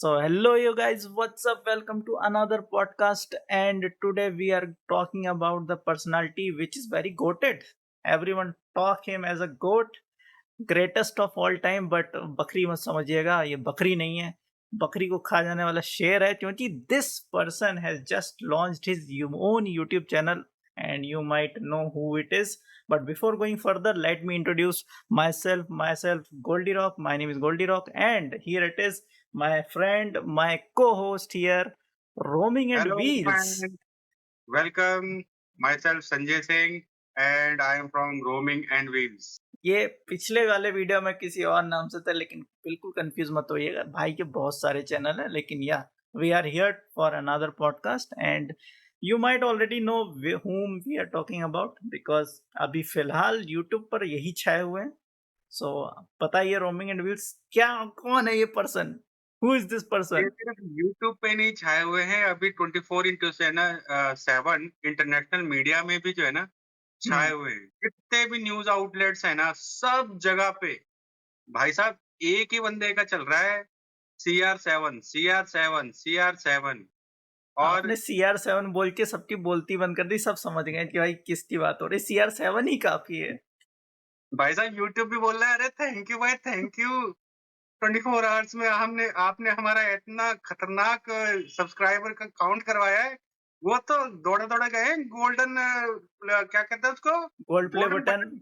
So, hello, you guys. What's up? Welcome to another podcast. And today we are talking about the personality which is very goated. Everyone talk him as a goat, greatest of all time. But बकरी मत समझिएगा, ये बकरी नहीं है. बकरी को खा जाने वाला शेर है क्योंकि this person has just launched his own YouTube channel and you might know who it is. But before going further, let me introduce myself, Goldie Rock. My name is Goldie Rock, and here it is, my friend, my co-host here, Roaming and Hello, Wheels. friend. Welcome. Myself Sanjay Singh, and I am from Roaming and Wheels. ये पिछले वाले video में किसी और नाम से था, लेकिन बिल्कुल कंफ्यूज मत होइएगा, भाई के बहुत सारे चैनल हैं. लेकिन या we are here for another podcast and you might already know whom we are talking about because अभी फिलहाल यूट्यूब पर यही छाए हुए हैं. सो बताइए रोमिंग एंड व्हील्स, क्या कौन है ये पर्सन? हु इज दिस ये पर्सन? सिर्फ YouTube पे नहीं छाए हुए हैं, अभी 24/7 इंटरनेशनल मीडिया में भी जो है ना छाए हुए हैं. जितने भी न्यूज आउटलेट्स हैं ना, सब जगह पे भाई साहब एक ही बंदे का चल रहा है. CR7, CR7, CR7. और आपने CR7 बोल के सबकी बोलती बंद कर दी. सब समझ गए कि भाई किसकी बात हो रही. CR7 ही काफी है. भाई साहब यूट्यूब भी बोल रहा है, अरे थैंक यू भाई, थैंक यू. 24 आवर्स में हमने आपने हमारा इतना खतरनाक सब्सक्राइबर का काउंट करवाया है. वो तो दौड़े-दौड़े गए गोल्डन क्या कहते हैं उसको? Gold play golden button. Button.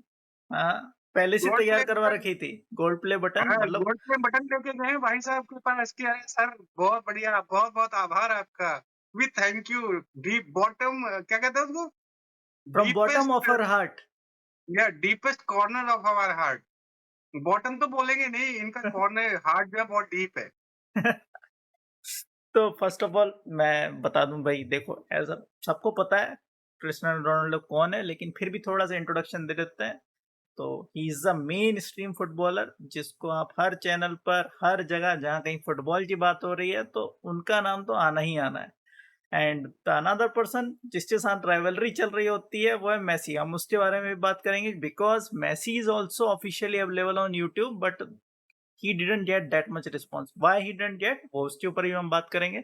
हाँ, पहले से गोल्ड तैयार प्ले करवा बटन. रखी थी गोल्ड प्ले बटन, हाँ, मतलब. गोल्ड प्ले बटन लेके गए हैं भाई साहब के पास कि अरे सर बहुत बढ़िया, बहुत-बहुत आभार आपका. We thank you. Deep bottom क्या कहते हैं उसको? From bottom deepest of her heart. या deepest corner of our heart. Bottom तो बोलेंगे नहीं, इनका कॉर्नर हार्ट जो है बहुत डीप है. तो फर्स्ट ऑफ ऑल मैं बता दूं भाई, देखो, एज सबको पता है क्रिस्टियानो रोनाल्डो कौन है, लेकिन फिर भी थोड़ा सा इंट्रोडक्शन दे देते हैं. तो ही is the main stream footballer जिसको आप हर चैनल पर, हर जगह जहाँ कहीं फुटबॉल की बात हो रही है तो उनका नाम तो आना ही आना है. एंड द अनदर पर्सन जिसके साथ राइवलरी चल रही होती है वो है मेसी. हम उसके बारे में भी बात करेंगे because Messi is also officially available on YouTube, but he didn't get that much response. Why he didn't get, वो उसके ऊपर ही हम बात करेंगे.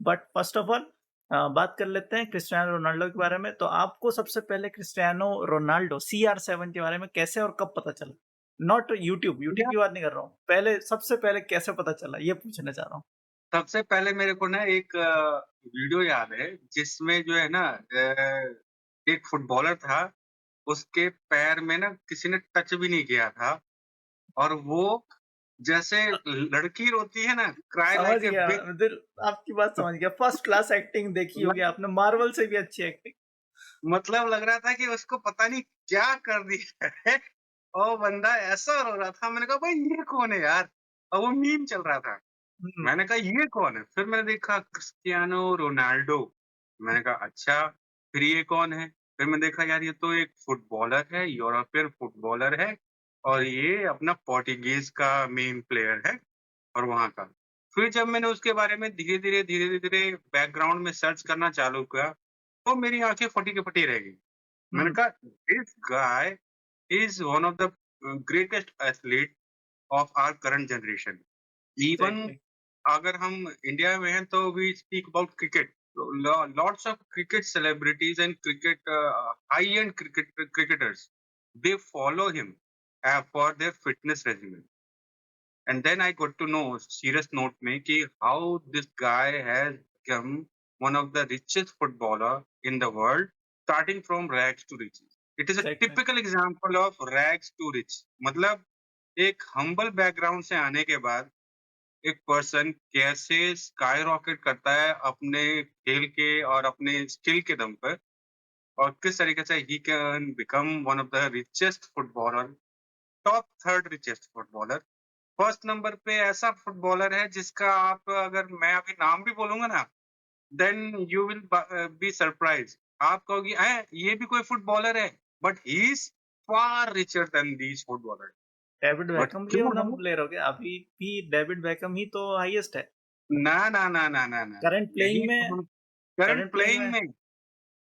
बट फर्स्ट ऑफ ऑल बात कर लेते हैं क्रिस्टियानो रोनाल्डो के बारे में. तो आपको सबसे पहले क्रिस्टियानो रोनाल्डो CR7 के बारे में कैसे और कब पता चला? नॉट यूट्यूब की बात नहीं कर रहा हूँ, पहले सबसे पहले कैसे पता चला ये पूछना चाह रहा हूँ. सबसे पहले मेरे को ना एक वीडियो याद है जिसमें जो है ना एक फुटबॉलर था, उसके पैर में ना किसी ने टच भी नहीं किया था और वो जैसे लड़की रोती है ना, क्राई समझ लाइक ए गया, बिग. दिल आपकी बात समझ गया. फर्स्ट क्लास एक्टिंग देखी होगी आपने, मार्वल से भी अच्छी एक्टिंग. मतलब लग रहा था कि उसको पता नहीं क्या कर दिया है. और बंदा ऐसा रो रहा था, मैंने कहा भाई ये कौन है यार? और वो मीम चल रहा था. मैंने कहा ये कौन है? फिर मैंने देखा क्रिस्टियानो रोनाल्डो. मैंने कहा अच्छा, फिर ये कौन है? फिर मैंने देखा यार ये तो एक फुटबॉलर है, यूरोपियन फुटबॉलर है और ये अपना पोर्टुगीज़ का मेन प्लेयर है और वहाँ का. फिर जब मैंने उसके बारे में धीरे-धीरे बैकग्राउंड में सर्च करना चालू किया, तो मेरी आँखें फटी की फटी रह गई. मैंने कहा this guy is one of the greatest athlete of our current generation. Even exactly. अगर हम इंडिया में हैं तो we speak about cricket. Lots of cricket celebrities and cricket high and cricketers they follow him for their fitness regimen. And then I got to know serious note में कि how this guy has become one of the richest footballer in the world, starting from rags to riches. It is a exactly. Typical example of rags to rich. मतलब एक humble background से आने के बाद एक person कैसे sky rocket करता है अपने खेल के और अपने स्किल के दम पर, और किस तरीके से he can become one of the richest footballer, top third richest footballer. First number पे ऐसा फुटबॉलर है जिसका आप अगर मैं अभी नाम भी बोलूंगा ना, then you will be surprise. आप कहोगी ये भी कोई फुटबॉलर है, but he is far richer than these footballer. David but Beckham भी क्यों हम है? ले रहोगे, अभी भी डेविड बैकम ही तो हाईएस्ट है ना ना ना ना ना ना, करंट यही प्लेइंग तो में. हम करंट करंट प्लेइंग प्लेइंग में में.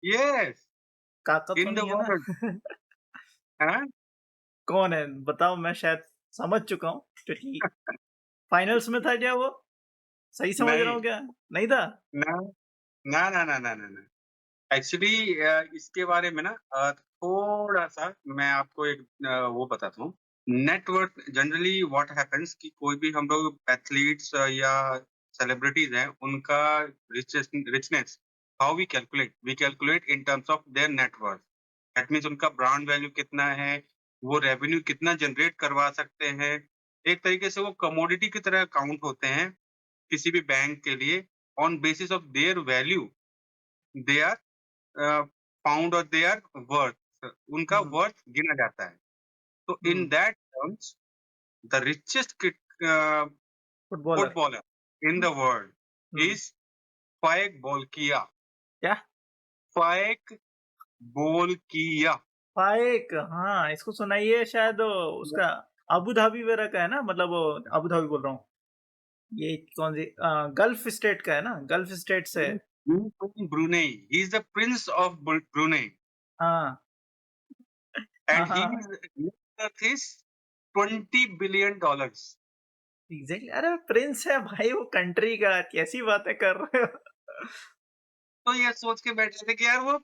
यस. काका तो इन द नहीं है ना? वर्ल्ड. हाँ. कौन है बताओ, मैं शायद समझ चुका हूँ क्योंकि फाइनल्स में था क्या वो? सही समझ रहा नहीं, हूँ क्या? नहीं था? ना, ना। एक्चुअली इसके बारे में ना थोड़ा-सा मैं आपको एक वो बताता हूँ। Net worth generally what happens कि कोई भी हम लोग एथलीट्स या सेलिब्रिटीज़ हैं, उनका richness how we calculate in terms of their net worth. That means उनका ब्रांड वैल्यू कितना है, वो रेवेन्यू कितना जनरेट करवा सकते हैं। एक तरीके से वो कमोडिटी की तरह काउंट होते हैं, किसी भी बैंक के लिए on basis of their value they are a, pound और देयर वर्थ उनका हुँ, वर्थ गिना जाता है। तो in hmm, that terms the richest footballer. Footballer in the world hmm, is Faiq Bolkiah. क्या? Faiq Bolkiah. फाइक हाँ, इसको सुना ही है शायद उसका अबू धाबी वगैरह का है ना? मतलब वो अबू धाबी बोल रहा हूँ। ये कौन सी गल्फ स्टेट का है ना? गल्फ स्टेट से है। Brunei he is the Prince of Brunei हाँ। हाँ, एंड हाँ, ही हाँ। Is $20 billion। एग्ज़ैक्टली अरे प्रिंस है भाई वो कंट्री का, कैसी बातें कर रहे हो? तो ये सोच के बैठे थे कि यार वो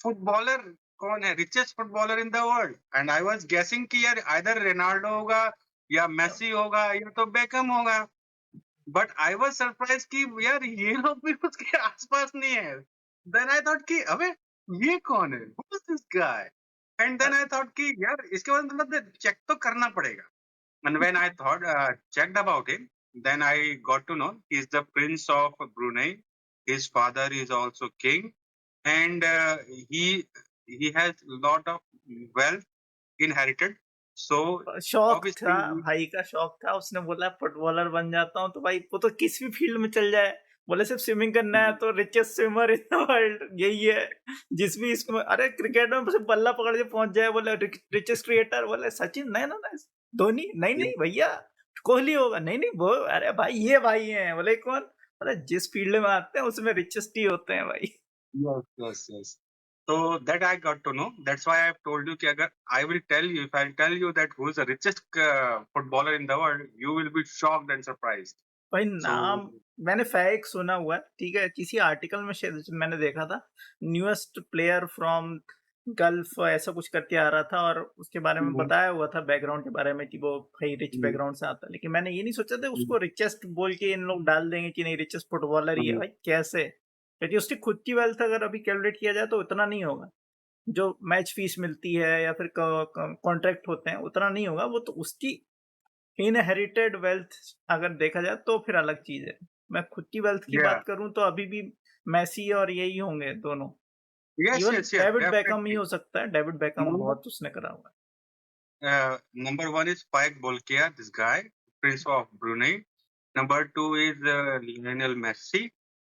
फुटबॉलर कौन है richest footballer in the world and I was गेसिंग कि यार आइदर रोनाल्डो होगा या मेसी होगा या तो बेकहम होगा बट आई वाज सरप्राइज कि यार ये लोग भी उसके आसपास नहीं है देन आई थॉट कि अबे ये कौन है who is this guy and uh, then I thought कि यार इसके बाद मतलब चेक तो करना पड़ेगा and when I thought checked about him then I got to know he is the prince of Brunei his father is also king and he he has lot of wealth inherited. So शौक था, obviously भाई का शौक था, उसने बोला footballer बन जाता हूँ, तो भाई वो तो किसी भी फील्ड में चल जाए। बोले सिर्फ स्विमिंग करना है तो richest swimmer in the world यही है। जिस भी इसमें अरे क्रिकेट में सिर्फ बल्ला पकड़ के पहुँच जाए बोले रिचेस्ट क्रिएटर बोले सचिन नहीं, ना, ना, धोनी नहीं, yes, नहीं भैया कोहली होगा। नहीं, नहीं वो अरे भाई ये भाई हैं। बोले कौन? बोले जिस फील्ड में आते हैं उसमें रिचेस्ट ही होते हैं भाई। yes. So that I got to know. That's why I've told you कि अगर I will tell you if I'll tell you that who is the richest footballer in the world, you will be shocked and surprised. भाई So नाम मैंने fact सुना हुआ है, ठीक है? किसी आर्टिकल में शायद मैंने देखा था, न्यूएस्ट प्लेयर फ्रॉम गल्फ ऐसा कुछ करके आ रहा था और उसके बारे में Mhm, बताया हुआ था बैकग्राउंड के बारे में कि वो भाई रिच mhm, बैकग्राउंड से आता है। लेकिन मैंने ये नहीं सोचा था mhm, उसको रिचेस्ट बोल के इन लोग डाल देंगे कि नहीं रिचेस्ट फुटबॉलर ही है mhm. भाई, कैसे? क्योंकि उसकी खुद की वेल्थ अगर अभी कैलकुलेट किया जाए तो उतना नहीं होगा। जो मैच फीस मिलती है या फिर क क कॉन्ट्रैक्ट होते हैं, उतना नहीं होगा। वो तो उसकी इनहेरिटेड वेल्थ अगर देखा जाए तो फिर अलग चीज़ है। मैं खुद की वेल्थ की Yeah. बात करूँ तो अभी भी मेसी और यही होंगे दोनों। Yes, even yes, yes, David Beckham ही definitely. हो सकता है, डेविड बेकहम Number बहुत उसने करा हुआ है। number one is Faik Bolkiah, this guy, Prince of Brunei. Number two is Lionel Messi,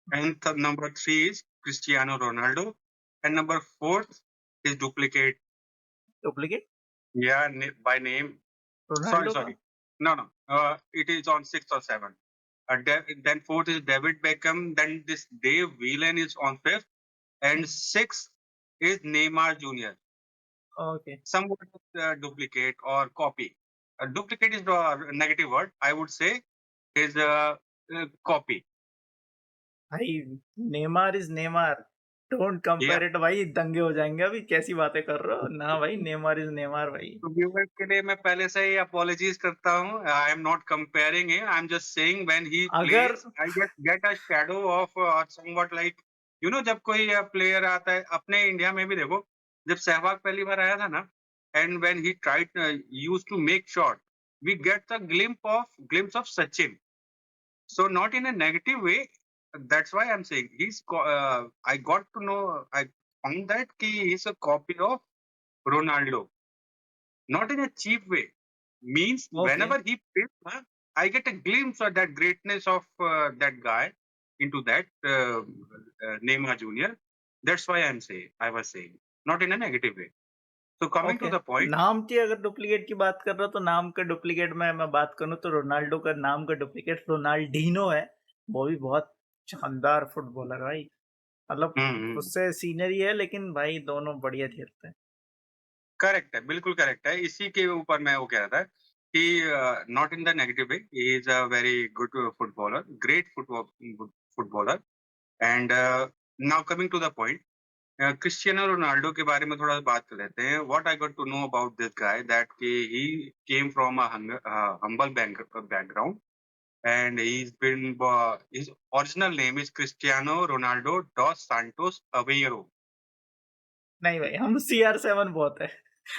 and number three is Cristiano Ronaldo, and number fourth is duplicate. Duplicate Yeah, by name. Sorry, Ronaldo का? sorry. No, no. It is on sixth or seventh. Then fourth is David Beckham. Then this Dave Whelan is on fifth, and sixth is Neymar Jr. Okay. Somewhat duplicate or copy. Duplicate is the negative word. I would say is copy. भाई Neymar is Neymar, don't Yeah. Compare it भाई दंगे हो जाएँगे अभी, कैसी बातें कर रहे हो? ना भाई नेमार इज़ नेमार भाई। तो व्यूअर्स के लिए मैं पहले से ही अपॉलजीज करता हूँ। I am not comparing him, I am just saying when he अगर plays I get a shadow of somewhat like you know जब कोई प्लेयर आता है अपने इंडिया में भी देखो, जब सहवाग पहली बार आया था ना and when he tried used to make shot, we get the glimpse of Sachin. So not in a negative way. That's why I'm saying I got to know. I found that he is a copy of Ronaldo. Not in a cheap way. Means okay, whenever he plays, I get a glimpse of that greatness of that guy into that Neymar Junior. That's why I was saying, not in a negative way. So coming to okay. the point, नाम की अगर duplicate की बात कर रहे हो तो नाम का डुप्लीकेट में मैं बात करूँ तो रोनाल्डो का नाम का डुप्लीकेट रोनाल्डीनो है। वो भी बहुत शानदार फुटबॉलर भाई। मतलब hmm, उससे सीनियर ही है लेकिन भाई दोनों बढ़िया खेलते हैं। करेक्ट है, बिल्कुल करेक्ट है। इसी के ऊपर मैं वो कह रहा था he not in the negative way. He is a very good footballer, great footballer. And now coming to the point, Cristiano Ronaldo के बारे में थोड़ा बात कर लेते हैं. What I got to know about this guy that he came from a humble background, and his original name is Cristiano Ronaldo dos Santos Aveiro. नहीं भाई, हम CR7 बहुत है.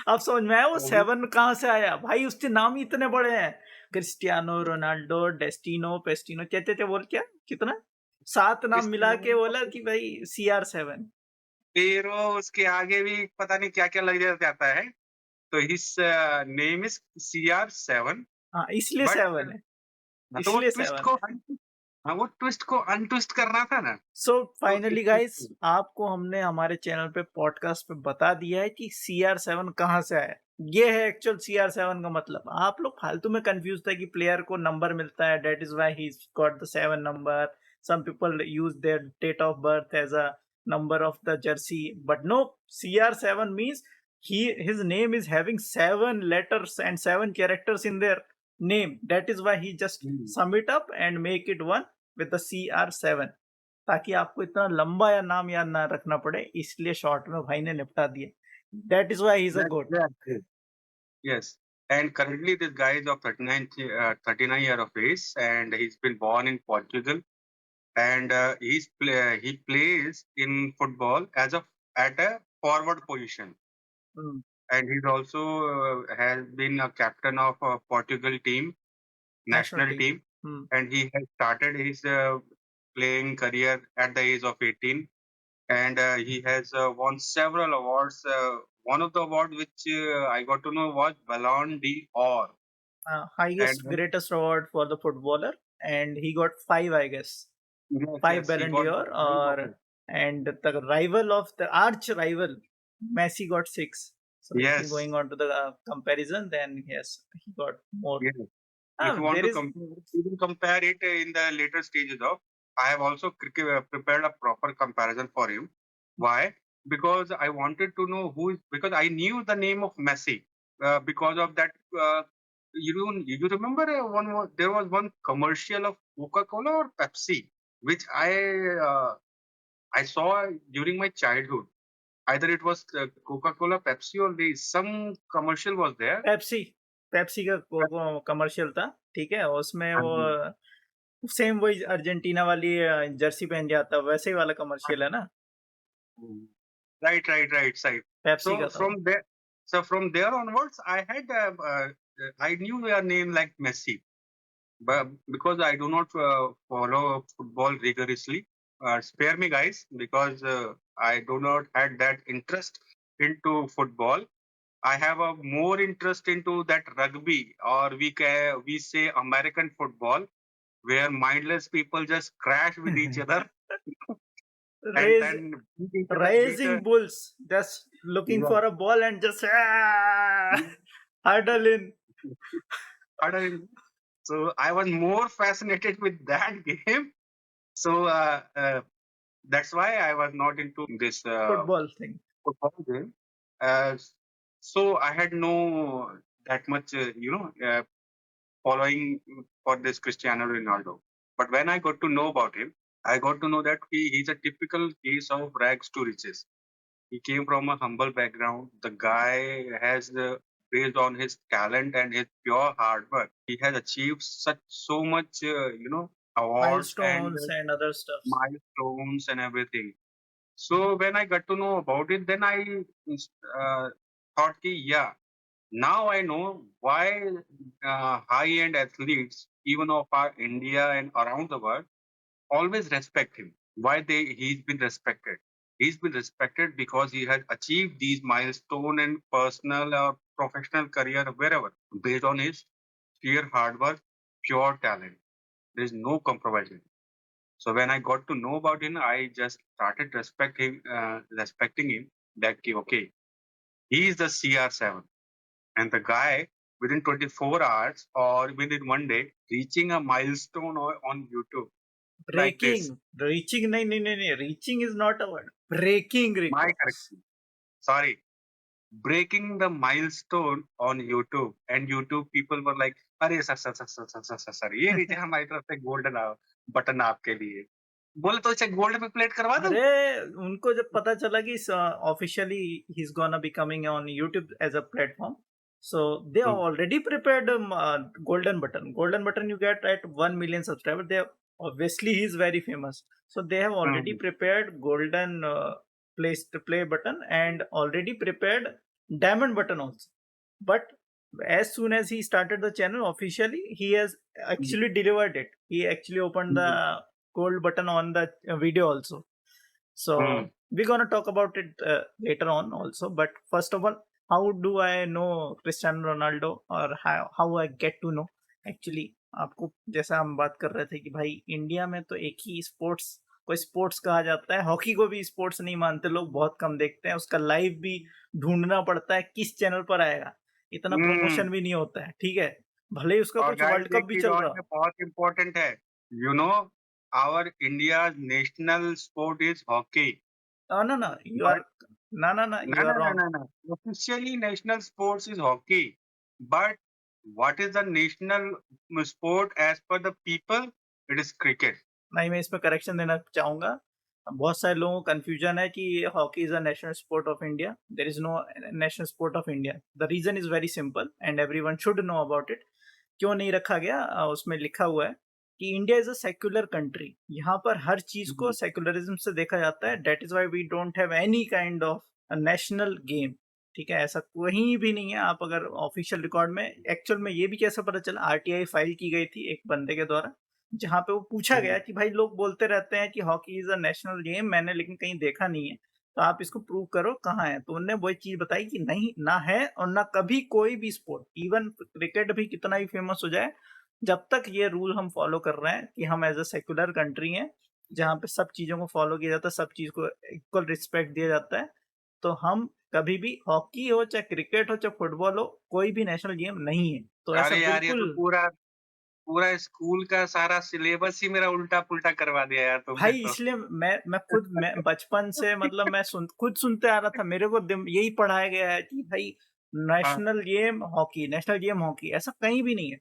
अब समझ में आया वो तो 7 कहाँ से आया भाई. उसके नाम ही इतने बड़े हैं, क्रिस्टियानो रोनाल्डो, डेस्टिनो, पेस्टिनो, कहते थे. बोल क्या कितना 7 नाम मिला के बोला कि भाई CR7. फिर वो उसके आगे भी पता नहीं क्या-क्या लग जाता है. तो his name is CR7. हाँ, इसलिए बट 7 है, तो वो इसलिए ट्विस्ट 7 को है. हाँ, वो ट्विस्ट को अनट्विस्ट करना था ना. सो तो फाइनली गाइस, आपको हमने हमारे चैनल पे पॉडकास्ट पे बता दिया है कि CR7 कहाँ से आया. ये है एक्चुअल CR7 का मतलब. आप लोग फालतू में कंफ्यूज थे कि प्लेयर को नंबर मिलता है, that is why he got the 7 number. Some people use their date of birth as a number of the jersey, but no, CR7 means his name is having 7 letters and 7 characters in their name. That is why he just sum it up and make it one with the CR7, ताकि आपको इतना लंबा या नाम याद ना रखना पड़े. इसलिए शॉर्ट में भाई ने निपटा दिए. That is why he is a good. Yes. And currently this guy is of 39 year of age, and he's been born in Portugal, and he plays in football at a forward position, and he's also has been a captain of a Portugal team, national national team. team, and he has started his playing career at the age of 18, and he has won several awards. One of the awards which I got to know was Ballon d'Or. Highest And greatest award for the footballer, and he got 5, I guess. yes, 5 yes, he Ballon got d'Or. the Or and the rival of the arch rival Messi got 6. So if you're yes, going on to the comparison, then yes, he got more. yes. If you want There to is compare, you can compare it in the later stages of. I have also prepared a proper comparison for him. Why? Because I wanted to know because I knew the name of Messi because of that. You remember there was one commercial of Coca-Cola or Pepsi which I saw during my childhood. Either it was Coca-Cola, Pepsi, or some commercial was there. Pepsi. Pepsi का commercial था, ठीक है. उसमें वो And same वही Argentina वाली Jersey पहन के आता, वैसे ही वाला कमर्शियल है ना. right. पेप्सी So का था वो. from there onwards, I knew your name like Messi, but because I do not follow football rigorously, spare me, guys, because I do not had that interest into football. I have a more interest into that rugby, or we say American football, where mindless people just crash with each other and Raise, then beat each other. raising bulls, just looking Yeah. for a ball and just hurdle in. Pardon. So I was more fascinated with that game. So that's why I was not into this Football thing. football game. Uh, so I had no that much, following for this Cristiano Ronaldo. But when I got to know about him, I got to know that he's a typical case of rags to riches. He came from a humble background. The guy has based on his talent and his pure hard work, he has achieved so much, awards and Milestones and other stuff. milestones and everything. So when I got to know about it, then I thought, yeah, now I know why high-end athletes, even of our India and around the world, always respect him. Why he's been respected? He's been respected because he has achieved these milestone and personal or professional career wherever based on his sheer hard work, pure talent. There is no compromising. So when I got to know about him, I just started respecting him. That okay, he is the CR7, and the guy within 24 hours or within one day reaching a milestone on YouTube like this. Reaching, नहीं. Reaching is not a word. Breaking My records. correction. Sorry. breaking the milestone on YouTube, and YouTube people were like, "अरे sir, ये लीजिए हमारी तरफ से golden button आपके लिए।" बोले तो इसे गोल्ड में प्लेट करवा दूँ? अरे उनको जब पता चला कि officially he is gonna be coming on YouTube as a platform, so they um, already prepared golden button you get at 1 million subscriber, they obviously he is very famous, so they have already um, prepared golden place to play button and already prepared diamond button also. But as soon as he started the channel officially, he has hmm, actually delivered it. He actually opened the hmm, gold button on the video also. Hmm, So we're gonna talk about it later on also. But first of all, how do I know Cristiano Ronaldo, or how I get to know? Actually, आपको जैसा हम बात कर रहे थे कि भाई India में तो एक ही स्पोर्ट्स को स्पोर्ट्स कहा जाता है, हॉकी को भी स्पोर्ट्स नहीं मानते लोग, बहुत कम देखते हैं, उसका लाइव भी ढूंढना पड़ता है किस चैनल पर आएगा, इतना हुँ। प्रमोशन भी नहीं होता है, ठीक है, भले ही उसका और कुछ गाइस वर्ल्ड कप एक भी चीज़ चल और रहा है हो। बहुत इम्पोर्टेंट है। You know our India's national sport is hockey. ना ना यू आर बट ना no, you no, are no, wrong. no, no. Officially, national sports is hockey. But what is the national sport as per the people? It is cricket. नहीं, मैं इसमें correction देना चाहूँगा। बहुत सारे लोगों को कन्फ्यूजन है कि hockey is a national sport of India. There is no national sport of India. The reason is very simple and everyone should know about it. क्यों नहीं रखा गया? उसमें लिखा हुआ है कि India is a secular country. यहाँ पर हर चीज़ को Mhm. सेक्युलरिज़्म से देखा जाता है। That is why we don't have any kind of a national game. ठीक है? ऐसा कहीं भी नहीं है। आप अगर ऑफिशियल रिकॉर्ड में, एक्चुअल में ये भी कैसे पता चला, आरटीआई फाइल की गई थी एक बंदे के द्वारा, जहाँ पे वो पूछा गया Mhm. कि भाई लोग बोलते रहते हैं कि hockey is a national game, मैंने लेकिन कहीं देखा नहीं है, तो आप इसको प्रूव करो कहाँ है? तो उन्होंने वही चीज़ बताई कि नहीं, ना है और ना कभी कोई भी स्पोर्ट, इवन क्रिकेट भी कितना ही फेमस हो जाए, जब तक ये रूल हम फॉलो कर रहे हैं कि हम एज़ अ सेक्युलर कंट्री हैं, जहाँ पे सब चीज़ों को फॉलो किया जाता है, सब चीज़ को इक्वल रिस्पेक्ट दिया जाता है, तो हम कभी भी, हॉकी हो, चाहे क्रिकेट हो, चाहे फुटबॉल हो, कोई भी नेशनल गेम नहीं है। तो ऐसा अरे यार, ये तो बिल्कुल। पूरा पूरा स्कूल का सारा सिलेबस ही मेरा उल्टा-पुल्टा करवा दिया यार तुमने भाई तो। इसलिए मैं बचपन से, मतलब मैं खुद सुनते आ रहा था, मेरे को यही पढ़ाया गया है कि भाई हाँ। नेशनल गेम हॉकी, ऐसा कहीं भी नहीं है।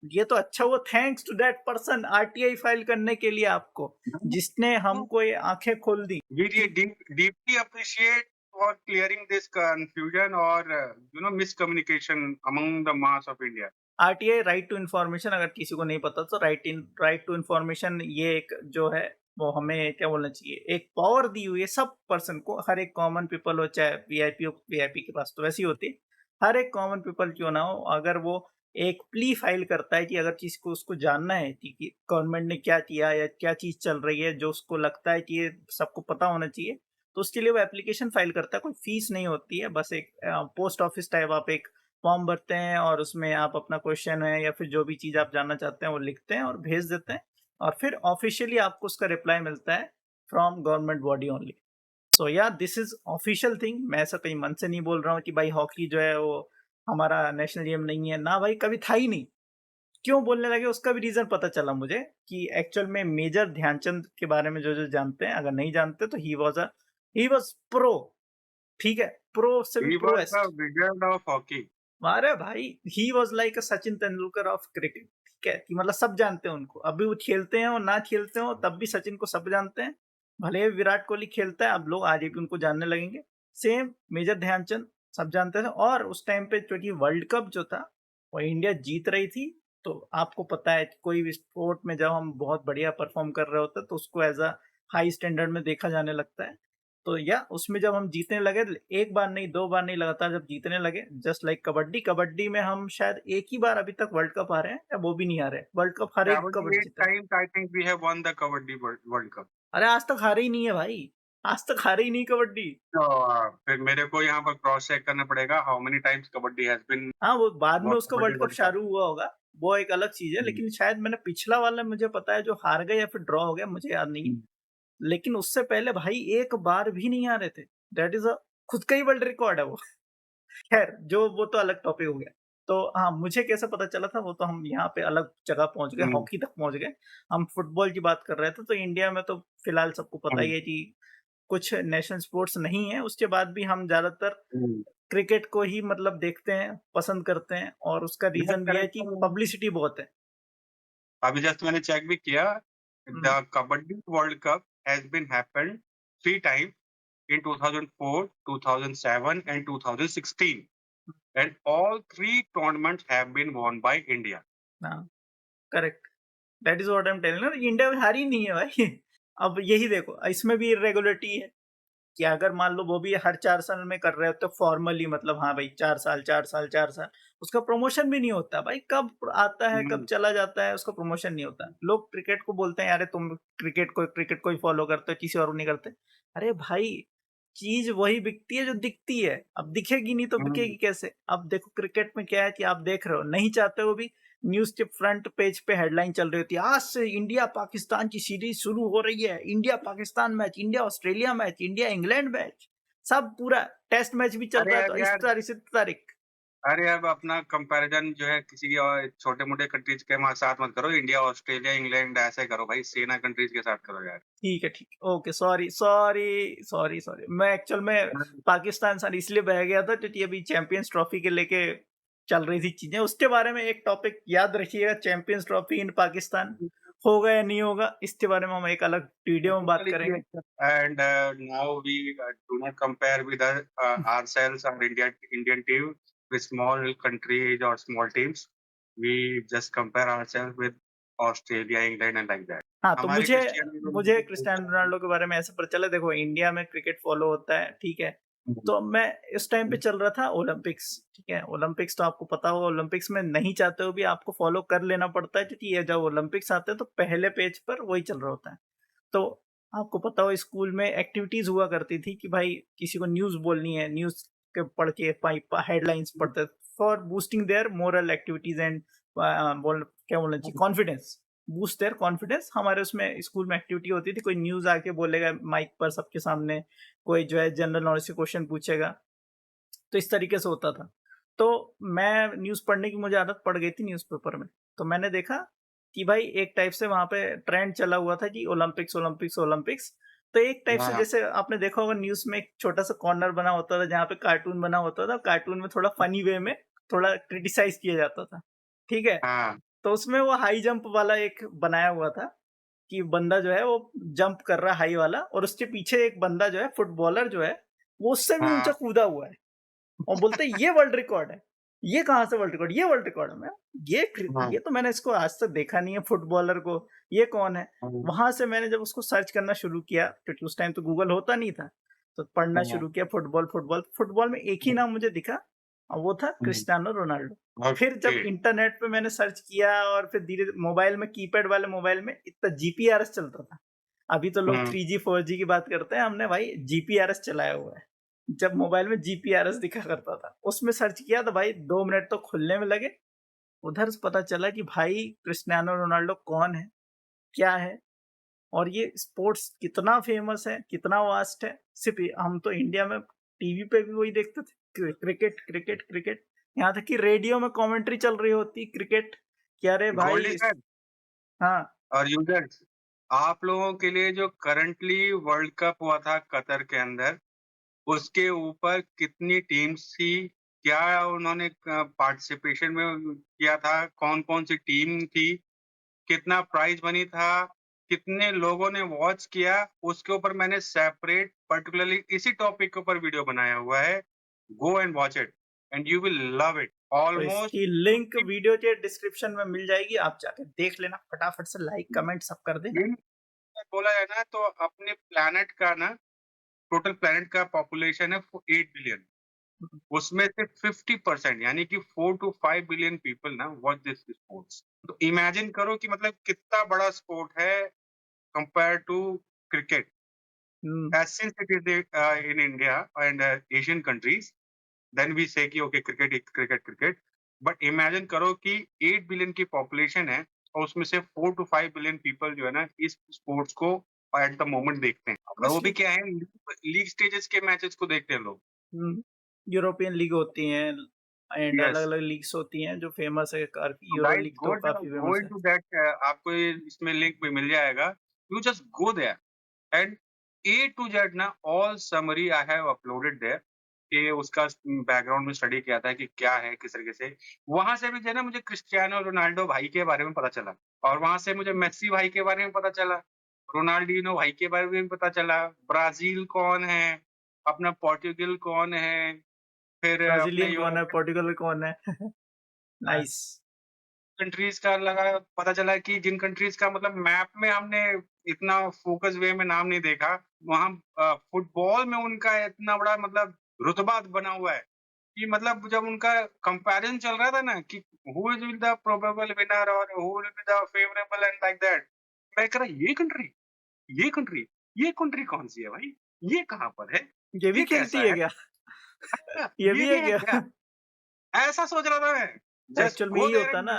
ये तो अच्छा हुआ, thanks to that person, RTI file करने के लिए आपको, जिसने हमको ये आंखें खोल दी We really कि deeply appreciate for clearing this confusion or miscommunication among the mass of India. RTI, right to information, अगर किसी को नहीं पता तो राइट टू इन्फॉर्मेशन, ये एक जो है वो हमें क्या बोलना चाहिए, एक पावर दी हुई है सब पर्सन को, हर एक कॉमन पीपल हो, चाहे वीआईपी हो, वीआईपी के पास तो वैसी होती है, हर एक कॉमन पीपल क्यों ना हो, अगर वो एक प्ली फाइल करता है कि अगर चीज को उसको जानना है कि गवर्नमेंट ने क्या किया या क्या चीज चल रही है, जो उसको लगता है कि ये सबको पता होना चाहिए, तो उसके लिए वो एप्लीकेशन फाइल करता है। कोई फीस नहीं होती है, बस एक पोस्ट ऑफिस टाइप आप एक फॉर्म भरते हैं और उसमें आप अपना क्वेश्चन है या फिर जो भी चीज़ आप जानना चाहते हैं वो लिखते हैं और भेज देते हैं, और फिर ऑफिशियली आपको उसका रिप्लाई मिलता है फ्रॉम गवर्नमेंट बॉडी ओनली। सो या दिस इज ऑफिशियल थिंग, मैं ऐसा कहीं मन से नहीं बोल रहा हूँ कि भाई हॉकी जो है वो हमारा नेशनल गेम नहीं है, ना भाई, कभी था ही नहीं। क्यों बोलने लगे उसका भी रीजन पता चला मुझे, कि एक्चुअल में मेजर ध्यानचंद के बारे में जो जो जानते हैं, अगर नहीं जानते तो ही वॉज प्रो, ठीक है, प्रो से भी He was the प्रोएस्ट। wizard of hockey. अरे भाई, he was like a Sachin Tendulkar of cricket, ठीक है, कि मतलब सब जानते हैं उनको, अभी वो खेलते हैं और ना खेलते हो तब भी सचिन को सब जानते हैं, भले ही विराट कोहली खेलता है, अब लोग आज भी उनको जानने लगेंगे। सेम मेजर ध्यानचंद, सब जानते थे। और उस टाइम पे क्योंकि वर्ल्ड कप जो था वो इंडिया जीत रही थी, तो आपको पता है कि कोई भी स्पोर्ट में जब हम बहुत बढ़िया परफॉर्म कर रहे होते हैं तो उसको एज अ हाई स्टैंडर्ड में देखा जाने लगता है। तो या उसमें जब हम जीतने लगे, एक बार नहीं, दो बार नहीं, लगातार जब जीतने लगे, जस्ट लाइक कबड्डी, कबड्डी में हम शायद एक ही बार अभी तक वर्ल्ड कप आ रहे हैं, या वो भी नहीं आ रहे, वर्ल्ड कप हर एक कबड्डी 78 जीते हैं। times I think we have won the Kabaddi World Cup. अरे आज तक हारे ही नहीं है भाई, आज तक हारे ही नहीं कबड्डी। तो फिर मेरे को यहाँ पर क्रॉस चेक करना पड़ेगा how many times kabaddi has been हाँ, वो बाद में वॉन उसका kabaddi world cup world cup. शुरू हुआ होगा, वो एक अलग चीज है, लेकिन शायद मैंने पिछला वाला, मुझे पता है जो हार गए या फिर ड्रॉ हो गया, मुझे याद नहीं है। लेकिन उससे पहले भाई एक बार भी नहीं आ रहे थे। दैट इज अ खुद का ही वर्ल्ड रिकॉर्ड है वो। खैर, जो वो तो अलग टॉपिक हो गया। तो हाँ, मुझे कैसे पता चला था वो तो हम यहाँ पे अलग जगह पहुँच गए, हॉकी तक पहुँच गए। हम फुटबॉल की बात कर रहे थे, तो इंडिया में तो फिलहाल सबको पता ही है जी, कुछ नेशनल स्पोर्ट्स नहीं है, उसके बाद भी हम ज़्यादातर हुँ। क्रिकेट को ही मतलब देखते हैं, पसंद करते हैं और उसका यार रीज़न भी है करेक्ट कि तो पब्लिसिटी बहुत है। अभी जस्ट मैंने चेक भी किया, hmm, the kabaddi world cup has been happened 3 time in 2004, 2007 and 2016 and all 3 tournaments have been won by India. हाँ, correct. That is what I am telling ना, इंडिया हारी नहीं है भाई। अब यही देखो, इसमें भी इर्रेगुलरिटी है कि अगर मान लो वो भी हर 4 साल में कर रहे हो तो फॉर्मली मतलब हाँ भाई 4 साल, 4 साल, 4 साल, उसका प्रमोशन भी नहीं होता भाई, कब आता है, कब हुँ, चला जाता है, उसका प्रमोशन नहीं होता। लोग क्रिकेट को बोलते हैं, "अरे तुम क्रिकेट को ही फॉलो करते हो, किसी और को नहीं करते।" अरे भाई, चीज़ वही बिकती है जो दिखती है, अब दिखेगी नहीं तो हुँ, बिकेगी कैसे? अब देखो क्रिकेट में क्या है कि आप देख रहे हो, नहीं चाहते हो भी न्यूज़ के फ्रंट पेज पे हेडलाइन चल रही होती है, आज से इंडिया पाकिस्तान की सीरीज शुरू हो रही है, India Pakistan match, India Australia match, India England match, सब पूरा टेस्ट मैच भी चल अरे रहा है तो अब इस यार तारीख से तारीख। अरे अब अपना कंपैरिज़न जो है किसी की और छोटे-मोटे कंट्रीज़ के साथ मत करो, इंडिया, ऑस्ट्रेलिया, इंग्लैंड ऐसे करो भाई, सेना कंट्रीज़ के साथ करो यार। ठीक है, ओके, सॉरी, मैं एक्चुअल में पाकिस्तान साथ इसलिए बह गया था क्योंकि अभी चैंपियंस ट्रॉफी के लेके चल रही थी चीजें, उसके बारे में एक टॉपिक याद रखिएगा, चैंपियंस ट्रॉफी इन पाकिस्तान होगा या नहीं होगा, इसके बारे में हम एक अलग वीडियो में बात करेंगे। And now we do not compare with ourselves or Indian team with small countries or small teams. We just compare ourselves with Australia, England and like that. हाँ, तो हमारे मुझे क्रिस्टियानो मुझे रोनाल्डो क्रिस्टियानो रोनाल्डो के बारे में ऐसे पता चला, देखो इंडिया में क्रिकेट फॉलो होता है, ठीक है। तो मैं इस टाइम पे चल रहा था ओलंपिक्स, ठीक है। ओलंपिक्स तो आपको पता होगा, ओलंपिक्स में नहीं चाहते हो भी आपको फॉलो कर लेना पड़ता है क्योंकि ये जब ओलंपिक्स आते हैं तो पहले पेज पर वही चल रहा होता है। तो आपको पता हो स्कूल में एक्टिविटीज़ हुआ करती थी कि भाई किसी को न्यूज़ बोलनी है, न्यूज़ के पढ़ के हेडलाइंस पढ़ते for boosting their moral activities and बोल क्या बोलना चाहिए, कॉन्फिडेंस, बूस्ट देयर कॉन्फिडेंस। हमारे उसमें स्कूल में एक्टिविटी होती थी, कोई न्यूज़ आके बोलेगा माइक पर सबके सामने, कोई जो है जनरल नॉलेज के क्वेश्चन पूछेगा, तो इस तरीके से होता था। तो मैं न्यूज़ पढ़ने की मुझे आदत पड़ गई थी न्यूज़पेपर में, तो मैंने देखा कि भाई एक टाइप से वहाँ पे ट्रेंड चला हुआ था कि ओलंपिक्स। तो एक टाइप से हाँ, जैसे आपने देखा होगा न्यूज़ में एक छोटा-सा कॉर्नर बना होता था जहाँ पे कार्टून बना होता था, कार्टून में थोड़ा फ़नी वे में थोड़ा क्रिटिसाइज़ किया जाता था, ठीक है? हाँ, तो उसमें वो हाई जंप वाला एक बनाया हुआ था कि बंदा जो है वो जंप कर रहा है हाई वाला और उसके पीछे एक बंदा जो है फुटबॉलर जो है, वो उससे भी ऊँचा हाँ। कूदा हुआ है। और बोलते हैं ये वर्ल्ड रिकॉर्ड है। ये कहाँ से वर्ल्ड रिकॉर्ड? ये वर्ल्ड रिकॉर्ड है। मैं हाँ, ये तो मैंने इसको आज तक देखा नहीं है फुटबॉलर को, ये कौन है? हाँ, वहाँ से मैंने जब उसको सर्च करना शुरू किया क्योंकि उस टाइम तो गूगल होता नहीं था, तो पढ़ना हाँ, शुरू किया फुटबॉल में एक ही नाम मुझे दिखा और वो था हुँ, क्रिस्टियानो रोनाल्डो। फिर ओके। जब इंटरनेट पे मैंने सर्च किया और फिर धीरे मोबाइल में कीपैड वाले मोबाइल में इतना जीपीआरएस चलता था। अभी तो लोग हुँ, 3G 4G की बात करते हैं, हमने भाई जीपीआरएस चलाया हुआ है। जब मोबाइल में जीपीआरएस दिखा करता था, उसमें सर्च किया तो भाई 2 मिनट तो खुलने में लगे। उधर से पता चला कि भाई क्रिस्टियानो रोनाल्डो कौन है, क्या है और ये स्पोर्ट्स कितना फ़ेमस है, कितना वास्ट है। सिर्फ़ हम तो इंडिया में टीवी पे भी वही देखते थे, क्रिकेट। यहाँ तक कि रेडियो में कमेंट्री चल रही होती क्रिकेट कि अरे गोल्डी भाई सर हाँ, और यूजर्स, आप लोगों के लिए जो करंटली वर्ल्ड कप हुआ था कतर के अंदर, उसके ऊपर कितनी टीम्स थी? क्या उन्होंने पार्टिसिपेशन में किया था? कौन-कौन सी टीम थी? कितना प्राइज़ मनी था? कितने लोगों ने वॉच किया? उसके ऊपर मैंने सेपरेट पर्टिकुलरली इसी टॉपिक के ऊपर वीडियो बनाया हुआ है। Go and watch it and you will love it. तो ऑलमोस्ट इसकी लिंक 50 वीडियो के डिस्क्रिप्शन में मिल जाएगी, आप जाके देख लेना, फटाफट से लाइक, कमेंट सब कर देना। दिन बोला जाए ना तो अपने प्लैनेट का ना टोटल प्लैनेट का पॉपुलेशन है 8 बिलियन। उसमें से 50% यानी कि 4 टू 5 बिलियन पीपल ना वॉच दिस स्पोर्ट्स। तो इमेजिन करो कि मतलब कितना बड़ा स्पोर्ट है कंपेयर टू क्रिकेट। हुँ, As since it is in India and Asian countries, then we say कि okay cricket is cricket. But imagine करो कि 8 बिलियन की पॉपुलेशन है और उसमें से 4 टू 5 बिलियन पीपल जो है ना इस स्पोर्ट्स को एट द मोमेंट देखते हैं। और वो भी ऑब्वियसली क्या है लीग स्टेजेस के मैचेस को देखते हैं लोग। हुँ, यूरोपियन लीग होती हैं एंड यस। अलग-अलग लीग्स होती हैं जो फ़ेमस है, काफ़ी तो यूरो गाइस लीग तो काफ़ी गो फ़ेमस है। इनटू दैट आपको ये इसमें लिंक भी मिल जाएगा। You just go there and A to Z ना all summary I have uploaded there कि उसका बैकग्राउंड में स्टडी किया था कि क्या है, किस तरीके से। वहाँ से भी जो है ना मुझे क्रिस्टियानो रोनाल्डो भाई के बारे में पता चला और वहाँ से मुझे मेस्सी भाई के बारे में पता चला, रोनाल्डिनो भाई के बारे में भी पता चला, ब्राज़ील कौन है, अपना पोर्टुगल कौन है, फिर अपने ब्राज़ीलियन कौन है, यूरोप पोर्टुगल कौन है? नाइस। कंट्रीज़ का लगा पता चला कि जिन कंट्रीज़ का मतलब मैप में हमने इतना फ़ोकस वे में नाम नहीं देखा, वहाँ फुटबॉल में उनका इतना बड़ा मतलब रुतबा बना हुआ है, कि मतलब जब उनका कंपैरिज़न चल रहा था ना कि who is will the probable winner और who will be the favourable and like that, मैं कह रहा ये कंट्री, ये कंट्री कौन-सी है भाई? ये कहाँ पर है? ये भी ये खेलती कैसा है है? क्या? अच्छा, ये ये भी भी है है क्या? क्या? ऐसा सोच रहा था मैं, जस्ट एक्चुअल में गो यही देयर होता है एंड ना।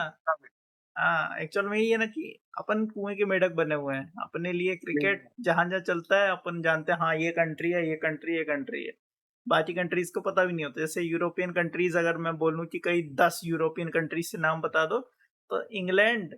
हाँ, एक्चुअल में यही है ना कि अपन कुएँ के मेढक बने हुए हैं। अपने लिए क्रिकेट जहाँ-जहाँ चलता है अपन जानते हैं, हाँ, ये कंट्री है, ये कंट्री, ये कंट्री है। बाकी कंट्रीज़ को पता भी नहीं होता। जैसे यूरोपियन कंट्रीज़ अगर मैं बोलूँ कि कई 10 यूरोपियन कंट्रीज़ से नाम बता दो, तो इंग्लैंड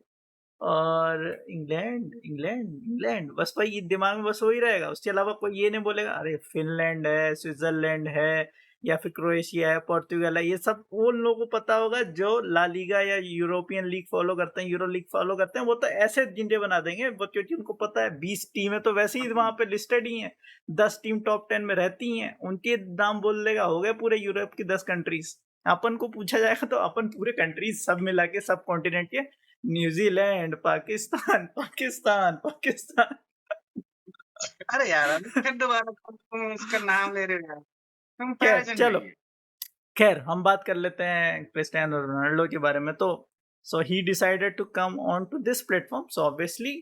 और इंग्लैंड बस भाई ये दिमाग में बस वही रहेगा। उसके अलावा कोई ये नहीं बोलेगा अरे फ़िनलैंड है, स्विट्ज़रलैंड है या फिर क्रोएशिया है, पोर्तुगल है। ये सब उन लोगों को पता होगा जो ला लीगा या यूरोपियन लीग फ़ॉलो करते हैं, यूरो लीग फ़ॉलो करते हैं। वो तो ऐसे गिनके बना देंगे वो, क्योंकि उनको पता है 20 टीमें तो वैसे ही वहाँ पे लिस्टेड ही हैं। 10 टीम टॉप 10 में रहती ही हैं। उनके नाम बोल देगा, हो गए पूरे यूरोप की 10 कंट्रीज़। अपन को पूछा जाएगा तो अपन पूरे कंट्रीज़ सब मिला के सब कॉन्टिनेंट के, न्यूज़ीलैंड, पाकिस्तान, पाकिस्तान, पाकिस्तान। अरे यार, अभी फिर दोबारा तुम उसका नाम ले रहे हो यार, खैर कंपैरिज़न चलो, नहीं है। खैर हम बात कर लेते हैं क्रिस्टियानो रोनाल्डो के बारे में। तो so he decided to come on to this platform. So obviously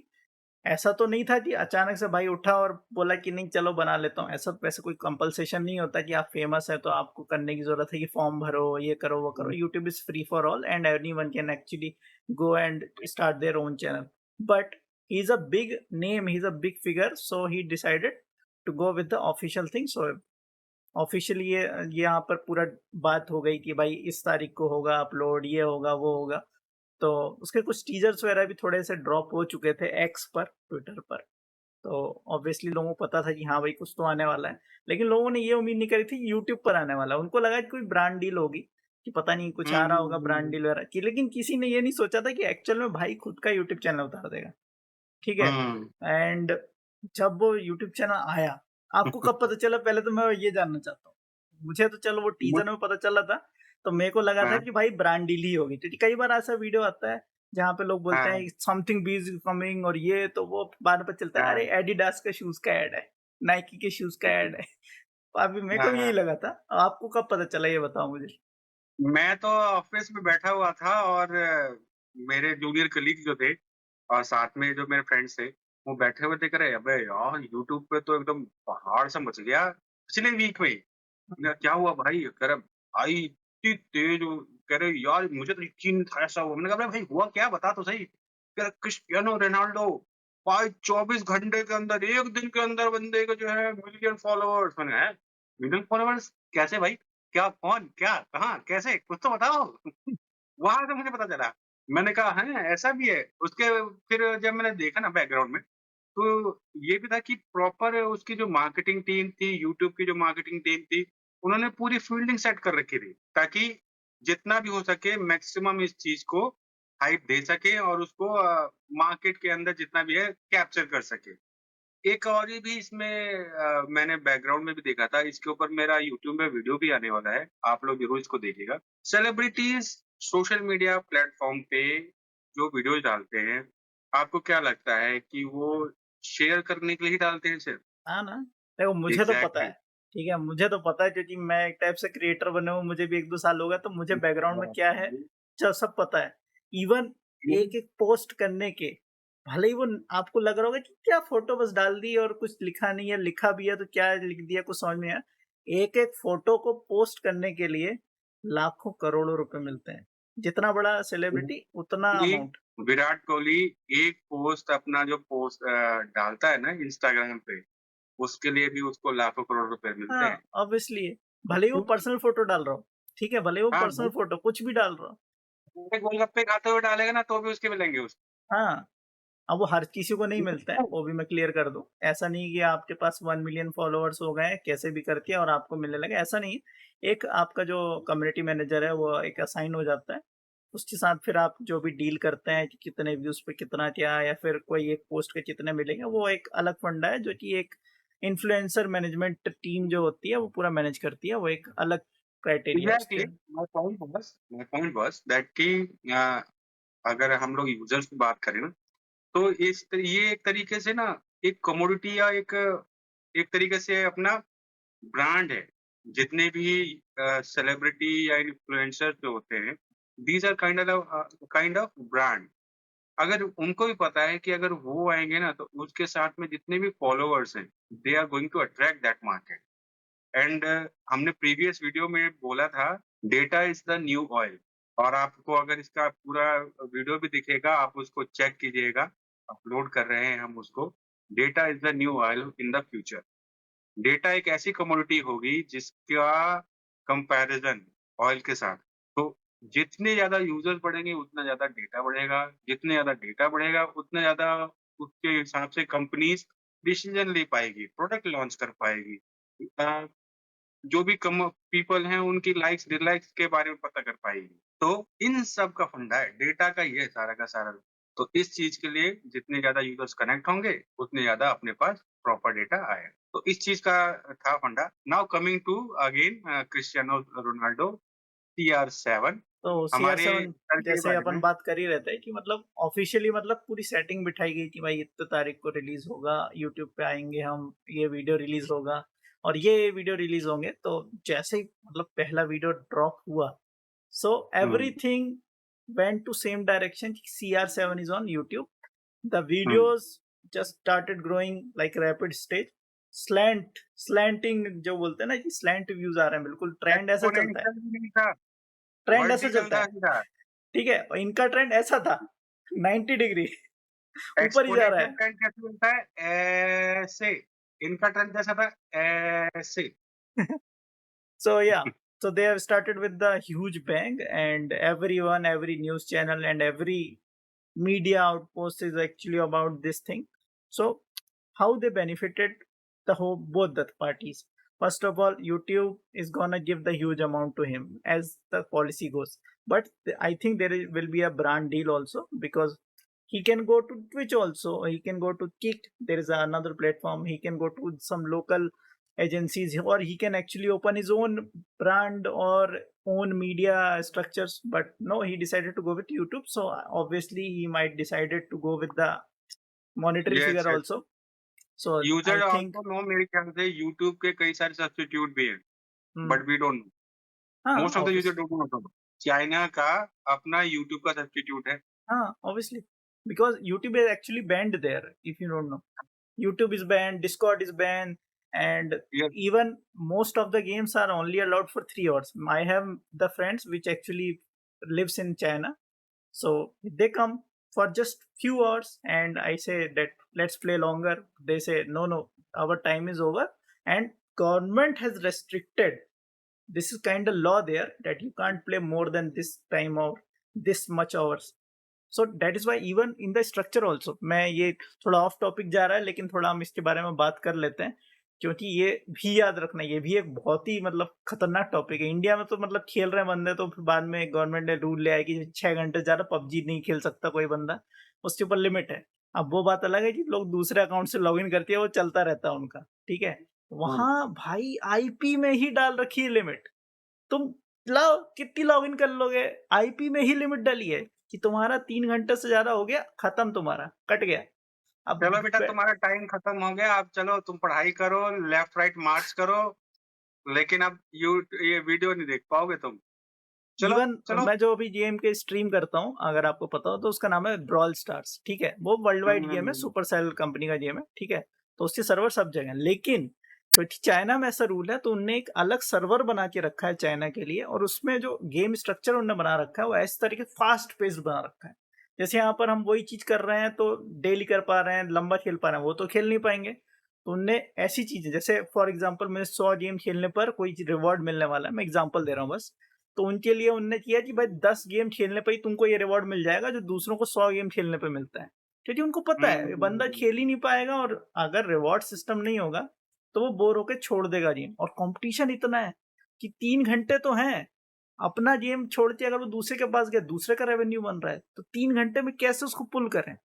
ऐसा तो नहीं था कि अचानक से भाई उठा और बोला कि नहीं चलो बना लेता हूँ। ऐसा वैसे कोई कंपल्सेशन नहीं होता कि आप फेमस है तो आपको करने की ज़रूरत है कि फॉर्म भरो, ये करो, वो करो। Hmm, YouTube is free for all and anyone can actually go and start their own channel. But he's a big name, he's a big figure, so he decided to go with the official thing. So officially ये यहाँ पर पूरा बात हो गई कि भाई इस तारीख को होगा अपलोड, ये होगा, वो होगा। तो उसके कुछ टीजर्स वगैरह भी थोड़े से ड्रॉप हो चुके थे एक्स पर, ट्विटर पर। तो ऑब्वियसली लोगों को पता था कि हाँ भाई कुछ तो आने वाला है। लेकिन लोगों ने ये उम्मीद नहीं करी थी कि यूट्यूब पर आने वाला है। उनको लगा कि कोई ब्रांड डील होगी, कि पता नहीं कुछ हुँ, आ रहा हुँ, होगा ब्रांड हुँ, डील वगैरह की, लेकिन किसी ने ये नहीं सोचा था कि एक्चुअल में भाई खुद का यूट्यूब चैनल उतार देगा। ठीक है? हुँ। एंड जब वो यूट्यूब चैनल आया, आपको कब पता चला? पहले तो मैं ये जानना चाहता हूँ। मुझे तो चलो वो मुझ टीज़र में पता चला था, तो मेरे को लगा था हाँ, कि भाई ब्रांड डील ही होगी, क्योंकि कई बार ऐसा वीडियो आता है, जहाँ पे लोग बोलते हाँ, हैं समथिंग बिग इज़ कमिंग और ये, तो वो बाद में पता चलता है हाँ, अरे एडिडास के शूज़ का ऐड है, नाइकी के शूज़ का ऐड है। तो अभी मेरे को हाँ, भी यही हाँ। लगा था। आपको कब पता चला ये बताओ मुझे? मैं तो ऑफ़िस में बैठा हुआ था और मेरे जूनियर कलीग जो थे और साथ में जो मेरे फ्रेंड्स थे, वो बैठे हुए थे, कह रहे, "अबे यार! यूट्यूब पे तो एकदम पहाड़ सा मच गया पिछले वीक में।" मैंने कहा, "क्या हुआ भाई?" कह रहा, "भाई इतनी तेज़ वो।" कह रहे, "यार मुझे तो यकीन नहीं था ऐसा हुआ।" मैंने कहा, "अबे भाई हुआ क्या? बता तो सही।" कह रहा, "क्रिस्टियानो रोनाल्डो भाई 24 घंटे के अंदर, 1 दिन के अंदर बंदे को जो है मिलियन फॉलोवर्स।" मैंने कहा, "हैं? Million followers? कैसे भाई? क्या? कौन? क्या? कहाँ? कैसे? कुछ तो बताओ।" वहाँ से मुझे पता चला। मैंने कहा, "हैं? ऐसा भी है?" उसके फिर जब मैंने देखा ना बैकग्राउंड में, तो ये भी था कि प्रॉपर उसकी जो मार्केटिंग टीम थी, यूट्यूब की जो मार्केटिंग टीम थी, उन्होंने पूरी फ़ील्डिंग सेट कर रखी थी, ताकि जितना भी हो सके मैक्सिमम इस चीज़ को हाइप दे सकें और उसको मार्केट के अंदर जितना भी है कैप्चर कर सकें। एक और ये भी इसमें मैंने बैकग्राउंड में भी देखा था, इसके ऊपर मेरा यूट्यूब में वीडियो भी आने वाला है, आप लोग ज़रूर इसको देखिएगा। सेलिब्रिटीज़ सोशल मीडिया प्लेटफ़ॉर्म पे जो वीडियोज़ डालते हैं, आपको क्या लगता है कि वो शेयर करने के लिए ही डालते हैं सिर्फ़? हाँ ना, देखो मुझे तो पता एग्ज़ैक्टली। है, ठीक है? मुझे तो पता है क्योंकि मैं एक टाइप से क्रिएटर बने हुए मुझे भी 1-2 साल हो गए, तो मुझे बैकग्राउंड में क्या है, सब पता है। इवन एक-एक पोस्ट करने के, भले ही वो आपको लग रहा होगा कि क्या फ़ोटो बस डाल दी और कुछ लिखा नहीं है, लिखा भी है तो क्या लिख दिया कुछ समझ नहीं आया। एक-एक फ़ोटो को पोस्ट करने के लिए लाखों करोड़ों रुपए मिलते हैं। जितना बड़ा सेलिब्रिटी उतना कि अमाउंट। विराट कोहली एक पोस्ट अपना जो पोस्ट डालता है ना इंस्टाग्राम पे, उसके लिए भी उसको लाखों करोड़ रुपए मिलते हाँ, हैं। ऑब्वियसली भले ही वो पर्सनल फ़ोटो डाल रहा हो, ठीक है? भले ही वो हाँ, पर्सनल फ़ोटो कुछ भी डाल रहा हो। गोलगप्पे खाते हुए डालेगा ना तो भी उसके मिलेंगे उसको। हाँ, अब वो हर किसी को नहीं मिलते हैं, वो भी मैं क्लियर कर दूं। ऐसा नहीं कि आपके पास 1 मिलियन फॉलोअर्स हो गए कैसे भी करके और आपको मिलने लगे, ऐसा नहीं। एक आपका जो कम्युनिटी मैनेजर है वो एक असाइन हो जाता है, उसके साथ फिर आप जो भी डील करते हैं कि कितने व्यूज पे कितना क्या, या फिर कोई एक पोस्ट के कितने मिलेंगे, वो एक अलग फंडा है जो कि एक इन्फ्लुएंसर मैनेजमेंट टीम जो होती है वो पूरा मैनेज करती है, वो एक अलग क्राइटेरिया है एग्ज़ैक्टली, उसके। माय पॉइंट वाज़ दैट कि अ, अगर हम लोग यूज़र्स की बात करें ना, तो ये एक तरीके से ना एक कमोडिटी या एक तरीके से अपना ब्रांड है। जितने भी सेलिब्रिटी या इन्फ्लुएंसर जो होते हैं, these are kind of brand. अगर उनको भी पता है कि अगर वो आएँगे ना, तो उसके साथ में जितने भी फॉलोवर्स हैं, they are going to attract that market. And हमने प्रीवियस वीडियो में बोला था, data is the new oil. और आपको अगर इसका पूरा वीडियो भी दिखेगा, आप उसको चेक कीजिएगा, अपलोड कर रहे हैं हम उसको। Data is the new oil in the future. Data एक ऐसी कमोडिटी होगी जिसका कंपैरिज़न ऑयल के साथ, तो जितने ज़्यादा यूज़र्स बढ़ेंगे, उतना ज़्यादा डेटा बढ़ेगा, जितने ज़्यादा डेटा बढ़ेगा, उतना ज़्यादा उसके हिसाब से कंपनीज़ डिसीज़न ले पाएगी, प्रोडक्ट लॉन्च कर पाएगी। जो भी कम पीपल हैं, उनकी लाइक्स, डिसलाइक्स के बारे में पता कर पाएगी। तो इन सब का फंडा है, डेटा का ही है सारा का सारा। तो इस चीज़ के लिए जितने ज़्यादा यूज़र्स कनेक्ट होंगे, उतने ज़्यादा अपने पास प्रॉपर डेटा आएगा। तो इस चीज़ का था फंडा। Now coming to again Cristiano Ronaldo CR7 तो हमारे CR7 सर के जैसे बारे अपन में। बात कर ही रहते हैं कि मतलब ऑफिशियली मतलब पूरी सेटिंग बिठाई गई कि भाई इतने तारीख को रिलीज होगा, यूट्यूब पे आएंगे हम, ये वीडियो रिलीज होगा और ये वीडियो रिलीज होंगे। तो जैसे ही मतलब पहला वीडियो ड्रॉप हुआ, so hmm, everything went to same direction. CR7 is on YouTube, the hmm. Videos just started growing like rapid stage, slanting जो बोलते हैं ना कि स्लैंट व्यूज आ रहे हैं, बिल्कुल ट्रेंड ऐसा चलता है, एक्स्पोनेंशियल भी नहीं था, ट्रेंड ऐसा वर्टिकल चलता था है। सीधा। ठीक है, और इनका ट्रेंड ऐसा था 90 डिग्री ऊपर ही जा रहा एक्स्पोनेंशियल है। ट्रेंड कैसे बनता है? ऐसे। इनका ट्रेंड कैसा था? ऐसे। So yeah, so they have started with the huge bang, and everyone, every news channel, and every media outpost is actually about this thing. So how they benefited the whole both the parties. First of all, YouTube is gonna give the huge amount to him as the policy goes. But I think will be a brand deal also, because he can go to Twitch also. He can go to Kick. There is another platform. He can go to some local agencies, or he can actually open his own brand or own media structures. But no, he decided to go with YouTube. So obviously he might decided to go with the monetary yes, figure yes. also. So user I think also no मेरे ख्याल से YouTube के कई सारे substitute भी हैं, hmm, but we don't know. हाँ most of the user obviously, don't know. China का अपना यूट्यूब का सब्स्टिट्यूट है। हाँ obviously, because YouTube is actually banned there. If you don't know, YouTube is banned, Discord is banned, and yes, even most of the games are only allowed for 3 hours. I have the friends which actually lives in China, so they come for just few hours, and I say that let's play longer. They say no, our time is over, and government has restricted. This is kind of law there that you can't play more than this time or this much hours. So that is why even in the structure also, मैं ये थोड़ा of topic जा रहा है लेकिन थोड़ा हम इसके बारे में बात कर लेते हैं, क्योंकि ये भी याद रखना, ये भी एक बहुत ही मतलब खतरनाक टॉपिक है। इंडिया में तो मतलब खेल रहे हैं बंदे, तो फिर बाद में गवर्नमेंट ने रूल ले आया कि 6 घंटे ज्यादा पबजी नहीं खेल सकता कोई बंदा, उसके ऊपर लिमिट है। अब वो बात अलग है कि लोग दूसरे अकाउंट से लॉग इन करते हैं, वो चलता रहता है उनका, ठीक है। हुँ। वहां भाई आईपी में ही डाल रखी है लिमिट। तुम लाओ कितनी लॉगिन कर लोगे, आईपी में ही लिमिट डाली है कि तुम्हारा 3 घंटे से ज्यादा हो गया, खत्म, तुम्हारा कट गया। अब चलो बेटा तुम्हारा टाइम खत्म हो गया, अब चलो तुम पढ़ाई करो, लेफ्ट राइट मार्च करो, लेकिन अब ये वीडियो नहीं देख पाओगे तुम। चलो, इवन चलो। मैं जो अभी गेम के स्ट्रीम करता हूँ, अगर आपको पता हो तो उसका नाम है ब्रॉल स्टार्स, ठीक है। वो वर्ल्ड वाइड गेम है, हुँ, सुपरसेल कंपनी का गेम है, ठीक है। तो उसके सर्वर सब जगह हैं, लेकिन क्योंकि चाइना में ऐसा रूल है तो उनने एक अलग सर्वर बना के रखा है चाइना के लिए, और उसमें जो गेम स्ट्रक्चर उन्होंने बना रखा है वो इस तरीके फास्ट पेस्ड बना रखा है। जैसे यहाँ पर हम वही चीज कर रहे हैं तो डेली कर पा रहे हैं, लंबा खेल पा रहे हैं, वो तो खेल नहीं पाएंगे। तो उनने ऐसी चीजें, जैसे फॉर एग्जाम्पल मुझे 100 गेम खेलने पर कोई रिवॉर्ड मिलने वाला है, मैं एग्जाम्पल दे रहा हूँ बस। तो उनके लिए उनने किया कि भाई 10 गेम खेलने पर ही तुमको ये रिवॉर्ड मिल जाएगा जो दूसरों को 100 गेम खेलने पे मिलता है। क्योंकि उनको पता है ये बंदा हम्म, खेल ही नहीं पाएगा, और अगर रिवॉर्ड सिस्टम नहीं होगा तो वो बोर होके छोड़ देगा गेम। और कंपटीशन इतना है कि 3 घंटे तो हैं, अपना गेम छोड़ के अगर वो दूसरे के पास गया, दूसरे का रेवेन्यू बन रहा है, तो 3 घंटे में कैसे उसको पुल करें।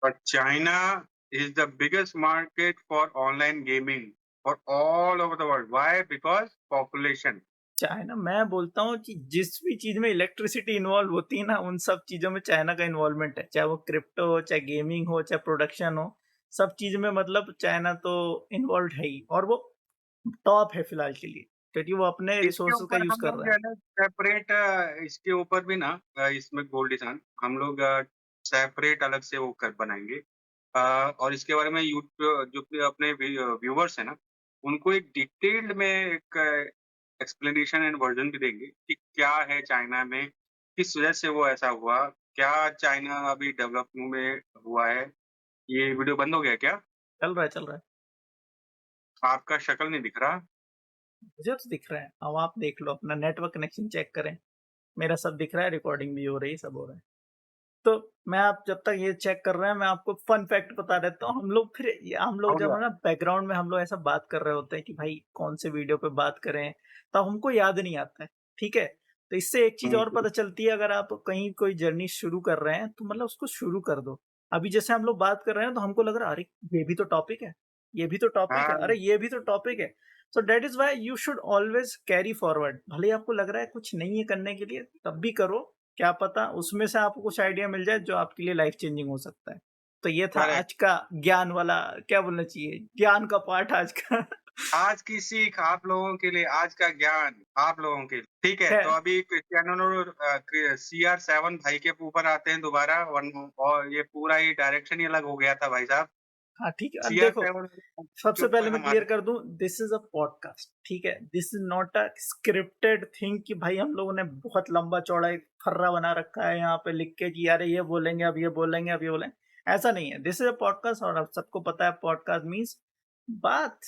but China is the biggest market for online gaming for all over the world. Why? Because population. China, मैं बोलता हूँ कि जिस भी चीज में इलेक्ट्रिसिटी इन्वॉल्व होती है ना, उन सब चीजों में चाइना का इन्वॉल्वमेंट है, चाहे वो क्रिप्टो हो, चाहे गेमिंग हो, चाहे प्रोडक्शन हो, सब चीज में मतलब चाइना तो इन्वॉल्व है ही, और वो टॉप है फिलहाल के लिए, क्योंकि वो अपने इसके रिसोर्सेज का ऊपर यूज हम कर लोग रहा जो है। है ना सेपरेट इसके ऊपर भी ना इसमें गोल्डिसान हम लोग सेपरेट अलग से वो कर बनाएंगे और इसके बारे में यूट्यूब जो कि अपने व्यूअर्स है ना उनको एक डिटेल्ड में एक एक्सप्लेनेशन एंड वर्जन भी देंगे कि क्या है चाइना में किस वजह से वो ऐसा हुआ क्या चाइना अभी डेवलप में हुआ है ये वीडियो बंद हो गया क्या चल रहा है, चल रहा है। आपका शक्ल नहीं दिख रहा मुझे तो दिख रहा है, अब आप देख लो, अपना नेटवर्क कनेक्शन चेक करें। मेरा सब दिख रहा है, रिकॉर्डिंग भी हो रही है, सब हो रहा है। तो मैं, आप जब तक ये चेक कर रहे हैं, मैं आपको फन फैक्ट बता देता हूँ। हम लोग हो जब गया है ना बैकग्राउंड में हम लोग ऐसा बात कर रहे होते हैं कि भाई कौन से वीडियो पे बात करें, तो हमको याद नहीं आता है, ठीक है। तो इससे एक चीज और हम्म, पता चलती है, अगर आप कहीं कोई जर्नी शुरू कर रहे हैं तो मतलब उसको शुरू कर दो। अभी जैसे हम लोग बात कर रहे हैं तो हमको लग रहा है, अरे ये भी तो टॉपिक है, ये भी तो टॉपिक है, हाँ अरे ये भी तो टॉपिक है। सो that is why you should always carry forward. भले ही आपको लग रहा है कुछ नहीं है करने के लिए, तब भी करो। क्या पता उसमें से आपको कुछ आइडिया मिल जाए जो आपके लिए लाइफ चेंजिंग हो सकता है। तो ये था आज करेक्ट का ज्ञान वाला, क्या बोलना चाहिए, ज्ञान का पाठ आज का। आज की सीख आप लोगों के लिए, आज का ज्ञान आप लोगों के लिए। ठीक है, तो खैर, अभी क्रिस्टियानो CR7 भाई के ऊपर आते हैं दोबारा और ये पूरा ही डायरेक्शन ही अलग हो गया था भाई साहब। हाँ ठीक है, अब देखो, CR7 के सबसे पहले ऊपर मैं क्लियर हमारे कर दूं, दिस इज अ पॉडकास्ट, ठीक है। This is not a scripted thing कि भाई हम लोगों ने बहुत लंबा चौड़ा एक फर्रा बना रखा है यहाँ पे लिख के कि यार ये बोलेंगे, अब ये बोलेंगे, अब ये बोलेंगे। ऐसा नहीं है, दिस इज अ पॉडकास्ट। और अब सबको पता है पॉडकास्ट मीन्स बात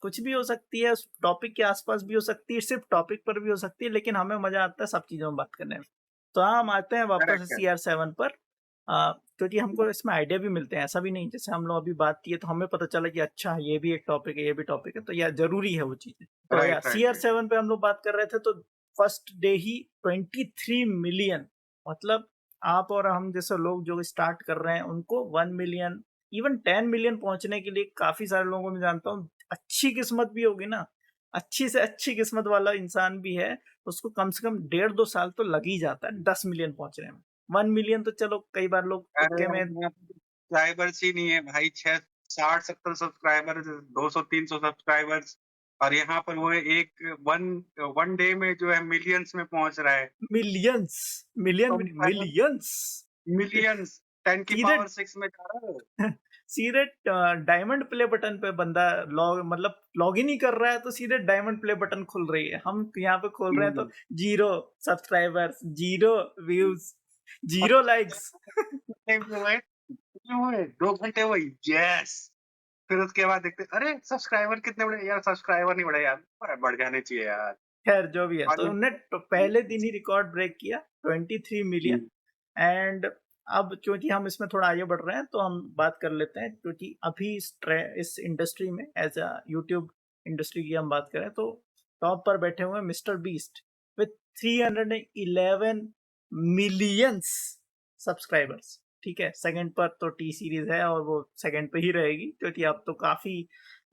कुछ भी हो सकती है, उस टॉपिक के आसपास भी हो सकती है, सिर्फ टॉपिक पर भी हो सकती है, लेकिन हमें मजा आता है सब चीजों में बात करने में। तो हम आते हैं वापस करेक्ट है। CR7 पर। क्योंकि हमको इसमें आइडिया भी मिलते हैं, ऐसा भी नहीं, जैसे हम लोग अभी बात की है तो हमें पता चला कि अच्छा ये भी एक टॉपिक है, ये भी टॉपिक है, तो यह जरूरी है वो चीजें। तो या right, C right, R right. Seven पे हम लोग बात कर रहे थे, तो फर्स्ट डे ही 23 मिलियन, मतलब आप और हम जैसे लोग जो स्टार्ट कर रहे हैं उनको 1 मिलियन, इवन 10 मिलियन पहुंचने के लिए काफी सारे लोगों को मैं जानता हूँ, अच्छी किस्मत भी होगी ना, अच्छी से अच्छी किस्मत वाला इंसान भी है, उसको कम से कम 1.5-2 साल तो लग ही जाता है 10 मिलियन पहुंचने में। 1 मिलियन तो चलो कई बार लोग अरे तुक्के में। यहाँ पे सब्सक्राइबर्स ही नहीं है भाई, 60-70 सब्सक्राइबर्स, 200-300 सब्सक्राइबर्स और यहाँ पर वो एक वन वन डे में जो है मिलियंस में पहुंच रहा है। मिलियंस, मिलियन भी नहीं, कंपेयर मिलियंस। मिलियंस 10 की सीधे पावर 6 में जा रहा है। सीधे डायमंड प्ले बटन पे बंदा लॉग, मतलब लॉग इन ही कर रहा है, तो सीधे डायमंड प्ले बटन खुल रही है। हम यहाँ पे खोल रहे हैं तो हम्म। 0 सब्सक्राइबर्स, 0 व्यूज, 0 लाइक्स। कितने हुए? कितने हुए? 2 घंटे हुए, यस! फिर उसके बाद देखते अरे! सब्सक्राइबर कितने बढ़े? यार सब्सक्राइबर नहीं बढ़े यार, बढ़ जाने चाहिए यार। खैर जो भी है, और तो उन्होंने पहले दिन ही रिकॉर्ड ब्रेक किया, 23 मिलियन। हुँ, एंड अब क्योंकि हम इसमें थोड़ा आगे बढ़ रहे हैं, तो हम बात कर लेते हैं, क्योंकि अभी इस इंडस्ट्री में एज अ यूट्यूब इंडस्ट्री की हम बात करें, तो टॉप पर बैठे हुए हैं mister beast with 311 millions subscribers. ठीक है, सेकंड पर तो टी सीरीज है, और वो सेकंड पे ही रहेगी, क्योंकि अब तो काफी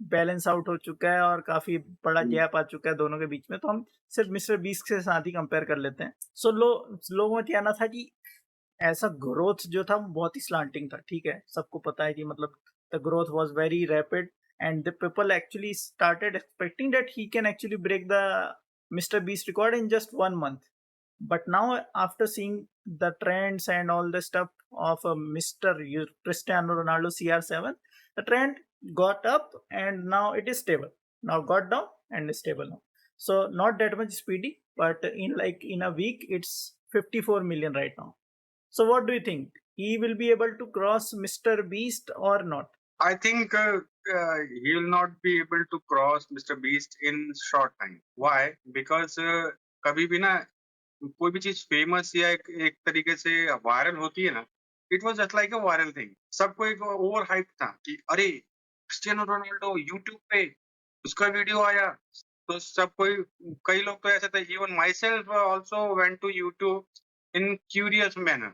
बैलेंस आउट हो चुका है और काफी बड़ा हुँ। गैप आ चुका है दोनों के बीच में, तो हम सिर्फ मिस्टर बीस्ट के साथ ही कंपेयर कर लेते हैं। सो लोगों में क्या ना था कि ऐसा ग्रोथ जो था वो बहुत ही स्लांटिंग था, ठीक है, सबको पता है कि मतलब the growth was very rapid, and the people actually started expecting that he can actually break the Mister Beast record in just 1 month. But now, after seeing the trends and all the stuff of Mr. Cristiano Ronaldo CR7, the trend got up and now it is stable. Now got down and is stable now. So not that much speedy, but in a week it's 54 million right now. So what do you think? He will be able to cross Mr. Beast or not? I think he will not be able to cross Mr. Beast in short time. Why? Because कभी भी ना कोई भी चीज़ famous या एक एक तरीके से वायरल होती है ना, it was just like a viral thing. सबको एक ओवर हाइप था कि अरे क्रिस्टियानो रोनाल्डो यूट्यूब पे उसका वीडियो आया। तो सब कोई कई लोग तो ऐसे थे, even myself also went to YouTube in curious manner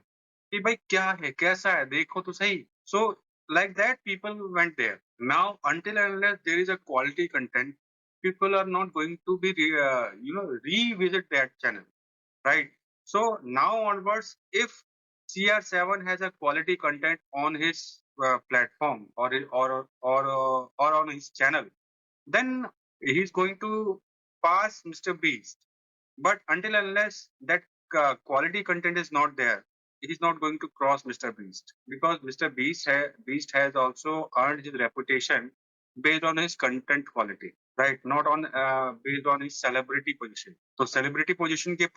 कि भाई क्या है, कैसा है, देखो तो सही। So like that people went there. Now until unless there is a quality content, people are not going to be revisit that channel, right? So now onwards, if CR7 has a quality content on his platform or on his channel, then he's going to pass Mr. Beast. But until unless that quality content is not there, he's not going to cross Mr. Beast, because Mr. Beast has also earned his reputation based on his content quality, right? Not on based on his celebrity position. तो celebrity position के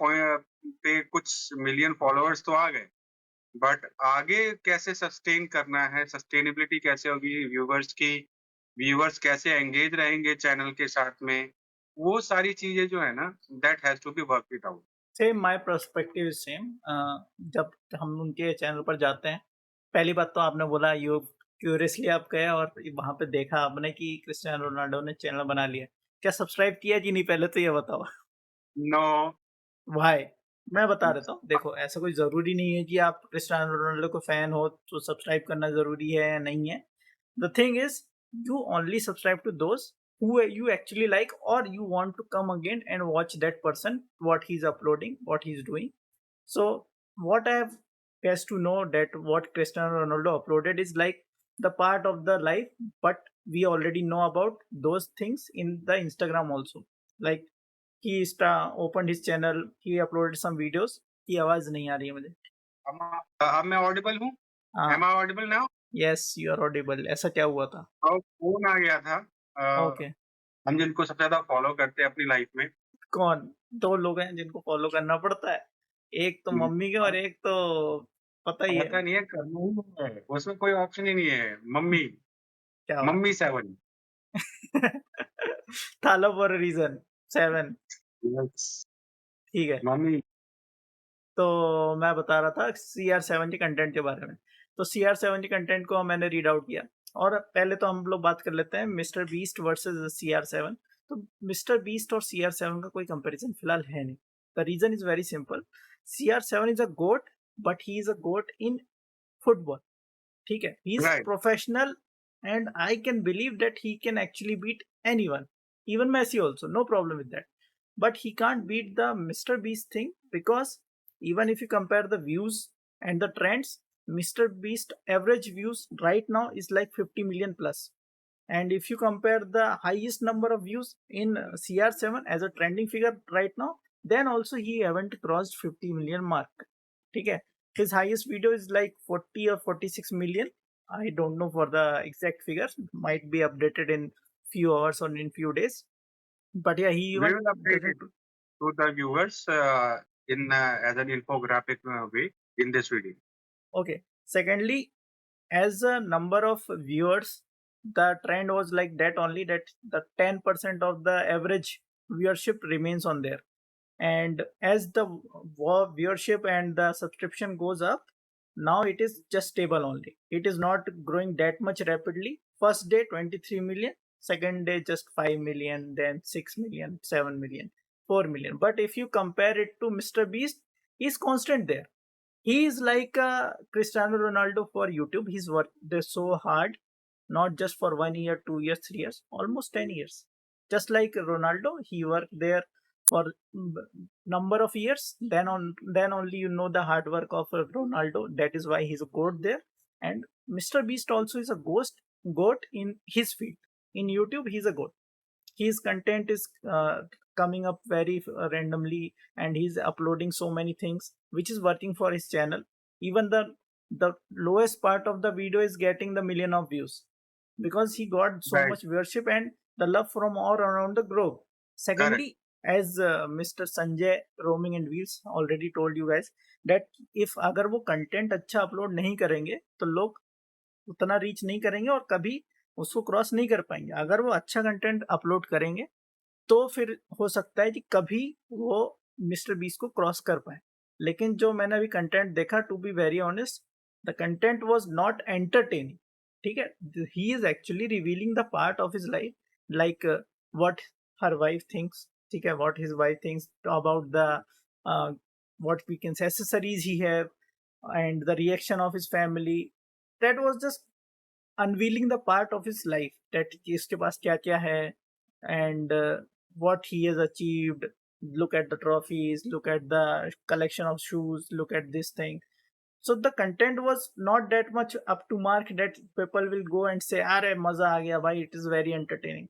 पे कुछ million followers तो आ गए, but आगे कैसे sustain करना है, सस्टेनेबिलिटी कैसे होगी व्यूवर्स की, व्यूवर्स कैसे एंगेज रहेंगे चैनल के साथ में, वो सारी चीजें जो है ना, that has to be work it out. Same my perspective is same. जब हम उनके चैनल पर जाते हैं, पहली बात तो आपने बोला यू क्यूरियसली आप गए और वहाँ पे देखा आपने कि क्रिस्टियानो रोनाल्डो ने चैनल बना लिया। क्या सब्सक्राइब किया कि नहीं, पहले तो ये बताओ? नो। व्हाई? मैं बता देता हूँ। देखो, ऐसा कोई ज़रूरी नहीं है कि आप क्रिस्टियानो रोनाल्डो को फैन हो तो सब्सक्राइब करना ज़रूरी है या नहीं है। The thing is, you only subscribe to those who you actually like, or you want to come again and watch that person, what he's uploading, what he's doing. So what I have guessed to know that what Cristiano Ronaldo uploaded is like the part of the life, but we already know about those things in the Instagram also. Like opened his channel, he uploaded some videos. की आवाज नहीं आ रही है मुझे। अब मैं audible हूँ? हाँ, am I audible now? Yes you are audible. ऐसा क्या हुआ था? और फोन आ गया था। ओके। हम जिनको सबसे ज्यादा फॉलो करते हैं अपनी लाइफ में। कौन? 2 लोग हैं जिनको फॉलो करना पड़ता है। एक तो मम्मी के और एक तो पता ही है पता नहीं है, करना ही नहीं है, उसमें कोई ऑप्शन ही नहीं है। मम्मी, क्या बात मम्मी 7। है। थाला फॉर अ रीज़न 7। यस, ठीक है। मम्मी। तो मैं बता रहा था सीआर7 के कंटेंट के बारे में। तो सीआर7 के कंटेंट को मैंने रीड आउट किया और पहले तो हम लोग बात कर लेते हैं मिस्टर बीस्ट वर्सेस सीआर7। तो मिस्टर बीस्ट और सीआर7 का कोई कंपैरिजन फिलहाल है नहीं। The reason is very simple. CR seven is a GOAT, but he is a GOAT in football. ठीक है, he is right, professional and I can believe that he can actually beat anyone, even Messi also, no problem with that. But he can't beat the Mr. Beast thing because even if you compare the views and the trends, Mr. Beast average views right now is like 50 million plus. And if you compare the highest number of views in CR7 as a trending figure right now, then also he haven't crossed 50 million mark. ठीक है, his highest video is like 40 or 46 million. I don't know for the exact figures, might be updated in few hours or in few days. But yeah, he we even will update it doesn't. to the viewers in as an infographic way in this video. Okay. Secondly, as a number of viewers, the trend was like that only, that the 10% of the average viewership remains on there. And as the viewership and the subscription goes up, now it is just stable only. It is not growing that much rapidly. First day 23 million, second day just 5 million, then 6 million, 7 million, 4 million. But if you compare it to Mr. Beast, he's constant there. He is like Cristiano Ronaldo for YouTube. He's worked there so hard, not just for 1 year, 2 years, 3 years, almost 10 years. Just like Ronaldo, he worked there for number of years. Then only you know the hard work of Ronaldo. That is why he's a goat there. And Mr. Beast also is a goat in his field. In YouTube, he's a goat. His content is coming up very randomly, and he's uploading so many things which is working for his channel. Even the lowest part of the video is getting the million of views because he got so Right, much viewership and the love from all around the globe. correct. Secondly, as Mr. Sanjay roaming and wheels already told you guys, that if अगर वो content अच्छा upload नहीं करेंगे तो लोग उतना reach नहीं करेंगे और कभी उसको क्रॉस नहीं कर पाएंगे। अगर वो अच्छा कंटेंट अपलोड करेंगे तो फिर हो सकता है कि कभी वो मिस्टर बीस्ट को क्रॉस कर पाए। लेकिन जो मैंने अभी कंटेंट देखा, to be very honest, The content was not entertaining. ठीक है, he is actually revealing the part of his life, like what her wife thinks. ठीक है, what his wife thinks about the uh, what we can say accessories he have, and the reaction of his family. That was just unveiling the part of his life, that इसके पास क्या क्या है, and what he has achieved. Look at the trophies, look at the collection of shoes, look at this thing. So the content was not that much up to mark that people will go and say, "Are maza aa gaya bhai, it is very entertaining."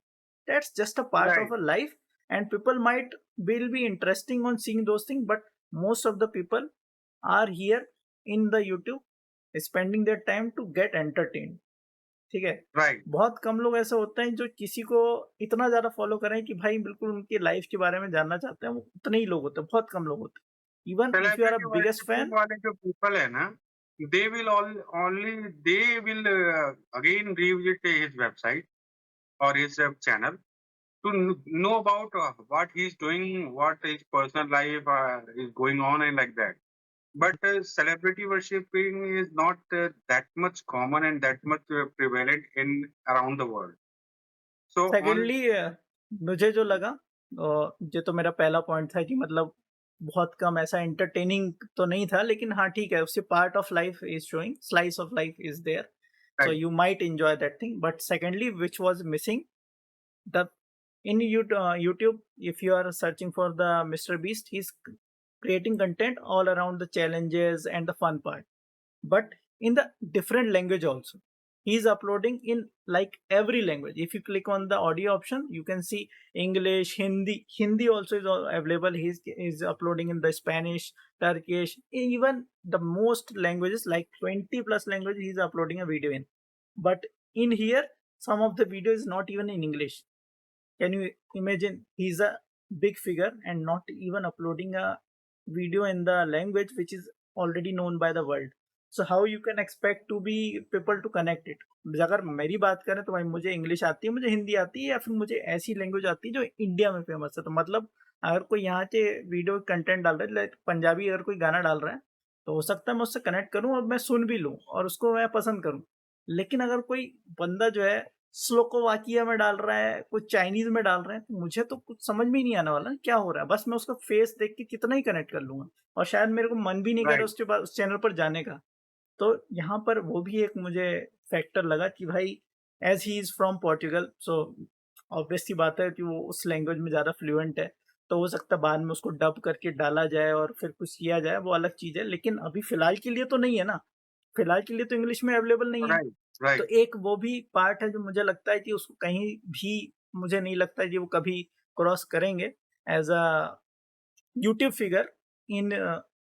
That's just a part Right, of a life, and people might will be interesting on seeing those things, but most of the people are here in the YouTube spending their time to get entertained. ठीक है, right. बहुत कम लोग ऐसे होते हैं जो किसी को इतना ज्यादा फॉलो करें कि भाई बिल्कुल उनकी लाइफ के बारे में जानना चाहते हैं, वो उतने ही लोग होते हैं, बहुत कम लोग होते हैं। Even if you are a celebrity biggest worshipping fan. वाले जो पीपल है ना, they will all only they will again revisit his website or his channel to know about what he's doing, what his personal life is going on, and like that. But celebrity worshipping is not that much common and that much prevalent in around the world. So on, secondly मुझे जो लगा, ये तो मेरा पहला point था कि मतलब बहुत कम ऐसा एंटरटेनिंग तो नहीं था, लेकिन हाँ ठीक है, उससे part of life is showing, slice of life is there, so right, you might enjoy that thing. But secondly, which was missing, the in YouTube, if you are searching for the Mr. Beast, he's creating content all around the challenges and the fun part, but in the different language also. He's uploading in like every language. If you click on the audio option, you can see English, Hindi also is available. He's uploading in the Spanish, Turkish, even the most languages, like 20 plus languages he's uploading a video in. But in here, some of the video is not even in English. Can you imagine? He's a big figure and not even uploading a video in the language which is already known by the world. So how you can expect to be people to connect it? अगर मेरी बात करें तो भाई मुझे English आती है, मुझे हिंदी आती है, या फिर मुझे ऐसी लैंग्वेज आती है जो इंडिया में फेमस है। तो मतलब अगर कोई यहाँ के वीडियो कंटेंट डाल रहा है, लाइक पंजाबी अगर कोई गाना डाल रहा है, तो हो सकता है मैं उससे कनेक्ट करूँ और मैं सुन भी लूँ और उसको मैं पसंद करूँ। लेकिन अगर कोई बंदा जो है स्लोकोवाकिया में डाल रहा है, कुछ चाइनीज में डाल रहे हैं, तो मुझे तो कुछ समझ में ही नहीं आने वाला है क्या हो रहा है। बस मैं उसका फेस देख के कितना ही कनेक्ट कर लूंगा, और शायद मेरे को मन भी नहीं करे right, उसके बाद उस चैनल पर जाने का। तो यहाँ पर वो भी एक मुझे फैक्टर लगा कि भाई as he is from Portugal, so obvious सी बात है कि वो उस लैंग्वेज में ज़्यादा फ्लुएंट है, तो हो सकता है बाद में उसको डब करके डाला जाए और फिर कुछ किया जाए, वो अलग चीज़ है। लेकिन अभी फ़िलहाल के लिए तो नहीं है ना, फ़िलहाल के लिए तो इंग्लिश में अवेलेबल नहीं है। right, तो right, एक वो भी पार्ट है जो मुझे लगता है कि उसको कहीं भी, मुझे नहीं लगता है कि वो कभी क्रॉस करेंगे as a YouTube figure in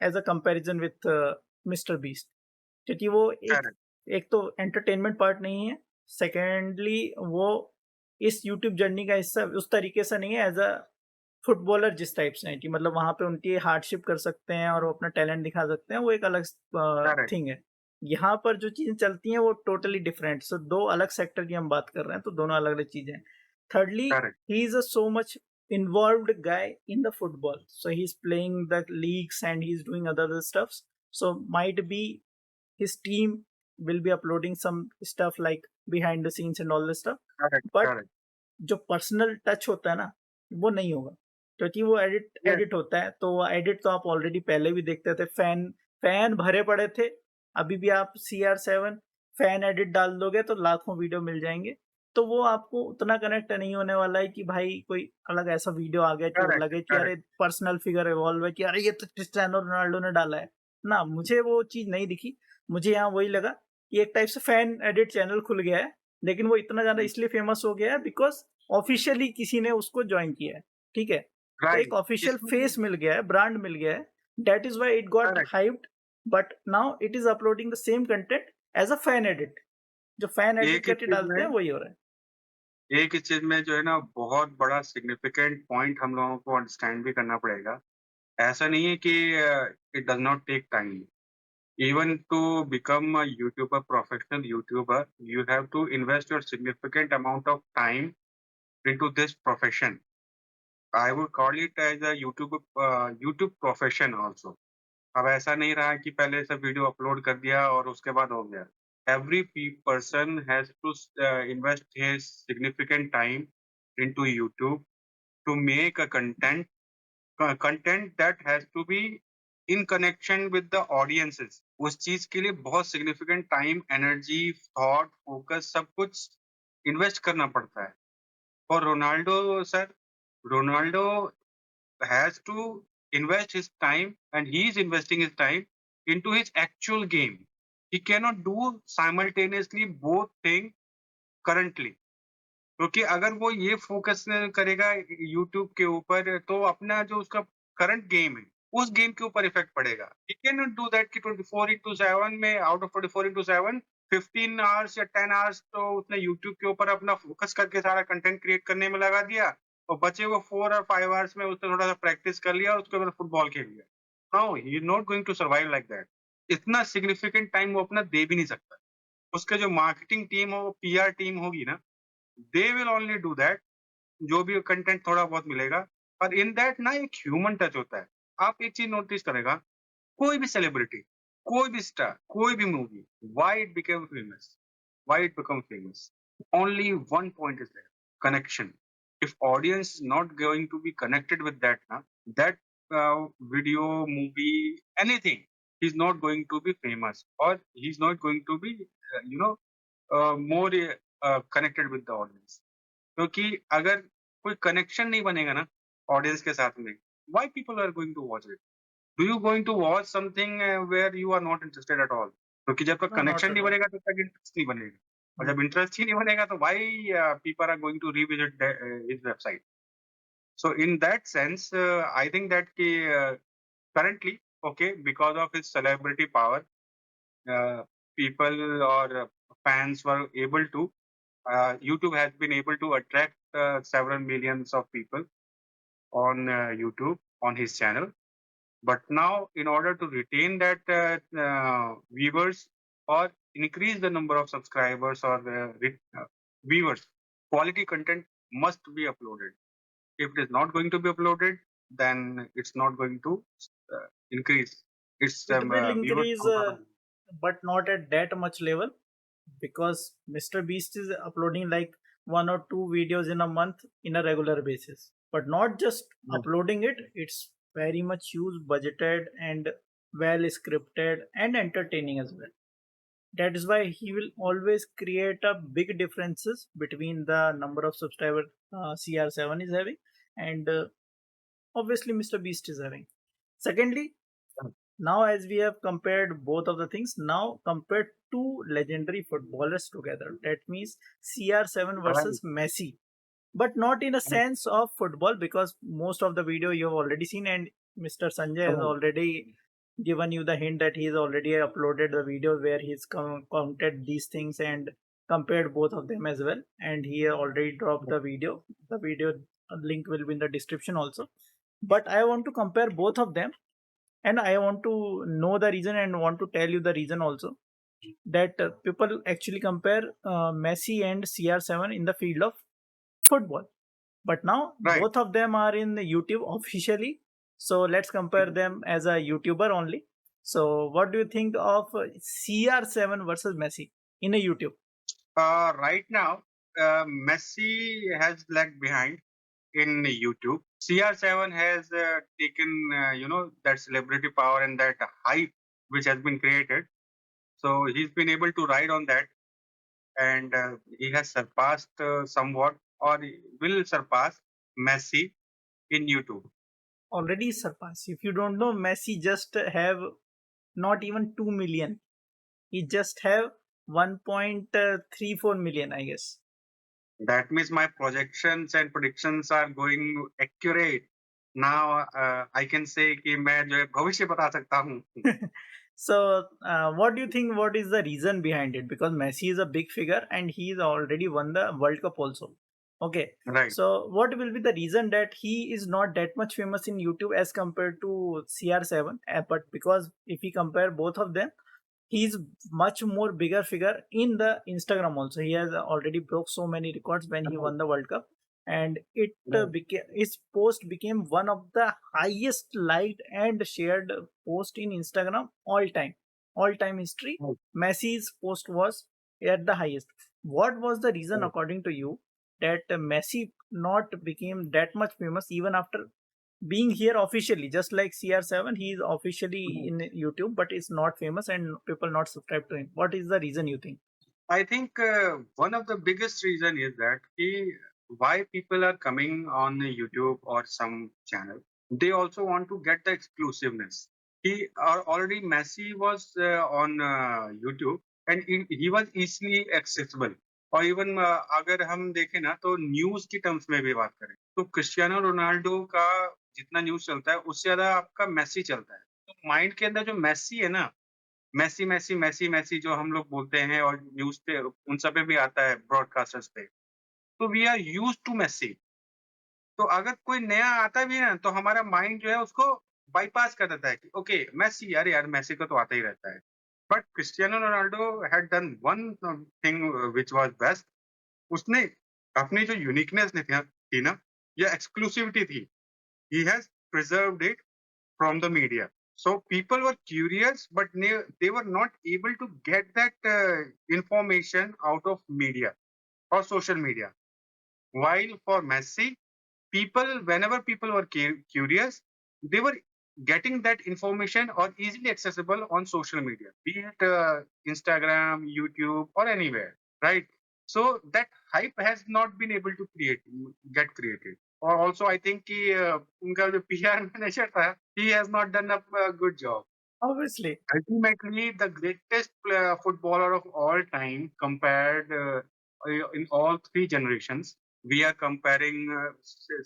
as a comparison with mister beast. क्योंकि वो एक correct, एक तो एंटरटेनमेंट पार्ट नहीं है, सेकेंडली वो इस यूट्यूब जर्नी का हिस्सा उस तरीके से नहीं है एज़ अ फुटबॉलर जिस टाइप से हैं कि मतलब वहाँ पे उनकी हार्डशिप कर सकते हैं और वो अपना टैलेंट दिखा सकते हैं, वो एक अलग correct, थिंग है। यहाँ पर जो चीज़ें चलती हैं वो टोटली डिफरेंट, सो 2 अलग सेक्टर की हम बात कर रहे हैं, तो दोनों अलग-अलग चीज़ें हैं। Thirdly, correct, he is a so much involved guy in the football, so he's playing the leagues and he's doing other stuffs, so might be his team will be uploading some stuff like behind the scenes and all this stuff, correct, but correct. जो personal touch होता है ना, वो नहीं होगा, क्योंकि वो edit Yes, edit होता है। तो एडिट तो आप ऑलरेडी पहले भी देखते थे, फैन फैन भरे पड़े थे। अभी भी आप CR7 फैन एडिट डाल दोगे तो लाखों वीडियो मिल जाएंगे। तो वो आपको उतना कनेक्ट नहीं होने वाला है कि भाई कोई अलग ऐसा वीडियो आ गया कि वो correct, लगे कि correct. अरे पर्सनल फिगर इवॉल्व है, कि अरे ये तो क्रिस्टियानो रोनाल्डो ने डाला है ना। मुझे वो चीज नहीं दिखी। मुझे यहाँ वही लगा कि एक टाइप से फैन एडिट चैनल खुल गया है, लेकिन वो इतना ज्यादा इसलिए फेमस हो गया है बिकॉज ऑफिशियली किसी ने उसको ज्वाइन किया है। ठीक है, तो Right. एक ऑफिशियल इसमें फेस मिल गया है, ब्रांड मिल गया है, that is why it got correct. Hyped. But now it is uploading the same content as a fan edit. जो फैन एडिट एक ही करके चीज़ डालते हैं में वही हो रहा है। एक ही चीज़ में जो है ना बहुत बड़ा सिग्निफिकेंट पॉइंट हम लोगों को अंडरस्टैंड भी करना पड़ेगा। ऐसा नहीं है कि it does not take time. Even to become a YouTuber, professional YouTuber, you have to invest your significant amount of time into this profession. I would call it as a YouTube profession also. अब ऐसा नहीं रहा कि पहले से video upload कर दिया और उसके बाद हो गया। Every person has to invest his significant time into YouTube to make a content that has to be in connection with the audiences. उस चीज के लिए बहुत significant time, energy, thought, focus सब कुछ इन्वेस्ट करना पड़ता है। और Ronaldo sir, Ronaldo has to invest his time, and he is investing his time into his actual game. He cannot do simultaneously both things currently. क्योंकि अगर वो ये फोकस करेगा यूट्यूब के ऊपर तो अपना जो उसका करंट गेम है उस गेम के ऊपर इफेक्ट पड़ेगा। He can not do that कि 24/7 में आउट ऑफ 24/7 15 आवर्स या 10 आवर्स तो उसने यूट्यूब के ऊपर अपना फोकस करके सारा कंटेंट क्रिएट करने में लगा दिया और बचे वो 4 और 5 आवर्स में उसने थोड़ा सा प्रैक्टिस कर लिया और उसके बाद फुटबॉल खेल लिया। No, he is not going to survive like that. इतना सिग्निफिकेंट टाइम वो अपना दे भी नहीं सकता। उसका जो मार्केटिंग टीम हो, पीआर टीम होगी ना, they will only do that. जो भी कंटेंट थोड़ा बहुत मिलेगा और इन दैट ना एक ह्यूमन टच होता है। आप एक चीज नोटिस करेगा, कोई भी सेलिब्रिटी, कोई भी स्टार, कोई भी movie, why it become famous, why it become famous, only one point is there, connection. If audience is not going to be connected with that ना, that video, movie, anything, he's not going to be famous or he's not going to be more connected with the audience. क्योंकि अगर कोई connection नहीं बनेगा ना audience के साथ में, why people are going to watch it? Do you going to watch something where you are not interested at ऑल? क्योंकि जब तक No, not कनेक्शन at नहीं all. बनेगा तब तक इंटरेस्ट नहीं बनेगा, और Hmm. जब इंटरेस्ट ही नहीं बनेगा तो why people are going to revisit his website? So in that sense, I think that currently, okay, because of his celebrity power, uh, people or fans were able to, YouTube has been able to attract several millions of people on YouTube on his channel. But now, in order to retain that viewers or increase the number of subscribers or viewers, quality content must be uploaded. If it is not going to be uploaded, then it's not going to increase its It will viewers increase, number. but not at that much level, because Mr. Beast is uploading like 1 or 2 videos in a month in a regular basis. But not just Mm. uploading it, it's very much huge, budgeted, and well scripted and entertaining as well. That is why he will always create a big differences between the number of subscribers CR7 is having and obviously Mr. Beast is having. Secondly, now as we have compared both of the things, now compare two legendary footballers together. That means CR7 Right. versus Messi, but not in a Right. sense of football, because most of the video you have already seen, and Mr. Sanjay has Right. already given you the hint that he's already uploaded the video where he's counted these things and compared both of them as well, and he already dropped the video. The video link will be in the description also. But I want to compare both of them, and I want to know the reason and want to tell you the reason also, that people actually compare Messi and CR7 in the field of football. But now Right. both of them are in YouTube officially. So let's compare them as a YouTuber only. So what do you think of CR7 versus Messi in a YouTube? Right now, Messi has lagged behind in YouTube. CR7 has taken, that celebrity power and that hype which has been created. So he's been able to ride on that, and he has surpassed somewhat, or he will surpass Messi in YouTube. Already surpassed. If you don't know, Messi just have not even 2 million. He just have 1.34 million, I guess. That means my projections and predictions are going accurate. Now I can say कि मैं जो है भविष्य बता सकता हूँ. So, what do you think? What is the reason behind it? Because Messi is a big figure and he's already won the World Cup also. Okay. Right. So, what will be the reason that he is not that much famous in YouTube as compared to CR7? But because if we compare both of them, he's much more bigger figure in the Instagram also. He has already broke so many records when he won the World Cup. and it Right. became his post became one of the highest liked and shared post in Instagram all time history. Right. Messi's post was at the highest. What was the reason Right. according to you that Messi not became that much famous even after being here officially, just like CR7? He is officially Right. in YouTube but is not famous and people not subscribe to him. What is the reason you think? I think one of the biggest reason is that why people are coming on YouTube or some channel. They also want to get the exclusiveness. Already Messi was on YouTube and he was easily accessible. और even अगर हम देखें ना तो news की terms में भी बात करें तो क्रिस्टियानो रोनाल्डो का जितना न्यूज चलता है उससे ज्यादा आपका मेसी चलता है तो माइंड के अंदर जो मेसी है ना मेसी, मेसी, मेसी, मेसी जो हम लोग बोलते हैं और न्यूज़ पे उन सब पे भी आता है ब्रॉडकास्टर्स पे। तो we are used to Messi. तो अगर कोई नया आता भी है ना तो हमारा माइंड जो है उसको बाईपास कर देता है कि ओके मेसी अरे यार मेसी को तो आता ही रहता है। But Cristiano Ronaldo had done one thing which was best उसने अपनी जो यूनिकनेस थी ना या एक्सक्लूसिविटी थी, he has preserved it from the media. So people were curious, but they were not able to get that information out of media or social media. While for Messi, whenever people were curious, they were getting that information or easily accessible on social media, be it Instagram, YouTube, or anywhere, right? So that hype has not been able to get created. Or also, I think कि उनका जो PR manager था, he has not done a good job. Obviously. Ultimately, the greatest footballer of all time, compared in all three generations, we are comparing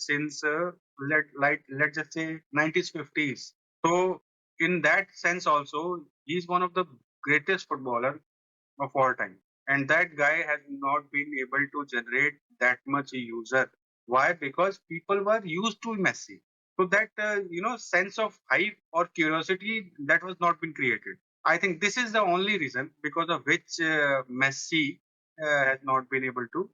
since let's just say 90s 50s. So in that sense also, he's one of the greatest footballer of all time. And that guy has not been able to generate that much user. Why? Because people were used to Messi. So that sense of hype or curiosity that was not been created. I think this is the only reason because of which Messi has not been able to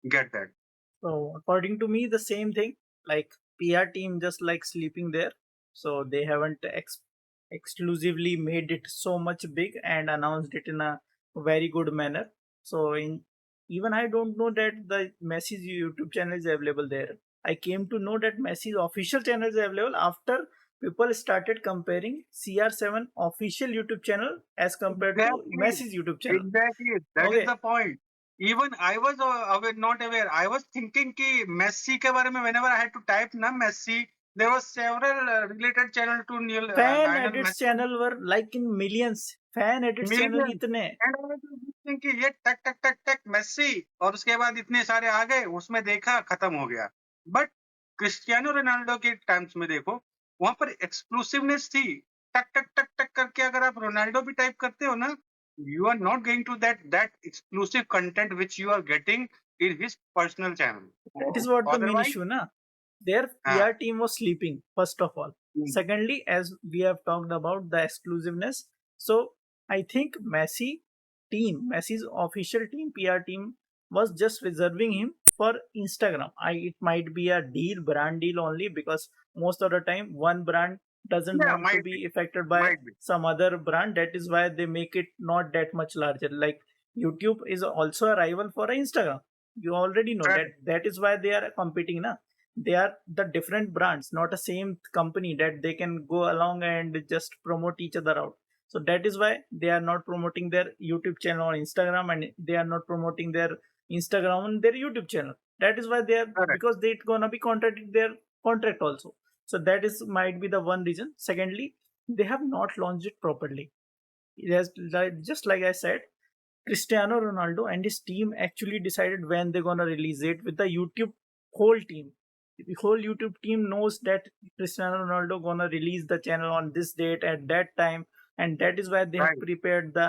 get that. So according to me, the same thing. Like PR team just like sleeping there. So they haven't exclusively made it so much big and announced it in a very good manner. So in even I don't know that the Messi's YouTube channel is available there. I came to know that Messi's official channel is available after people started comparing CR7 official YouTube channel as compared to Exactly. Messi's YouTube channel. Exactly. That is Okay, the point. Even I was not aware. I was thinking कि Messi के बारे में whenever I had to type ना Messi, there was several related channel to fan Lionel edits Messi. channel were like in millions. Fan edits channel Millions. इतने. And I was thinking कि ये टक टक टक टक Messi और उसके बाद इतने सारे आ गए उसमें देखा खत्म हो गया. बट क्रिस्टियानो रोनाल्डो के टाइम्स में देखो वहां पर एक्सक्लूसिवनेस थी. टक टक टक टक करके अगर आप रोनाल्डो भी टाइप करते हो ना you are not going to that exclusive content which you are getting in his personal channel. That is what the main Otherwise, issue, na. Their हाँ, PR team was sleeping, first of all. Hmm, Secondly, as we have talked about the exclusiveness, so I think Messi's official team, PR team, was just reserving him for Instagram. It might be a brand deal only, because most of the time one brand doesn't yeah, want to be affected by might be, some other brand. That is why they make it not that much larger. Like YouTube is also a rival for Instagram. You already know that. correct, That is why they are competing, na. They are the different brands, not a same company that they can go along and just promote each other out. So that is why they are not promoting their YouTube channel on Instagram, and they are not promoting their Instagram on their YouTube channel. That is why they are, correct, because they gonna be contracting their contract also. So that is might be the one reason. Secondly, they have not launched it properly. It has, just like I said, Cristiano Ronaldo and his team actually decided when they're gonna release it with the YouTube whole team. The whole YouTube team knows that Cristiano Ronaldo gonna release the channel on this date at that time, and that is why they have right, prepared the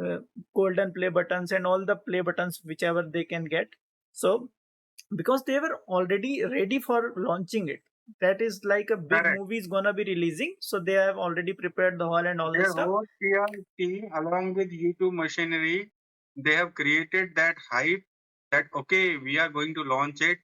uh, golden play buttons and all the play buttons whichever they can get. So because they were already ready for launching it. That is like a big correct. movie is gonna be releasing, so they have already prepared the hall and all the Their stuff. whole PR team, along with YouTube machinery, they have created that hype that okay, we are going to launch it.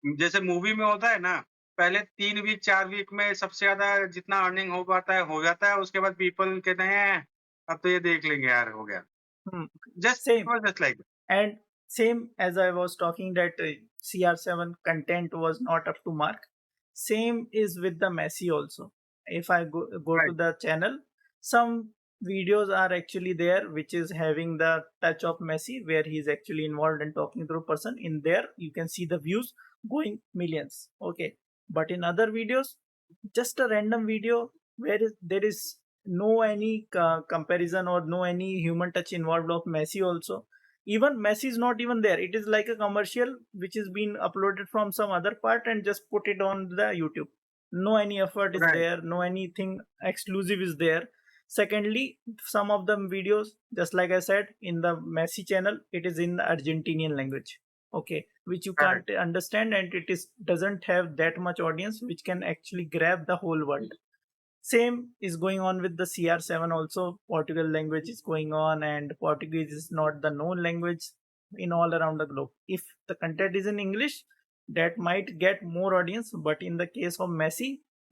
जैसे movie में होता है ना, पहले 3 week 4 week में सबसे ज़्यादा जितना अर्निंग हो पाता है, हो जाता है, उसके बाद पीपल कहते हैं, अब तो ये देख लेंगे यार, हो गया। Hmm. Just it Same. Was just like And same as I was talking that CR7 content was not up to mark. Same is with the Messi also. If I go to right, the channel, some videos are actually there which is having the touch of Messi where he is actually involved and talking to a person. In there, you can see the views going millions. Okay, but in other videos, just a random video where there is no any comparison or no any human touch involved of Messi also. Even Messi is not even there. It is like a commercial which is being uploaded from some other part and just put it on the YouTube. No any effort is right, there, no anything exclusive is there. Secondly, some of the videos, just like I said, in the Messi channel, it is in the Argentinian language, okay, which you correct, can't understand, and it is doesn't have that much audience which can actually grab the whole world. Same is going on with the CR7 also. Portugal language is going on, and Portuguese is not the known language in all around the globe. If the content is in English, that might get more audience, but in the case of Messi,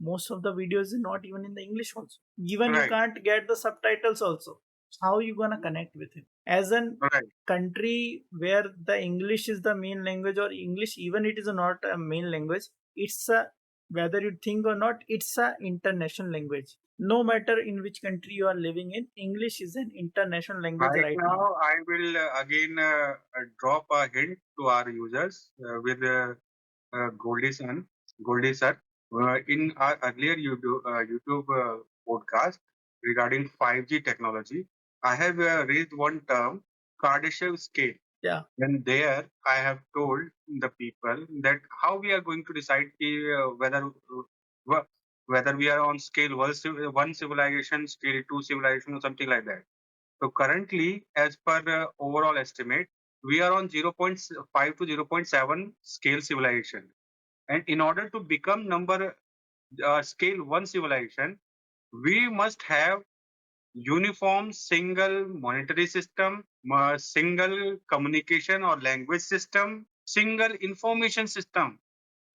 most of the videos is not even in the English also. Even you right, can't get the subtitles also. How you gonna connect with him? As an right, country where the English is the main language, or English even it is not a main language, it's a, whether you think or not, it's a international language. No matter in which country you are living in, English is an international language Right right now. now, I will again drop a hint to our users with Goldie son, Goldie sir. In our earlier YouTube podcast regarding 5G technology, I have raised one term, Kardashev scale. Yeah, And there, I have told the people that how we are going to decide wh- whether we are on scale one civilization, scale two civilization, or something like that. So currently, as per overall estimate, we are on zero point 0.5 to zero point 0.7 scale civilization. And in order to become scale one civilization, we must have uniform single monetary system, single communication or language system, single information system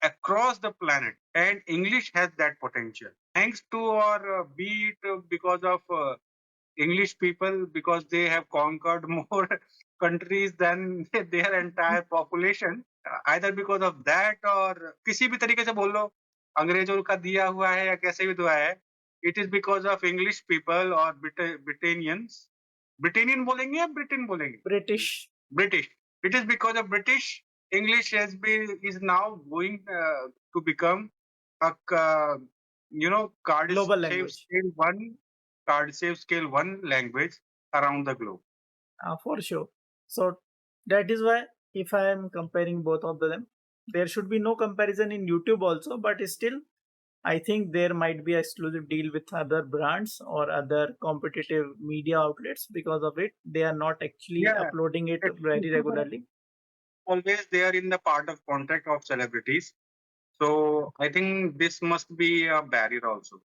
across the planet. And English has that potential. Thanks to or be it because of English people, because they have conquered more countries than their entire population, either because of that or किसी भी तरीके से बोल लो, अंग्रेजों का दिया हुआ है या कैसे भी दुआ है, it is because of English people or Britannians. Britannian बोलेंगे या Britain बोलेंगे? British British. It is because of British English is now going to become a global Cardiff language. scale one language around the globe. For sure. So that is why if I am comparing both of them, there should be no comparison in YouTube also, but still I think there might be exclusive deal with other brands or other competitive media outlets. Because of it, they are not actually Yeah, uploading it very exclusive are regularly. always there in the part of contract of celebrities. So I think this must be a barrier also.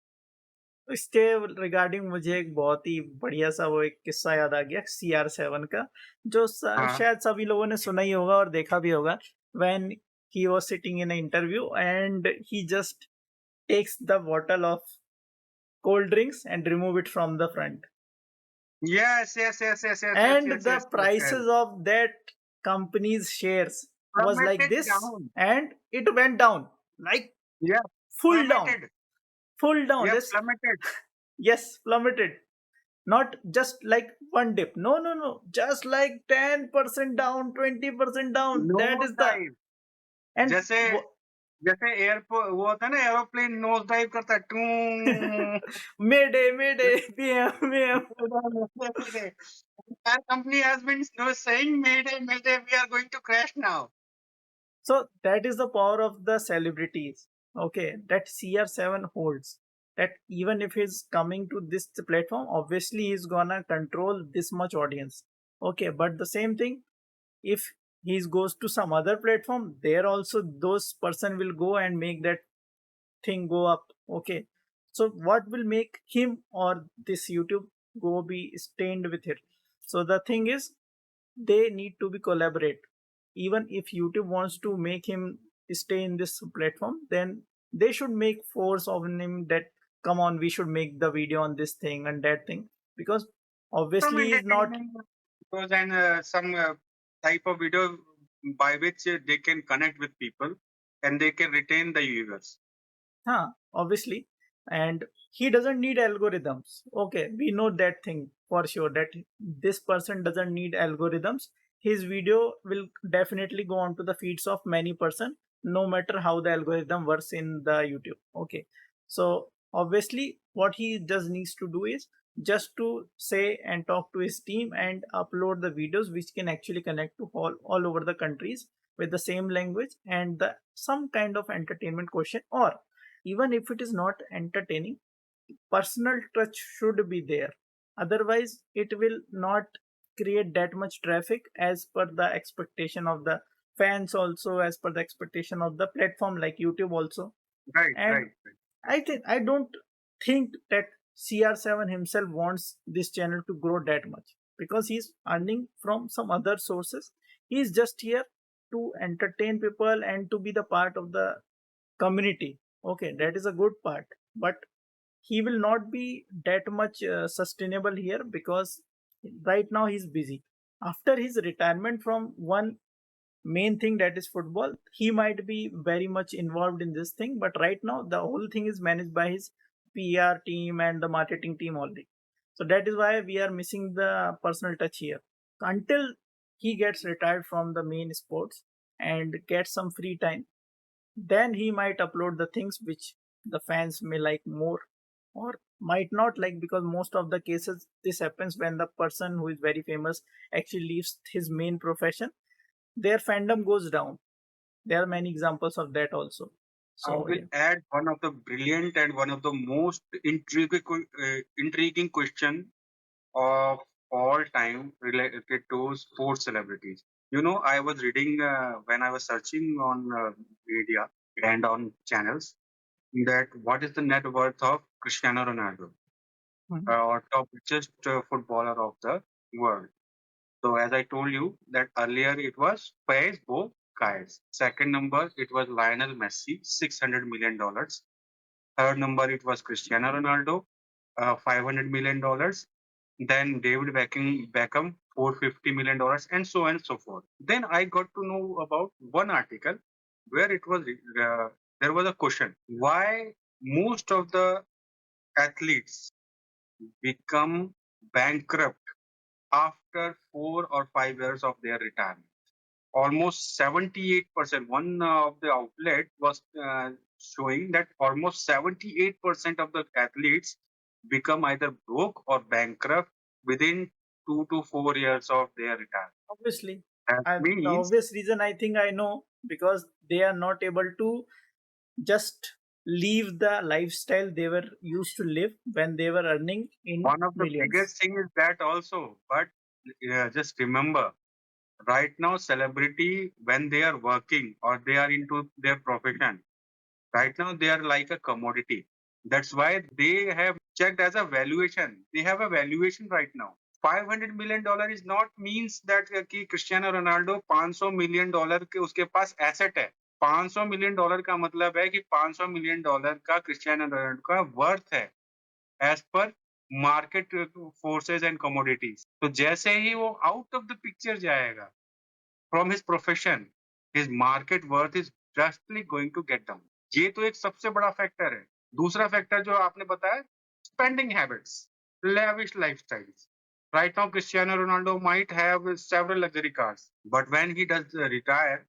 इसके regarding मुझे एक बहुत ही बढ़िया सा वो एक किस्सा याद आ गया CR7 का, जो हाँ, शायद सभी लोगों ने सुना ही होगा और देखा भी होगा. When he was sitting in an interview and he just takes the bottle of cold drinks and remove it from the front, yes, yes, yes, yes, yes, yes, and yes, the yes, yes, yes. prices of that company's shares was like Plummeted this, down. and it went down like Yeah, full down, plummeted. full down, Yeah, just plummeted. yes, plummeted. Not just like one dip, no, no, no, just like 10% down, 20% down. That nose is the, dive and जैसे जैसे airport वो होता है ना aeroplane nose dive करता है to mayday, mayday, PM. Our company has been saying mayday mayday we are going to crash now. So that is the power of the celebrities. Okay, that CR7 holds. That even if he's coming to this platform, obviously he's gonna control this much audience. Okay, but the same thing, if he goes to some other platform, there also those person will go and make that thing go up. Okay, so what will make him or this YouTube go be stained with it? So the thing is, they need to be collaborate. Even if YouTube wants to make him stay in this platform, then they should make force of him that come on, we should make the video on this thing and that thing, because Some obviously he's not. entertainment videos and some type of video by which they can connect with people and they can retain the users. Obviously, and he doesn't need algorithms. Okay, we know that thing for sure, that this person doesn't need algorithms. His video will definitely go on to the feeds of many person, no matter how the algorithm works in the YouTube. Okay, so obviously what he just needs to do is just to say and talk to his team and upload the videos which can actually connect to all over the countries with the same language and the some kind of entertainment question, or even if it is not entertaining, personal touch should be there. Otherwise it will not create that much traffic as per the expectation of the fans, also as per the expectation of the platform like YouTube also. Right, And right, right. I don't think that CR7 himself wants this channel to grow that much, because he's earning from some other sources. He's just here to entertain people and to be the part of the community. Okay, that is a good part, but he will not be that much sustainable here, because right now he's busy. After his retirement from one main thing, that is football, he might be very much involved in this thing, but right now the whole thing is managed by his PR team and the marketing team only. So that is why we are missing the personal touch here. Until he gets retired from the main sports and gets some free time, then he might upload the things which the fans may like more or might not like, because most of the cases this happens when the person who is very famous actually leaves his main profession, their fandom goes down. There are many examples of that also. I So will yeah. add one of the brilliant and one of the most intriguing question of all time related to sports celebrities. You know, I was reading when I was searching on media and on channels that what is the net worth of Cristiano Ronaldo, Mhm. or top richest footballer of the world. So as I told you that earlier it was Facebook guys. Second number it was Lionel Messi, $600 million. Third number it was Cristiano Ronaldo, $500 million. Then David Beckham, $450 million, and so on and so forth. Then I got to know about one article where it was there was a question: why most of the athletes become bankrupt after 4 or 5 years of their retirement? Almost 78%. One of the outlet was showing that almost 78% of the athletes become either broke or bankrupt within 2 to 4 years of their retirement. Obviously, That the means obvious reason I think I know, because they are not able to just leave the lifestyle they were used to live when they were earning in one of the millions. biggest thing is that also. But just remember, right now, celebrity when they are working or they are into their profession, right now they are like a commodity. That's why they have checked as a valuation. They have a valuation right now. $500 million is not means that कि Cristiano Ronaldo $500 million के उसके पास asset है. $500 million का मतलब है कि $500 million का Cristiano Ronaldo का वर्थ है as per market forces and commodities. तो जैसे ही वो आउट ऑफ द पिक्चर जाएगा from his profession, his market worth is drastically going to get down. ये तो एक सबसे बड़ा फैक्टर है. दूसरा फैक्टर जो आपने बताया, spending habits, lavish lifestyles. Right now, Cristiano Ronaldo might have several luxury cars, but when he does retire,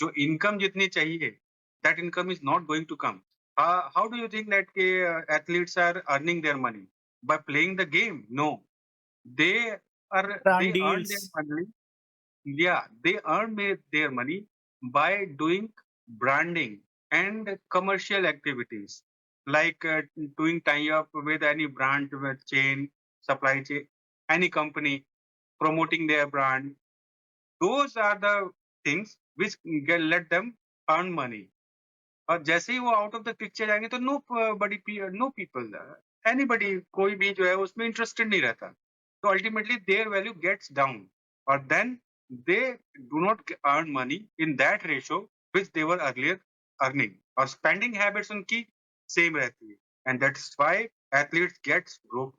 जो income जितनी चाहिए, that income is not going to come. How do you think that athletes are earning their money? By playing the game? No. They Brand they earn their deals. money, yeah, they earn their money by doing branding and commercial activities like doing tie-up with any brand, with chain, supply chain, any company, promoting their brand. Those are the things which let them earn money. और जैसे ही वो out of the picture जाएंगे तो know people anybody कोई भी जो है उसमें इंटरेस्टेड नहीं रहता. तो ultimately their value gets down और then they do not earn money in that ratio which they were earlier earning, और spending habits उनकी same रहती है, and that's why athletes get broke,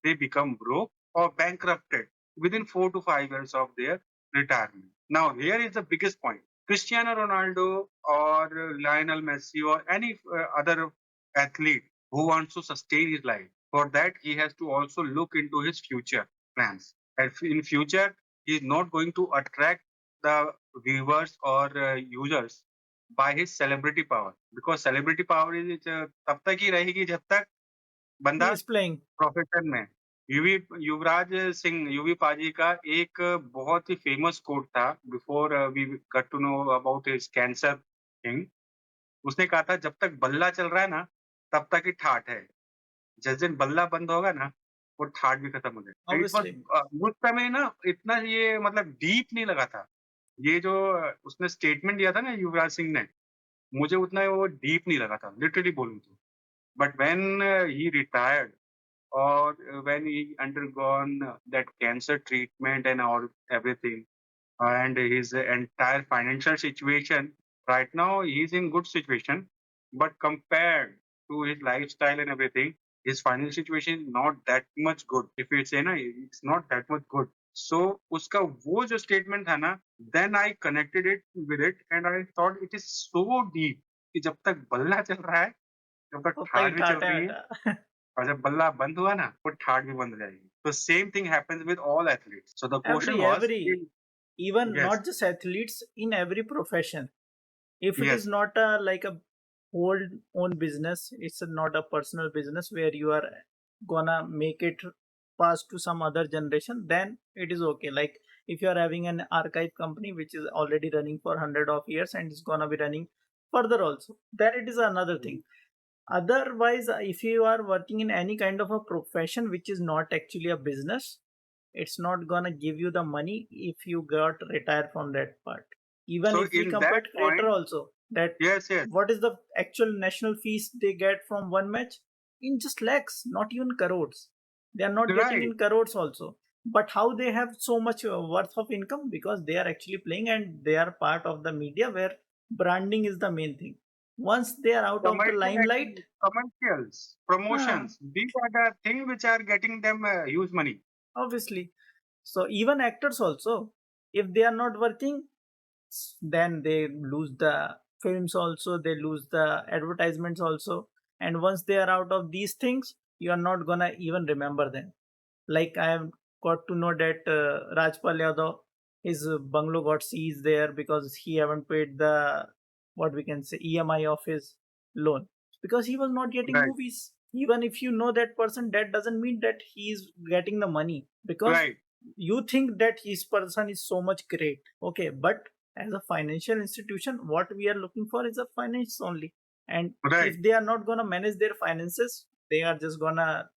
they become broke or bankrupted within 4 to 5 years of their retirement. Now here is the biggest point: Cristiano Ronaldo or Lionel Messi or any other athlete who wants to sustain his life, for that he has to also look into his future plans. And in future, he is not going to attract the viewers or users by his celebrity power, because celebrity power is तब तक ही रहेगी जब तक He बंदा is playing. Profession में। यूवी युवराज सिंह यूवी पाजी का एक बहुत ही फेमस कोट था before we got to know about his cancer thing. उसने कहा था, जब तक बल्ला चल रहा है ना, तब तक ही ठाठ है। जिस दिन बल्ला बंद होगा ना, वो ठाठ भी खत्म हो जाएगा। It was Obviously. उस समय ना इतना ये मतलब डीप नहीं लगा था। ये जो उसने स्टेटमेंट दिया था ना युवराज सिंह ने, मुझे उतना वो डीप नहीं लगा था, लिटरली बोलूँ तो। But when he retired or when he undergone that cancer treatment and all everything, and his entire financial situation, right now he is in good situation, but compared to his lifestyle and everything, his financial situation is not that much good. If you say na, it's not that much good. So उसका वो जो statement था ना, then I connected it with it and I thought it is so deep कि जब तक बल्ला चल रहा है, जब तक तब तक ही ठाठ भी चल ठाट है रही है, बेटा. और जब बल्ला बंद हुआ ना, वो ठाठ भी बंद हो जाएगी। तो same thing happens with all athletes. So the question was कि Every, even yes, not just athletes, in every profession. If it is yes, not a like a whole own business, it's not a personal business where you are gonna make it pass to some other generation, then it is okay. Like if you are having an archive company which is already running for 100 of years and is gonna be running further also, then it is another hmm, thing. Otherwise, if you are working in any kind of a profession which is not actually a business, it's not gonna give you the money if you got retired from that part. Even so if we in compare that creator point also, that yes, yes, what is the actual national fees they get from one match? In just lakhs, not even crores. They are not getting right, in crores also. But how they have so much worth of income? Because they are actually playing and they are part of the media where branding is the main thing. Once they are out of the commercial limelight, activity, commercials, ah, promotions, these are the thing which are getting them huge money. obviously. So even actors also, if they are not working, then they lose the films also, they lose the advertisements also. And once they are out of these things, you are not gonna even remember them. Like I have got to know that Rajpal Yadav, his bungalow got seized there because he haven't paid the, what we can say, EMI of his loan, because he was not getting right, movies. Even if you know that person, that doesn't mean that he is getting the money, because right, you think that his person is so much great. Okay, but as a financial institution, what we are looking for is a finance only. And right, if they are not gonna manage their finances, they are just gonna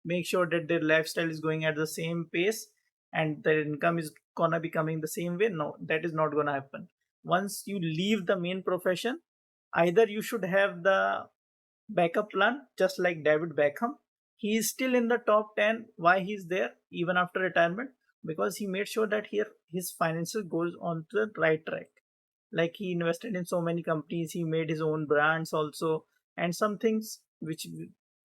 make sure that their lifestyle is going at the same pace and their income is gonna be coming the same way. No, that is not gonna happen. Once you leave the main profession, either you should have the backup plan, just like David Beckham. He is still in the top 10. Why he's there even after retirement? Because he made sure that here his finances goes on to the right track. Like he invested in so many companies, he made his own brands also, and some things which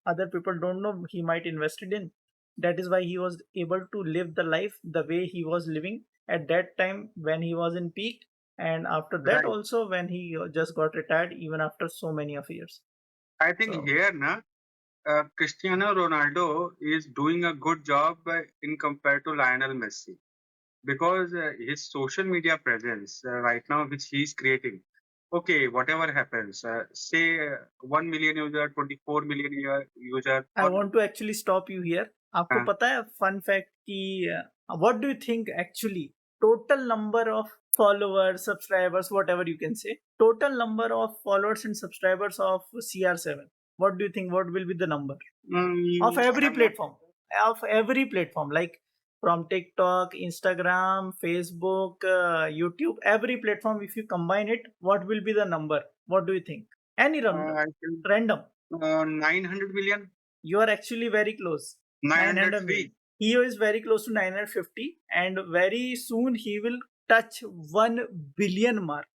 other people don't know he might invested in. That is why he was able to live the life the way he was living at that time when he was in peak, and after that right. also when he just got retired even after so many of years. I think So here ना Cristiano Ronaldo is doing a good job in compared to Lionel Messi, because his social media presence right now which he is creating, okay, whatever happens, say 1 million user, 24 million user I or want to actually stop you here. आपको uh, पता है fun fact कि what do you think actually total number of followers, subscribers, whatever you can say, total number of followers and subscribers of CR7? What do you think? What will be the number of every I'm not platform? Of every platform, like from TikTok, Instagram, Facebook, YouTube, every platform. If you combine it, what will be the number? What do you think? Any I think random. 900 million, You are actually very close. 900 million. 903. He is very close to 950, and very soon he will touch 1 billion mark.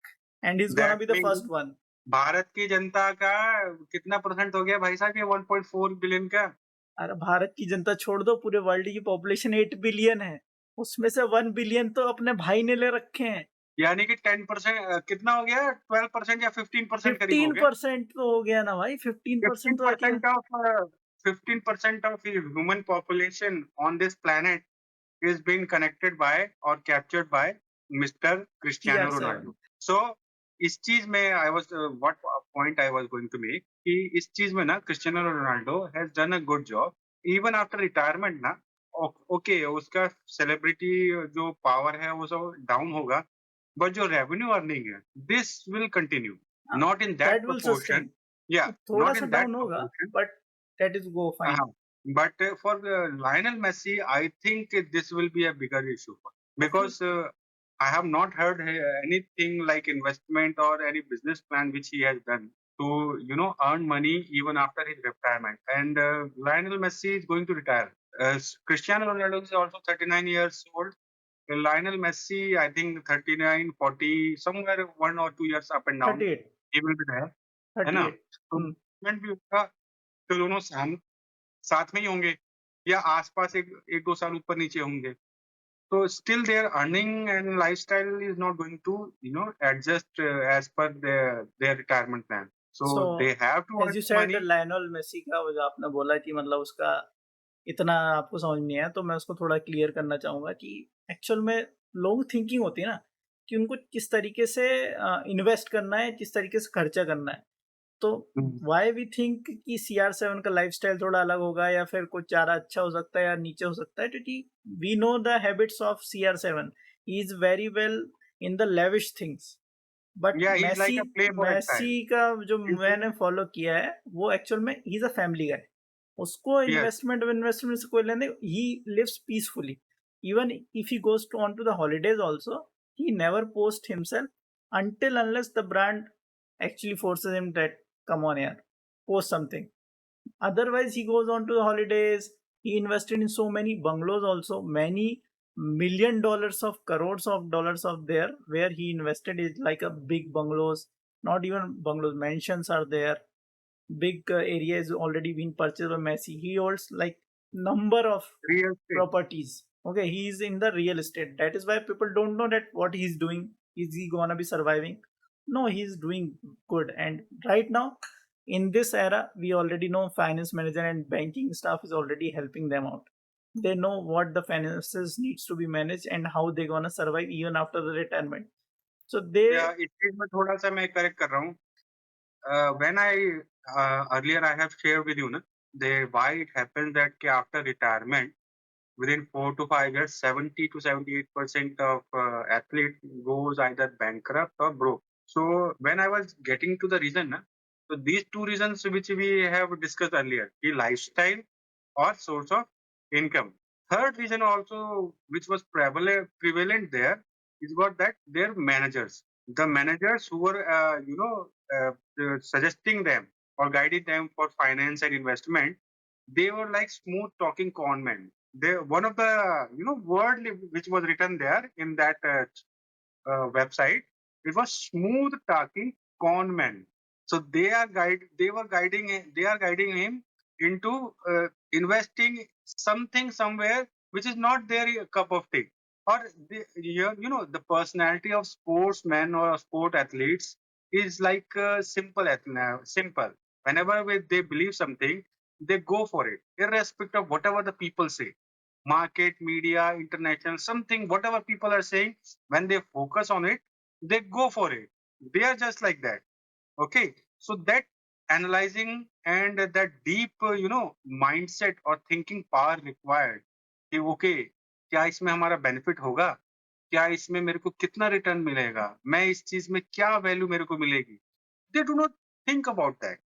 And he is gonna that be the means first one. Bharat की जनता का कितना percent हो गया भाई साहब ये 1.4 billion का? अरे भारत की जनता छोड़ दो, पूरे वर्ल्ड की पॉपुलेशन 8 बिलियन है, उसमें से 1 बिलियन तो अपने भाई ने ले रखे हैं। यानी कि 10% कितना हो गया? 12% या 15% करीब हो गया। 15% तो हो गया ना भाई, 15% तो आके 15% of 15% of the human population on this planet is being connected by or captured by Mr. Cristiano CR7। Ronaldo. So इस चीज में I was what point I was going to make कि इस चीज में ना Cristiano Ronaldo has done a good job even after retirement ना। Okay उसका सेलिब्रिटी जो पावर है वो सब डाउन होगा बट जो रेवेन्यू अर्निंग है this will continue not in that that will proportion sustain. या थोड़ा नॉट सा इन दैट डाउन होगा, proportion but that is go fine. uh, but for Lionel Messi, I think this will be a bigger issue okay. because I have not heard anything like investment or any business plan which he has done to earn money even after his retirement. And Lionel Messi is going to retire. Cristiano Ronaldo is also 39 years old. Lionel Messi, I think 39, 40, somewhere 1 or 2 years up and down, 38। he will be there. है ना? 38। तो movement भी होगा तो दोनों साथ में ही होंगे या आस-पास 1-2 साल ऊपर-नीचे होंगे। तो still their earning and lifestyle is not going to adjust as per their retirement plan. So so they have to as earn you said money. Lionel Messi का, वो जो आपने बोला कि मतलब उसका इतना आपको समझ नहीं आया, तो मैं उसको थोड़ा क्लियर करना चाहूँगा कि एक्चुअल में लोग थिंकिंग होती है ना कि उनको किस तरीके से इन्वेस्ट करना है, किस तरीके से खर्चा करना है। तो हुँ, व्हाई वी थिंक कि CR7 का लाइफस्टाइल थोड़ा अलग होगा या फिर कुछ ज़्यादा अच्छा हो सकता है या नीचे हो सकता है, क्योंकि we know the habits of CR7। He is very well in the lavish things. But yeah he is Messi like a playboy Messi style. का जो इज़ मैंने फॉलो किया है, वो एक्चुअल में ही इज़ अ फैमिली गाय। उसको yes, investment से कोई लेने, he lives peacefully. Even if he goes to on to the holidays also, he never post himself until unless the brand actually forces him that, come on yaar, post something. Otherwise he goes on to the holidays. He invested in so many bungalows also, many million dollars of crores of dollars of there where he invested is like a big bungalows, not even bungalows, mansions are there. Big area is already been purchased by Messi. He holds like number of real estate. properties. Okay, he is in the real estate. That is why people don't know that what he is doing. Is he gonna be surviving? No, he is doing good. And right now, in this era, we already know finance manager and banking staff is already helping them out. They know what the finances needs to be managed and how they gonna survive even after the retirement. So या they, इस चीज़ में थोड़ा-सा मैं correct कर रहा हूँ। When I earlier I have shared with you ना, दे why it happens that कि after retirement within 4 to 5 years, 70 to 78% of athlete goes either bankrupt or broke. So when I was getting to the reason, na, so these two reasons which we have discussed earlier, the lifestyle or source of income. Third reason also which was prevalent there is what that their managers, the managers who were suggesting them or guiding them for finance and investment, they were like smooth talking con men. They one of the word which was written there in that website, it was smooth talking con men. So they were guiding they are guiding him into investing something somewhere which is not their cup of tea. Or the personality of sportsmen or sport athletes is like simple. Whenever they believe something, they go for it, irrespective of whatever the people say. Market, media, international, something, whatever people are saying, when they focus on it, they go for it. They are just like that. Okay. So that analyzing and that deep, mindset or thinking power required कि okay क्या इसमें हमारा benefit होगा, क्या इसमें मेरे को कितना रिटर्न मिलेगा, मैं इस चीज में क्या वैल्यू मेरे को मिलेगी, they do not think about that,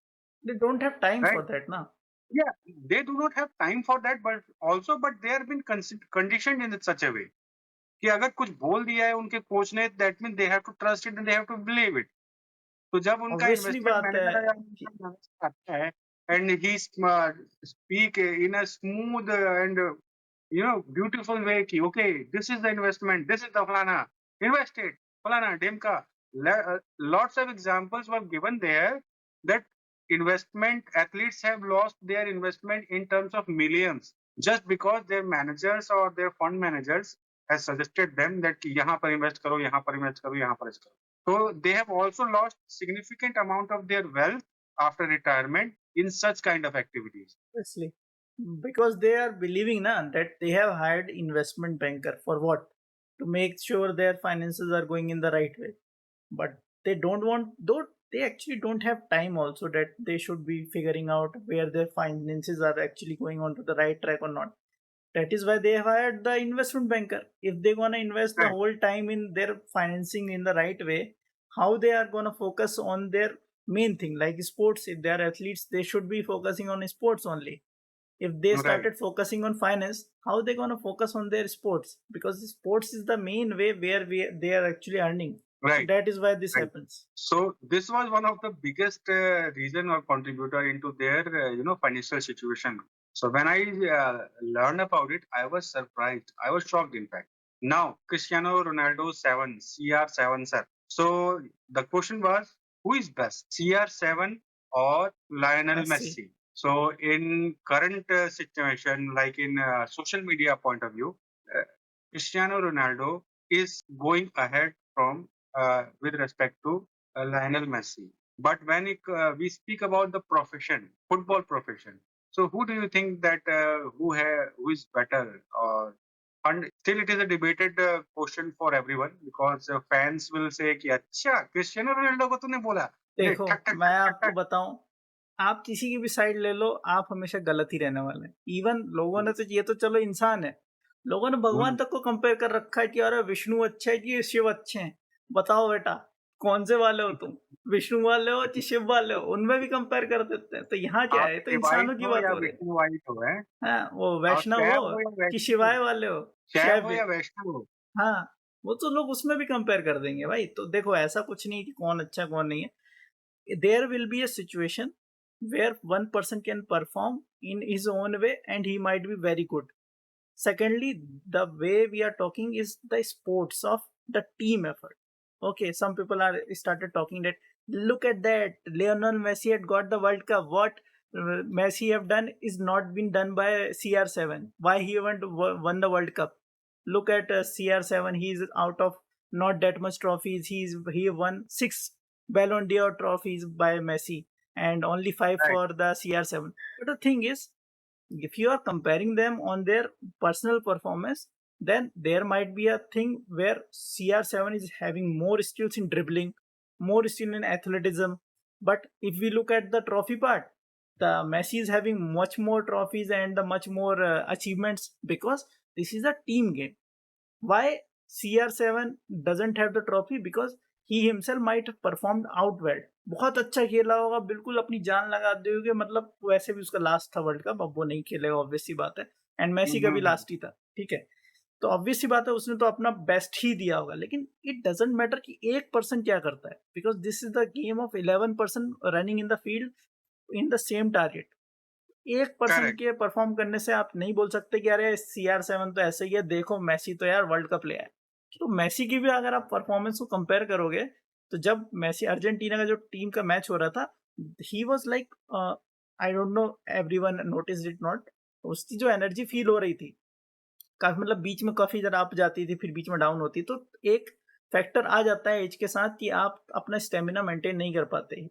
they don't have time right? for that na. Yeah, they do not have time for that, but also but they have been conditioned in such a way कि अगर कुछ बोल दिया है उनके coach ने, that mean they have to trust it and they have to believe it. तो जब उनका Obviously इन्वेस्टमेंट बात है मैनेजर या कि उनका मैनेजर आता है and he speak in a smooth and beautiful way कि okay this is the investment, this is the फलाना, इन्वेस्टेड फलाना ढिमका, lots of examples were given there that investment athletes have lost their investment in terms of millions just because their managers or their fund managers has suggested them that कि यहाँ पर invest करो, यहाँ पर invest करो, यहाँ पर invest करो. So they have also lost significant amount of their wealth after retirement in such kind of activities. Obviously, because they are believing na that they have hired investment banker for what, to make sure their finances are going in the right way, but they don't want, though they actually don't have time also, that they should be figuring out where their finances are actually going on to the right track or not. That is why they have hired the investment banker. If they're gonna invest the Right. whole time in their financing in the right way, how they are gonna focus on their main thing like sports? If they are athletes, they should be focusing on sports only. If they Right. started focusing on finance, how they gonna focus on their sports? Because sports is the main way where they are actually earning. So Right. that is why this Right. happens. So this was one of the biggest reason or contributor into their financial situation. So when I learned about it, I was surprised. I was shocked, in fact. Now Cristiano Ronaldo 7 CR7 sir. So the question was, who is best, CR7 or Lionel Messi. Messi? So in current situation, like in social media point of view, Cristiano Ronaldo is going ahead from with respect to Lionel Messi. But when we speak about the profession, football profession, so who do you think that who is better? And still, it is a debated question for everyone because fans will say कि अच्छा Cristiano Ronaldo को तूने बोला अरे देखो, ठक ठक मैं ठक ठक आपको ठक. बताऊं, आप किसी की भी साइड ले लो, आप हमेशा गलत ही रहने वाले हैं. इवन लोगों ने तो, ये तो चलो इंसान है, लोगों ने भगवान हम्म, तक को कंपेयर कर रखा है कि अरे विष्णु अच्छे है कि शिव अच्छे हैं. बताओ बेटा, कौन से वाले हो तुम? विष्णु वाले हो कि शिव वाले हो? उनमें भी कंपेयर कर देते हैं. तो यहाँ क्या आप है, ये तो शिवाइट इंसानों की हो बात या हो रही है. विष्णुवाइट हो है, हाँ, वो और वैष्णव शैव हो हो या कि वैष्णव हो, शिवाय वाले हो, शैव हो शैव. या वैष्णव हो. हाँ, वो तो लोग उसमें भी कंपेयर कर देंगे भाई. तो देखो, ऐसा कुछ नहीं कि कौन अच्छा है कौन नहीं है. There will be a situation where one person can perform in his own way and he might be very good. Secondly, the way we are talking is the sports of the team effort. Okay, some people are started talking that look at that, Lionel Messi had got the World Cup. What Messi have done is not been done by CR7. Why he haven't won the World Cup? Look at CR7. He's out of not that much trophies. He won 6 Ballon d'Or trophies by Messi and only 5 Right. for the CR7. But the thing is, if you are comparing them on their personal performance, then there might be a thing where CR7 is having more skills in dribbling, more skill in athleticism. But if we look at the trophy part, the Messi is having much more trophies and the much more achievements because this is a team game. Why CR7 doesn't have the trophy? Because he himself might have performed out well. बहुत अच्छा खेला होगा, बिल्कुल अपनी जान लगा दी होगी, मतलब वैसे भी उसका लास्ट था वर्ल्ड कप, अब वो नहीं खेलेगा, ऑब्वियस सी बात है. एंड मेसी का भी हम्म, लास्ट ही था, ठीक है. तो ऑब्वियस सी बात है, उसने तो अपना बेस्ट ही दिया होगा. लेकिन इट डजेंट मैटर कि एक पर्सन क्या करता है, because this is the game of 11 person running in the field in the same target. एक पर्सन करेक्ट. के परफॉर्म करने से आप नहीं बोल सकते कि अरे CR7 तो ऐसे ही है, देखो मैसी तो यार वर्ल्ड कप ले आया. तो मैसी की भी अगर आप परफॉर्मेंस को कंपेयर करोगे, तो जब मैसी अर्जेंटीना का जो टीम का मैच हो रहा था, he was like, I don't no everyone notice it not, उसकी जो एनर्जी फील हो रही थी काफी, मतलब बीच में काफी ज्यादा अप जाती थी, फिर बीच में डाउन होती. तो एक फैक्टर आ जाता है एज के साथ कि आप अपना स्टेमिना मेंटेन नहीं कर पाते.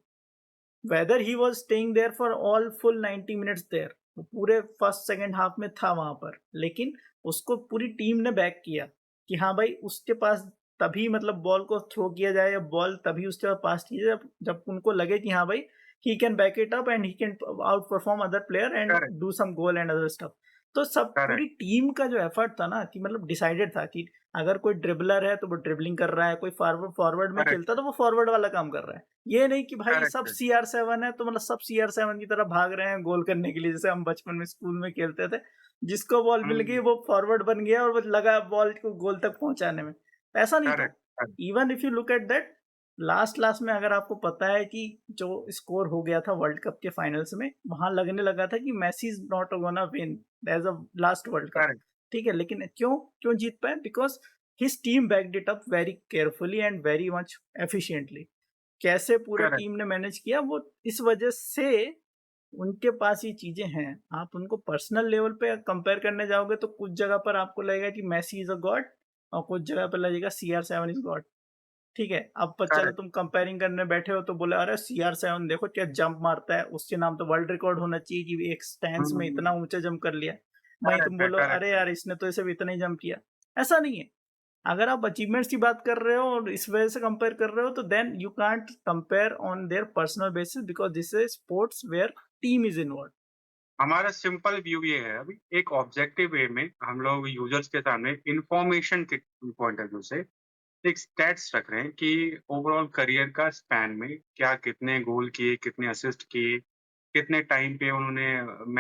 Whether he was staying there for all full 90 minutes there, वो पूरे फर्स्ट सेकंड हाफ में था वहां पर, लेकिन उसको पूरी टीम ने बैक किया कि हाँ भाई, उसके पास तभी मतलब बॉल को थ्रो किया जाए या बॉल तभी उसके पास की जाए जब उनको लगे कि हाँ भाई, he can back it up and he can outperform other player and correct. Do some goal and other stuff. तो सब पूरी करेक्ट. टीम का जो एफर्ट था ना, कि मतलब डिसाइडेड था कि अगर कोई ड्रिबलर है तो वो ड्रिबलिंग कर रहा है, कोई फॉरवर्ड फॉरवर्ड में करेक्ट. खेलता है तो वो फॉरवर्ड वाला काम कर रहा है. ये नहीं कि भाई सब करेक्ट. CR7 है तो मतलब सब CR7 की तरह भाग रहे हैं गोल करने के लिए, जैसे हम बचपन में स्कूल में खेलते थे, जिसको बॉल मिल गई हम्म. वो फॉरवर्ड बन गया और वो लगा बॉल को गोल तक पहुंचाने में. ऐसा नहीं था. Correct. Correct. Even if you look at that, last last में अगर आपको पता है कि जो स्कोर हो गया था वर्ल्ड कप के फाइनल्स में, वहां लगने लगा था कि Messi is not gonna win as a last world cup. Correct. ठीक है, लेकिन क्यों क्यों जीत पाए? Because his team backed it up very carefully and very much efficiently. कैसे पूरा करेक्ट। टीम ने मैनेज किया वो इस वजह से उनके पास ये चीजें हैं। आप उनको पर्सनल लेवल पे कंपेयर करने जाओगे तो कुछ जगह पर आपको लगेगा कि मैसी इज अ गॉड और कुछ जगह पर लगेगा CR7 इज गॉड। ठीक है, अब पर चलो करेक्ट। तुम कंपेयरिंग करने बैठे हो तो बोले अरे CR7 देखो क्या जंप मारता है, उसके नाम तो वर्ल्ड रिकॉर्ड होना चाहिए कि एक स्टैंस में इतना ऊंचा जंप कर लिया। वहीं तुम करेक्ट है, बोलो करेक्ट अरे है। यार इसने तो सिर्फ इतना ही जंप किया। ऐसा नहीं है। अगर आप अचीवमेंट्स की बात कर रहे हो और इस वजह से कंपेयर कर रहे हो तो then you can't compare on their personal basis because this is sports where team is involve. हमारा सिंपल व्यू ये है अभी एक ऑब्जेक्टिव वे में हम लोग यूजर्स के सामने इंफॉर्मेशन के पॉइंट ऑफ व्यू से एक स्टैट्स रख रहे हैं कि ओवरऑल करियर का स्पैन में क्या कितने गोल किए, कितने असिस्ट किए, कितने टाइम पे उन्होंने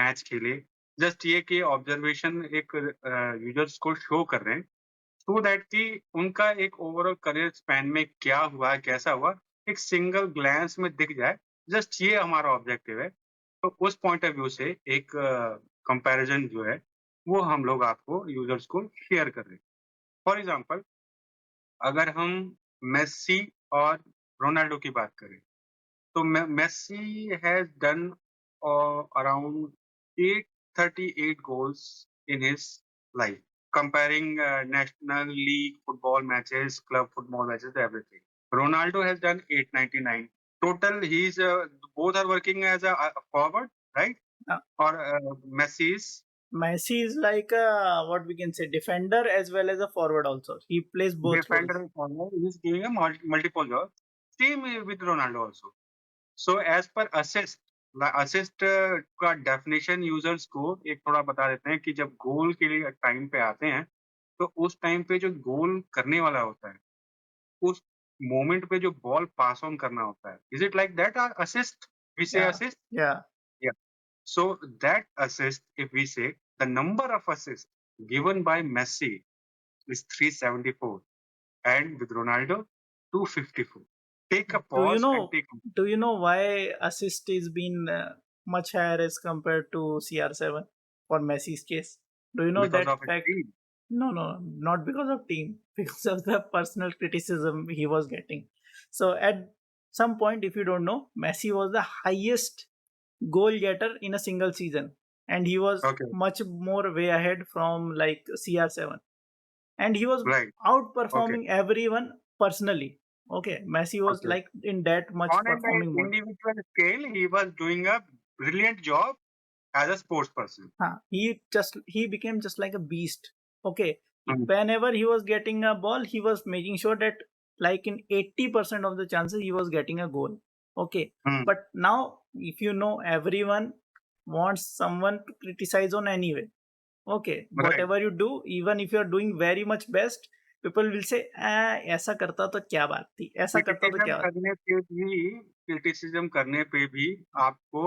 मैच खेले। जस्ट ये कि ऑब्जर्वेशन एक यूजर्स को शो कर रहे हैं सो दैट कि उनका एक ओवरऑल करियर स्पैन में क्या हुआ, कैसा हुआ, एक सिंगल ग्लैंस में दिख जाए। जस्ट ये हमारा ऑब्जेक्टिव है। तो उस पॉइंट ऑफ व्यू से एक कंपैरिजन जो है, वो हम लोग आपको यूजर्स को शेयर कर रहे हैं। फॉर एग्जांपल अगर हम मेस्सी और रोनाल्डो की बात करें, तो Messi has done around 838 goals in his life, comparing national league football matches, club football matches, everything. Ronaldo has done 899. Total, he's both are working as a forward, right? Or Messi is Messi is like a what we can say defender as well as a forward also. He plays both defender roles. and forward. He's doing a multiple job. Same with Ronaldo also. So as per assist assist का definition users को एक थोड़ा बता देते हैं कि जब गोल के लिए टाइम पे आते हैं तो उस टाइम पे जो गोल करने वाला होता है उस मोमेंट पे जो बॉल पास ऑन करना होता है is it like that assist we say Yeah, assist yeah. Yeah so that assist if we say the number of assist given by Messi is 374 and with Ronaldo 254. Take a Do you pause and know? take Do you know why assist is been much higher as compared to CR7 for Messi's case? Do you know because that of a fact? team. No, no, not because of team, because of the personal criticism he was getting. So at some point, if you don't know, Messi was the highest goal getter in a single season, and he was Okay, much more way ahead from like CR7, and he was right. Okay. outperforming everyone personally. Okay, Messi was Okay. like in that much On an performing mode. individual scale, he was doing a brilliant job as a sports person. He became just like a beast. Okay, Mm, whenever he was getting a ball, he was making sure that like in 80% of the chances he was getting a goal. Okay, mm, but now if you know everyone wants someone to criticize on anyway. Okay, right. whatever you do, even if you are doing very much best, people will say ऐसा करता तो क्या बात थी, ऐसा करता तो क्या बात क्रिटिसिज्म करने पे भी आपको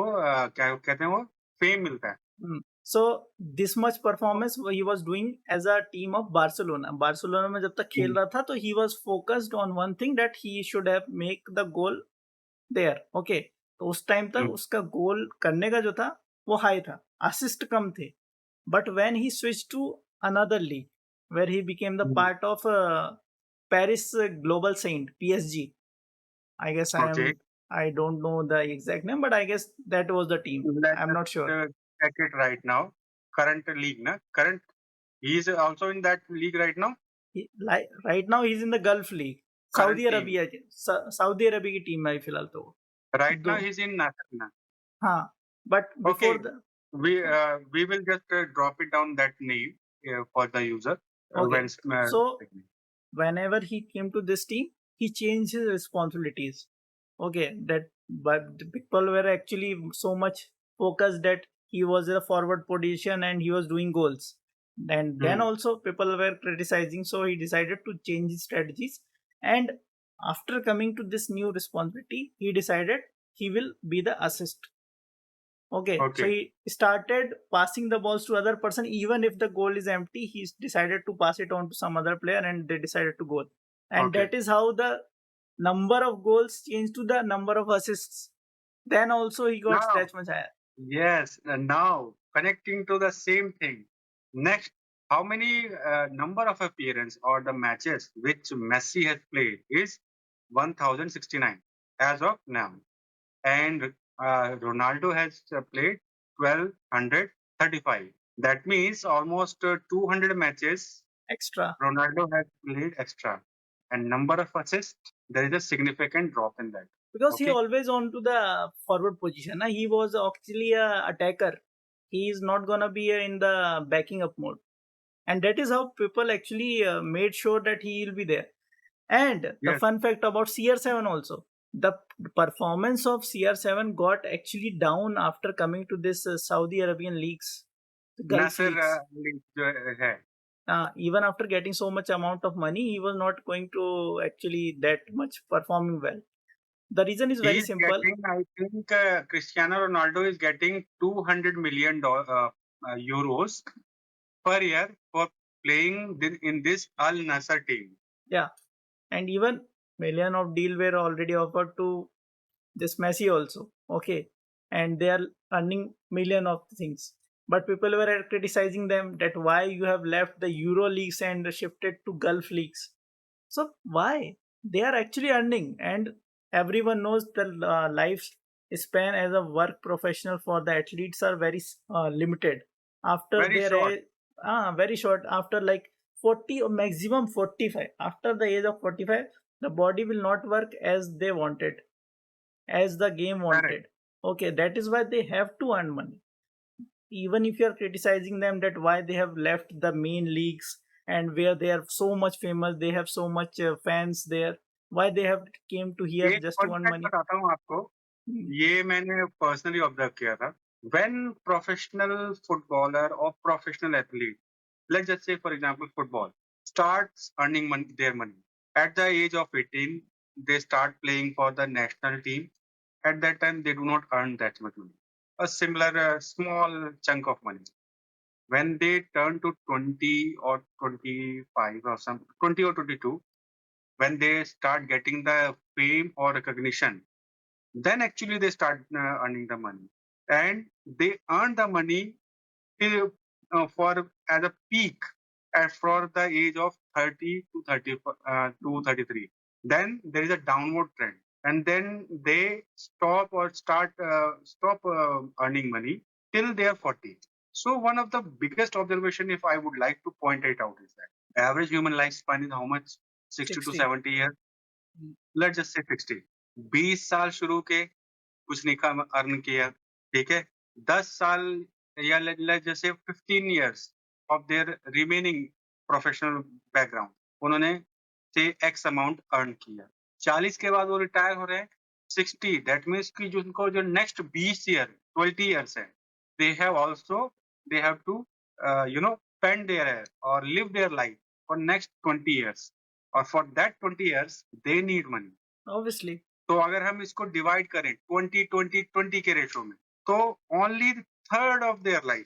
क्या कहते हैं वो फेम मिलता है. थी। So this much performance he was doing as a team of Barcelona. Barcelona में जब तक खेल Mm, रहा था तो he was focused on one thing that he should have make the goal there. Okay, तो उस टाइम तक mm, उसका गोल करने का जो था वो हाई था, असिस्ट कम थे. But when he switched to another league where he became the mm. part of Paris Global Saint PSG. I guess Okay. I don't know the exact name, but I guess that was the team. Let I'm us not sure. check it right now. Current league, na? Current. He is also in that league right now. Like right now he's in the Gulf League. Current Saudi team. Arabia Saudi Arabia की team में है फिलहाल तो वो. Right now दो he's in Nasr. हाँ, but before Okay. the We will just drop it down that name for the user okay, when so whenever he came to this team, he changed his responsibilities. Okay, that but the people were actually so much focused that he was in a forward position and he was doing goals. And then Hmm. also people were criticizing, so he decided to change his strategies. And after coming to this new responsibility, he decided he will be the assist. Okay, so Okay. he started passing the balls to other person even if the goal is empty. He decided to pass it on to some other player, and they decided to goal. And Okay. that is how the number of goals changed to the number of assists. Then also he got Now, that much higher. yes, and now connecting to the same thing. Next how many number of appearance or the matches which Messi has played is 1069 as of now, and Ronaldo has played 1235. That means almost 200 matches Extra. Ronaldo has played extra, and number of assists, there is a significant drop in that. Because he Okay. always on to the forward position. He was actually a attacker. He is not gonna be in the backing up mode, and that is how people actually made sure that he will be there. And the Yes. fun fact about CR7 also, the performance of CR7 got actually down after coming to this Saudi Arabian leagues, the Gulf Nasser leagues. Ali जो है, Even after getting so much amount of money, he was not going to actually that much performing well. The reason is he very is simple. getting, I think, Cristiano Ronaldo is getting 200 million euros per year for playing in this Al Nassr team. Yeah, and even million of deal were already offered to this Messi also. Okay, and they are earning million of things. But people were criticizing them that why you have left the Euro leagues and shifted to Gulf leagues. So why? They are actually earning, and everyone knows the life span as a work professional for the athletes are very limited. After Very their short. age, very short. After like 40 or maximum 45. After the age of 45, the body will not work as they wanted, as the game Correct. wanted. Okay, that is why they have to earn money. Even if you are criticizing them that why they have left the main leagues and where they are so much famous, they have so much fans there, why they have came to here एक just fun to earn fact money. बताता हूँ आपको, Hmm. ये मैंने personally observe किया था. When professional footballer or professional athlete, let's just say for example football, starts earning their money at the age of 18, they start playing for the national team. At that time, they do not earn that much money. A similar small chunk of money. When they turn to 20 or 25 or some 20 or 22, when they start getting the fame or recognition, then actually they start earning the money, and they earn the money till, for as a peak at for the age of 30 to 30 to 33. Then there is a downward trend, and then they stop earning money till they are 40. So one of the biggest observation, if I would like to point it out, is that average human lifespan is how much? 60 to 60. 70 years. Hmm. Let's just say 60. 20 साल शुरू के कुछ नहीं काम earn किया, ठीक है? 10 साल या let's just say 15 years of their remaining professional background, उन्होंने से एक्स अमाउंट अर्न किया. 40 के बाद वो रिटायर हो रहे हैं. 60 दैट मीन्स कि जो उनको जो नेक्स्ट 20 ईयर 20 इयर्स है, they have also they have to spend their और live their life for next 20 years, और for that 20 years they need money. Obviously. तो अगर हम इसको डिवाइड करें 20-20-20 के रेशो में, तो only third of their life,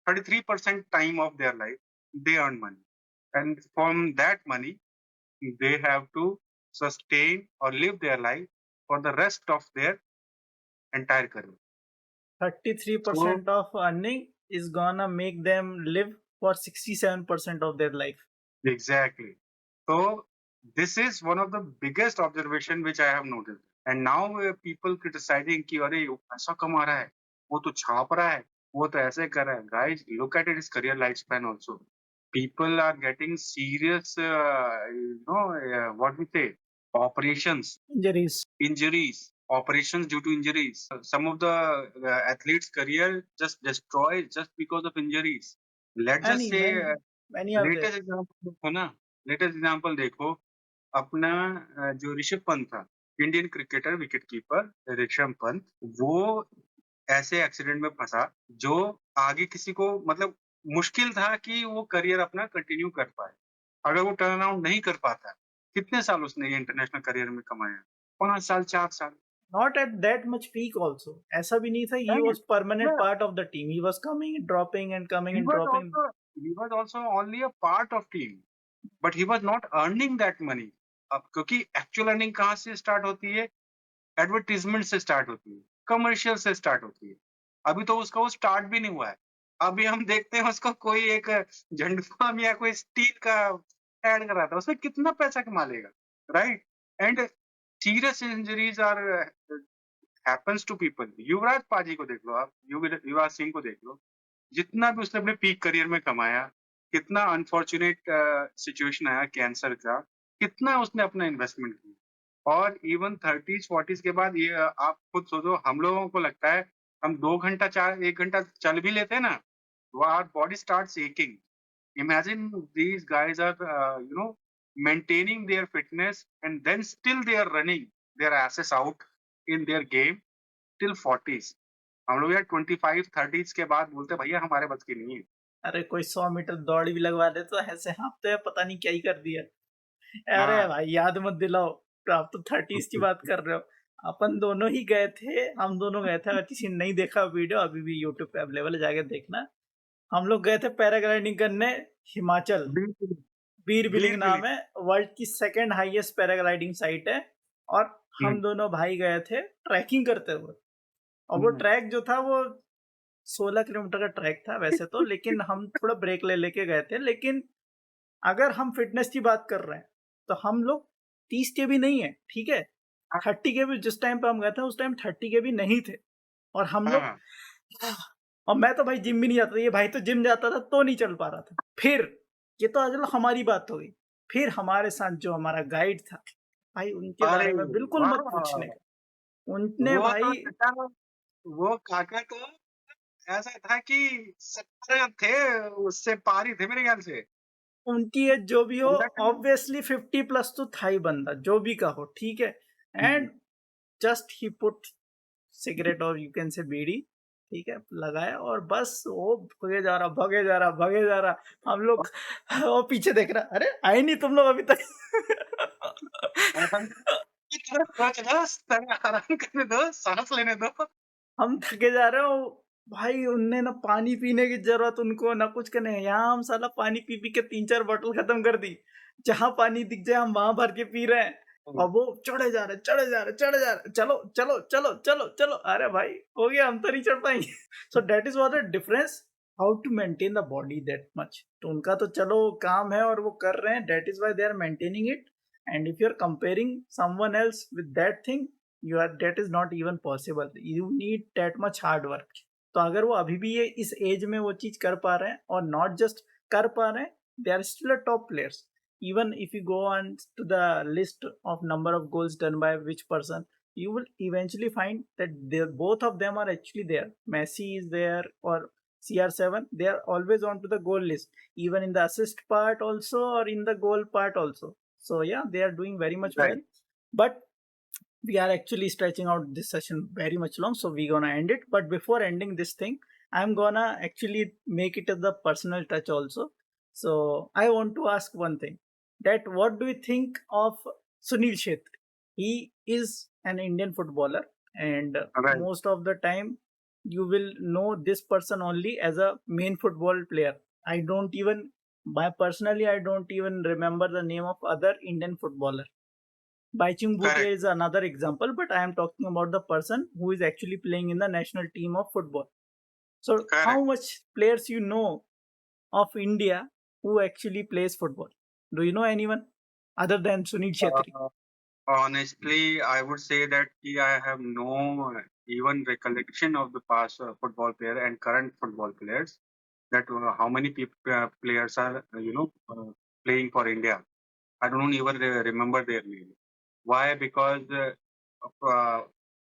33% time of their life they earn money, and from that money they have to sustain or live their life for the rest of their entire career. 33% So of earning is gonna make them live for 67% of their life. exactly. So this is one of the biggest observation which I have noticed. And now people criticizing कि अरे ऐसा कमा रहा है, वो तो छाप रहा है, वो तो ऐसे कर रहा है. Guys, look at his career lifespan also. People are getting serious, what we say, operations, Injuries. injuries, operations due to injuries. Some of the athletes' career just destroyed just because of injuries. Let's just Many, say many, many are there. Latest example देखो ना, latest example देखो अपना जो ऋषभ पंत था, Indian cricketer wicket keeper Rishabh Pant, वो ऐसे accident में फंसा जो आगे किसी को मतलब मुश्किल था कि वो करियर अपना कंटिन्यू कर पाए. अगर वो टर्न अराउंड नहीं कर पाता, कितने साल उसने इंटरनेशनल करियर में कमाया? 5 साल, 4 साल. Not at that much peak also. ऐसा भी नहीं था. He Right? was permanent Yeah. part of the team. He was coming and dropping and coming He and was dropping. also he was also only a part of team, but he was not earning that money. अब क्योंकि actual earning कहाँ से start होती है? Advertisement से start होती है, commercial से स्टार्ट होती है. अभी तो उसका वो स्टार्ट भी नहीं हुआ है. अभी हम देखते हैं उसको कोई एक झंडू फार्म या कोई स्टील का ऐड कर रहा था, उसमें कितना पैसा कमा लेगा, right? And serious injuries are happens to people. Yuvraj पाजी को देख लो आप, युवराज सिंह को देख लो, जितना भी उसने अपने पीक करियर में कमाया, कितना अनफॉर्चुनेट सिचुएशन आया कैंसर का, कितना उसने अपना इन्वेस्टमेंट किया। और इवन 30s 40s के बाद ये आप खुद सोचो, हम लोगों को लगता है हम 2 घंटा 4 1 घंटा चल भी लेते हैं ना, तो our body starts aching. Imagine these guys are, maintaining their fitness and then still they are running their asses out in their game till 40s। हम लोग यार 25 30s के बाद बोलते हैं भैया हमारे बस की नहीं है। अरे कोई 100 मीटर दौड़ भी लगवा दे तो ऐसे हाँफते हैं, पता नहीं क्या ही कर दिया। अरे हाँ। भाई याद मत दिलाओ, तो आप तो 30s की बात कर रहे हो। अपन दोनों ही गए थे, हम दोनों गए थे। अगर किसी ने नहीं देखा वीडियो, अभी भी यूट्यूब पे अवेलेबल है, जाके देखना। हम लोग गए थे पैराग्लाइडिंग करने हिमाचल। बिल्कुल, बीर बिलिंग वीर नाम विलिंग। है, वर्ल्ड की सेकंड हाईएस्ट पैराग्लाइडिंग साइट है। और हुँ, हम दोनों भाई गए थे ट्रैकिंग करते हुए। और वो हुँ। ट्रैक जो था वो 16 किलोमीटर का ट्रैक था वैसे तो, लेकिन हम थोड़ा ब्रेक ले लेके गए थे। लेकिन अगर हम फिटनेस की बात कर रहे हैं तो हम लोग 30 के भी नहीं है, ठीक है? हाँ, 30 के भी, जिस टाइम पे हम गए थे उस टाइम 30 के भी नहीं थे। और हम लोग, हाँ। और मैं तो भाई जिम भी नहीं जाता था, ये भाई तो जिम जाता था तो नहीं चल पा रहा था। फिर ये तो चलो हमारी बात हो गई। फिर हमारे साथ जो हमारा गाइड था, भाई उनके अरे बारे में बिल्कुल मत पूछने। वाह! उनने वो तो भाई, बेटा, वो काका तो ऐसा था कि 70 थे, उससे पार ही थे मेरे ख्याल से। उनकी एज जो भी हो, अंदाज़ा नहीं। ऑब्वियसली 50 प्लस तो था ही बंदा, जो भी का हो, ठीक है? हुँ। And just he put cigarette, और यू कैन से बीड़ी, ठीक है, लगाया और बस वो भगे जा रहा, भगे जा रहा, भगे जा रहा। हम लोग वो पीछे देख रहा, अरे आए नहीं तुम लोग अभी तक। हम कि थोड़ा सोच लो, थोड़ा आराम करने दो, साँस लेने दो। हम थके जा रहे हो भाई। उनने ना पानी पीने की जरूरत उनको, ना कुछ करने। यहाँ हम साला पानी पी पी के 3-4 बोतल खत्म कर दी। जहां पानी दिख जाए हम वहां भर के पी रहे हैं। हुँ। और वो चढ़े जा रहे, चढ़े जा रहे, चढ़े जा रहे, चलो चलो चलो चलो चलो। अरे भाई हो गया, हम तो नहीं चढ़ पाएंगे। So that is what the difference, how to maintain the body that much. तो उनका तो चलो काम है और वो कर रहे हैं, that is why they are maintaining it. And if you are comparing someone else with that thing, you are, that is not even possible. You need that much hard work. तो अगर वो अभी भी ये इस एज में वो चीज कर पा रहे हैं, और नॉट जस्ट कर पा रहे हैं, they are still a top players. Even if you go on to the list of number of goals done by which person, you will eventually find that they, both of them are actually there. Messi is there, or CR7, they are always on to the goal list, even in the assist part also, or in the goal part also. So yeah, they are doing very much right. well. But we are actually stretching out this session very much long, so we're gonna end it. But before ending this thing, I'm gonna actually make it the personal touch also. So I want to ask one thing, that what do you think of Sunil Shetty? He is an Indian footballer, and right. most of the time you will know this person only as a main football player. I don't even, by personally, I don't even remember the name of other Indian footballer. Baichung Bhutia correct, is another example, but I am talking about the person who is actually playing in the national team of football. So, how correct. much players you know of India who actually plays football? Do you know anyone other than Sunil Shetty? Uh, Honestly, I would say that I have no even recollection of the past football player and current football players. That how many players are playing for India. I don't even remember their name. Why? Because uh,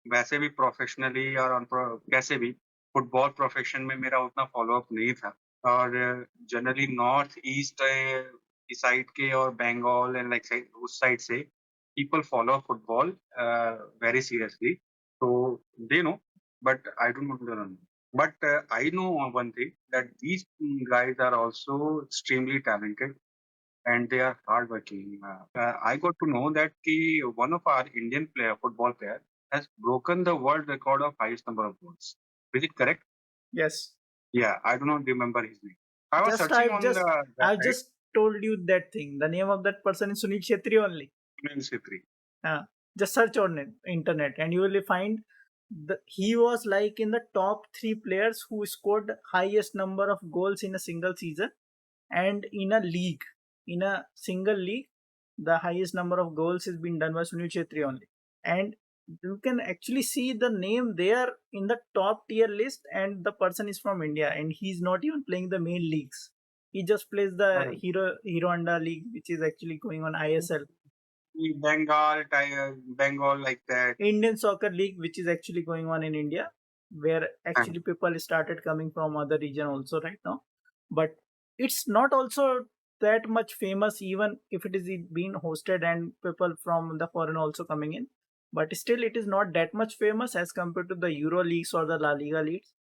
वैसे भी professionally और कैसे भी football profession में मेरा उतना follow up नहीं था। और जनरली नॉर्थ ईस्ट की साइड के और बंगाल एंड लाइक उस साइड से people follow football very seriously, तो they know, but I don't know. But I know one thing, that these guys are also extremely talented and they are hardworking. I got to know that one of our Indian football player has broken the world record of highest number of goals. Is it correct? Yes. Yeah, I do not remember his name. I was Just searching I've on the just I've website. just told you that thing. The name of that person is Sunil Shetty only. Sunil Chhetri. Just search on it, internet, and you will find he was like in the top 3 players who scored highest number of goals in a single season, and in a league, in a single league, the highest number of goals has been done by Sunil Chetri only. And you can actually see the name there in the top tier list, and the person is from India, and he's not even playing the main leagues. He just plays the Correct. Hero Honda League, which is actually going on ISL. Bengal, Bengal like that. Indian Soccer League, which is actually going on in India, where actually people started coming from other region also right now. But it's not also that much famous, even if it is being hosted and people from the foreign also coming in. But still, it is not that much famous as compared to the Euro leagues or the La Liga leagues.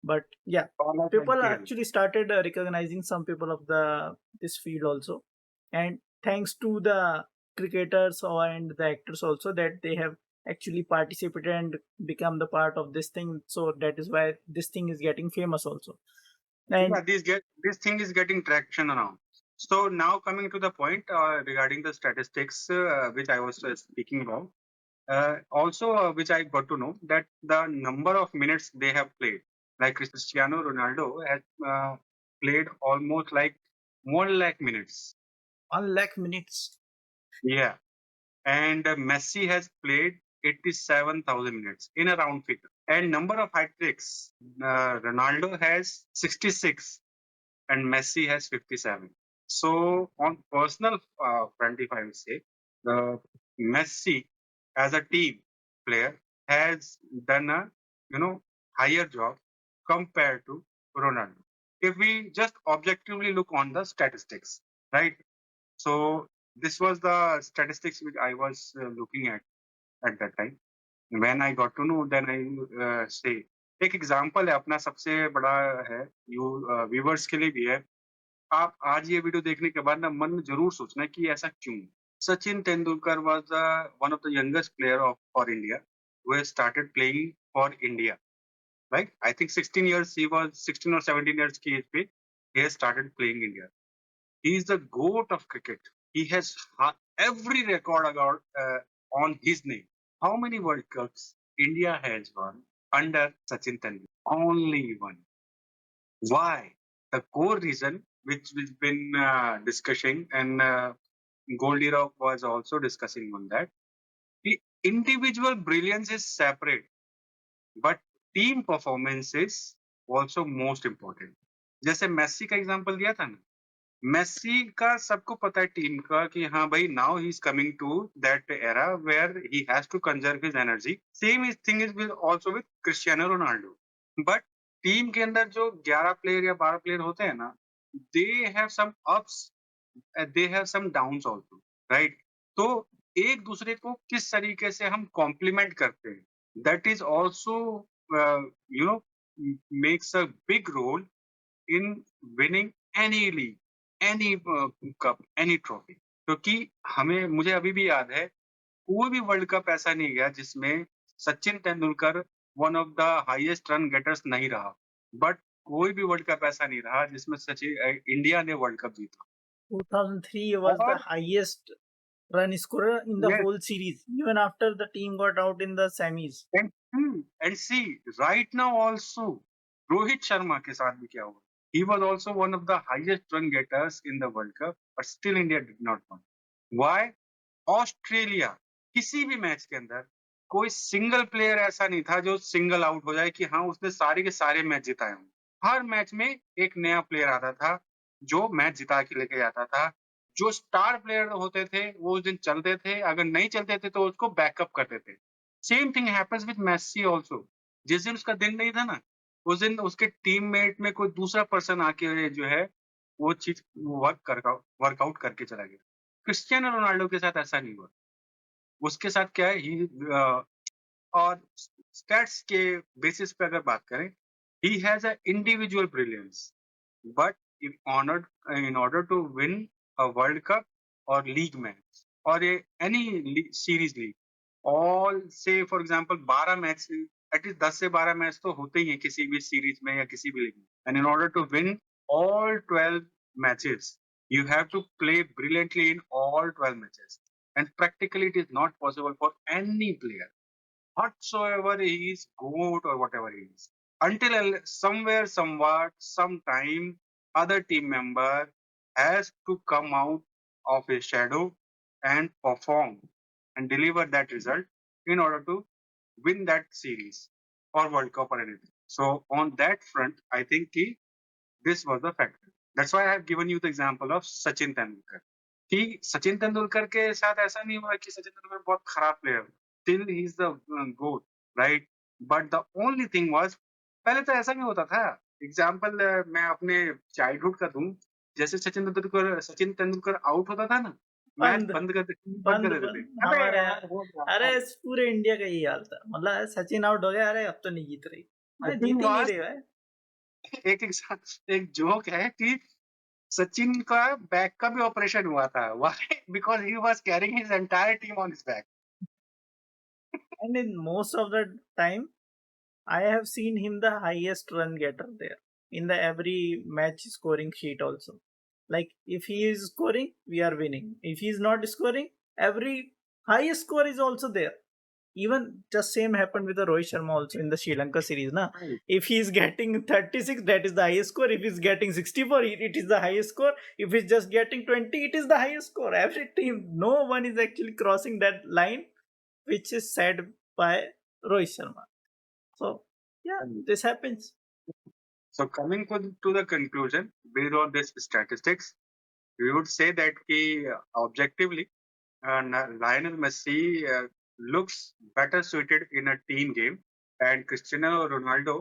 But yeah, All of people IPL. actually started recognizing some people of the this field also, and thanks to the cricketers and the actors also, that they have actually participated and become the part of this thing, so that is why this thing is getting famous also. And Yeah, this thing is getting traction now. So now coming to the point regarding the statistics which I was speaking about. Also, which I got to know that the number of minutes they have played, like Cristiano Ronaldo has played almost like 1 lakh minutes. 1 lakh minutes. Yeah, and Messi has played 87,000 minutes in a round figure. And number of hat tricks, Ronaldo has 66 and Messi has 57. So on personal front, if I will say, the Messi as a team player has done a higher job compared to Ronaldo. If we just objectively look on the statistics, right? So this was the statistics which I was looking at that time. When I got to know, then I say एक example है अपना सबसे बड़ा है you viewers के लिए भी है आप आज ये वीडियो देखने के बाद ना मन में जरूर सोचना कि ऐसा क्यों Sachin Tendulkar was one of the youngest player of for India who has started playing for India. Right? I think 16 years he was 16 or 17 years की age पे he has started playing India. He is the goat of cricket. He has every record about, on his name. How many World Cups India has won under Sachin Tendulkar? Only one. Why? The core reason, which we've been discussing, and Goldie Rock was also discussing on that. The individual brilliance is separate, but team performance is also most important. जैसे Messi का example दिया था ना, Messi का सबको पता है team का कि हाँ भाई now he is coming to that era where he has to conserve his energy same is thing is with also with Cristiano Ronaldo but team के अंदर जो 11 प्लेयर या 12 प्लेयर होते हैं ना they have some ups they have some downs also right तो एक दूसरे को किस तरीके से हम कॉम्प्लीमेंट करते हैं that is also you know makes a big role in winning any league, any cup, any trophy. क्योंकि हमें मुझे अभी भी याद है कोई भी वर्ल्ड कप ऐसा नहीं गया जिसमें Sachin Tendulkar one of the highest run getters नहीं रहा बट कोई भी वर्ल्ड कप ऐसा नहीं रहा जिसमें सचिन इंडिया ने वर्ल्ड कप जीता 2003 was the और highest run scorer in the yes whole series, even after the team got out in the semis. and see right now also Rohit Sharma के साथ भी क्या हुआ he was also one of the highest run getters in the world cup but still India did not win why Australia किसी भी match के अंदर कोई सिंगल प्लेयर ऐसा नहीं था जो सिंगल आउट हो जाए कि हाँ उसने सारे के सारे मैच जिताए हों हर मैच में एक नया प्लेयर आता था जो मैच जिता के लेके जाता था जो स्टार प्लेयर होते थे वो उस दिन चलते थे अगर नहीं चलते थे तो उसको बैकअप करते थे same thing happens with Messi also जिस दिन उसका दिन नहीं था ना उस दिन उसके टीममेट में कोई दूसरा पर्सन आके जो है वो चीज वर्कआउट करके चला गया क्रिस्टियानो रोनाल्डो के साथ ऐसा नहीं हुआ। उसके साथ क्या है और स्टैट्स के बेसिस पे अगर बात करें, he has a individual brilliance but in order to win a world cup और लीग मैच और ये एनी सीरीज लीग ऑल से फॉर एग्जांपल 12 मैच एटलीस्ट 10 से 12 मैच तो होते ही हैं किसी भी सीरीज में या किसी भी लीग में and in order to win all 12 matches you have to play brilliantly in all 12 matches and practically it is not possible for any player whatsoever he is goat or whatever he is. Until somewhere, somewhat, sometime, other team member has to come out of his shadow and perform and deliver that result in order to win that series or World Cup or anything. So on that front, I think this was the factor. That's why I have given you the example of Sachin Tendulkar. कि सचिन तेंदुलकर के साथ ऐसा नहीं हुआ कि सचिन तेंदुलकर बहुत खराब player, still he is the GOAT, right? But the only thing was, पहले तो ऐसा नहीं होता था। एग्जांपल मैं अपने चाइल्डहुड का दूं, जैसे सचिन तेंदुलकर आउट होता था ना, मैच बंद बंद कर देते थे। बंद अबे हमारे यार यहाँ। हो गया। अरे पूरे इंडिया का यही हाल था, मतलब सचिन आउट हो गया, अरे अब तो नहीं जीत रही। मैं सचिन जीत ही नहीं वाज रही भाई। एक जोक है कि सचिन का बैक का भी ऑपरेशन हुआ था। Why? Because he was carrying his entire team on his back. And in most of the time, I have seen him the highest run getter there in the every match scoring sheet also. Like if he is scoring, we are winning. If he is not scoring, every highest score is also there. Even just same happened with the Rohit Sharma also in the Sri Lanka series. Na? Right. If he is getting 36, that is the highest score. If he is getting 64, it is the highest score. If he is just getting 20, it is the highest score. Every team, no one is actually crossing that line, which is said by Rohit Sharma. So yeah, this happens. So coming to the conclusion, based on this statistics, we would say that objectively, Lionel Messi looks better suited in a team game, and Cristiano Ronaldo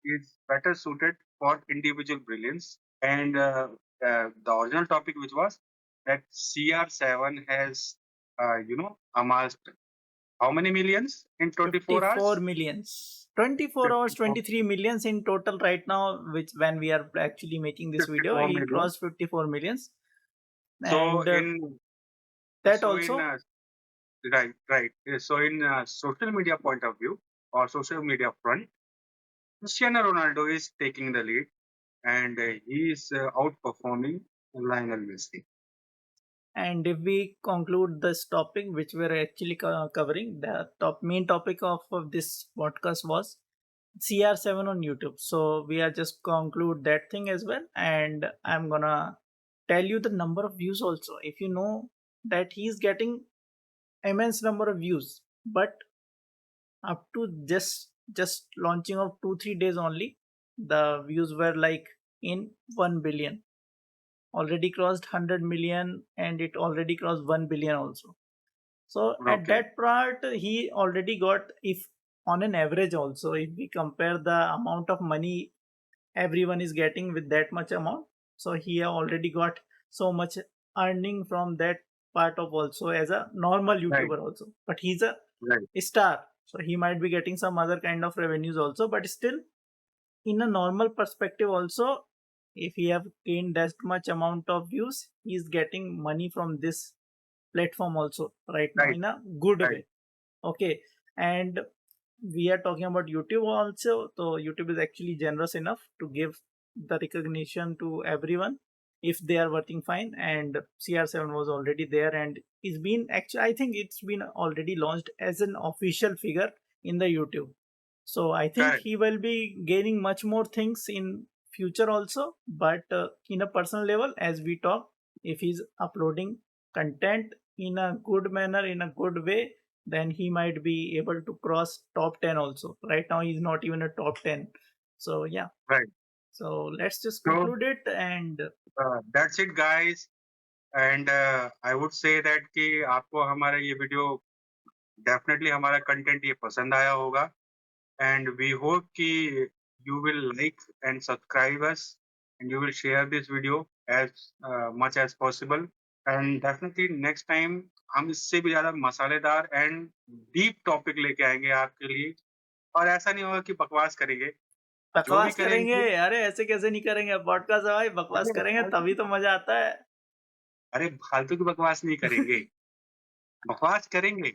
is better suited for individual brilliance. And the original topic, which was that CR7 has, amassed how many millions in 24 54 hours? millions. 24 hours, 54 23 millions in total right now, which when we are actually making this video, 54 he million. crossed 54 millions. So And in that so in also, right. So in social media point of view or social media front, Cristiano Ronaldo is taking the lead, and he is outperforming Lionel Messi. and if we conclude this topic, which we're actually covering, the main topic of this podcast was CR7 on YouTube. So we are just conclude that thing as well, and I'm gonna tell you the number of views also. If you know that he's getting immense number of views, but up to just launching of 2-3 days only, the views were like in 1 billion, already crossed 100 million, and it already crossed 1 billion also. So at Okay. that part he already got, if on an average also, if we compare the amount of money everyone is getting with that much amount, so he already got so much earning from that part of also as a normal Right. YouTuber also. But he's a Right. star, so he might be getting some other kind of revenues also, but still in a normal perspective also, if he have gained that much amount of views, he is getting money from this platform also right now Right. in a good Right. way. Okay. And we are talking about YouTube also, so YouTube is actually generous enough to give the recognition to everyone if they are working fine, and CR7 was already there, and it's been actually, I think it's been already launched as an official figure in the YouTube. So I think Correct. he will be gaining much more things in future also, but in a personal level, as we talk, if he's uploading content in a good manner, in a good way, then he might be able to cross top 10 also. Right now he's not even a top 10. So yeah, Right. so let's just So conclude it. And that's it, guys. And I would say that कि आपको हमारा ये video definitely हमारा content ये पसंद आया होगा, and we hope कि you will like and subscribe us, and you will share this video as much as possible, and definitely next time हम इससे भी ज्यादा मसालेदार एंड डीप टॉपिक लेके आएंगे आपके लिए, और ऐसा नहीं होगा कि बकवास करेंगे, जो भी बकवास करेंगे, करेंगे। अरे ऐसे कैसे नहीं करेंगे, पॉडकास्ट है भाई, बकवास अरे करेंगे फालतू तभी तो मजा आता है। अरे फालतू की बकवास नहीं करेंगे। बकवास करेंगे,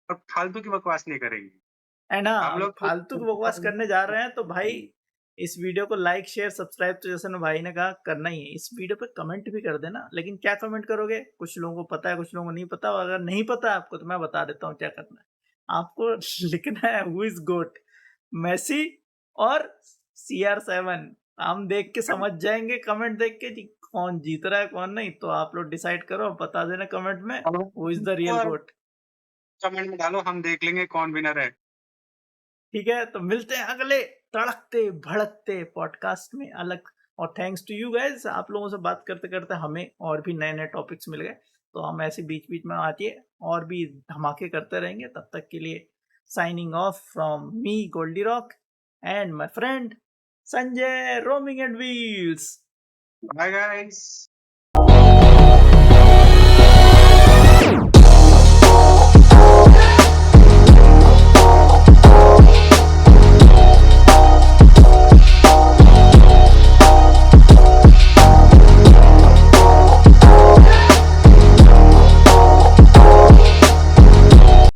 पर फालतू की बकवास नहीं करेंगे। एंड हम हाँ, लोग फालतू की बकवास करने जा रहे हैं तो भाई इस वीडियो को लाइक शेयर सब्सक्राइब तो जैसे ना भाई ने कहा करना ही है। इस वीडियो पे कमेंट भी कर देना, लेकिन क्या कमेंट करोगे, कुछ लोगों को पता है कुछ लोगों को नहीं पता, और अगर नहीं पता आपको तो मैं बता देता हूँ क्या करना है। आपको लिखना है हु इज गोट, मेसी और CR7। हम देख के समझ जाएंगे कमेंट देख के कि कौन जीत रहा है कौन नहीं। तो आप लोग डिसाइड करो, बता देना कमेंट में हु इज द रियल और गोट। कमेंट में डालो, हम देख लेंगे कौन विनर है। ठीक है, तो मिलते हैं अगले तड़कते भड़कते पॉडकास्ट में अलग। और थैंक्स टू यू गाइस, आप लोगों से बात करते करते हमें और भी नए नए टॉपिक्स मिल गए। तो हम ऐसे बीच बीच में आके और भी धमाके करते रहेंगे। तब तक के लिए signing off from me Goldy Rock and my friend Sanjay roaming and wheels. Bye guys.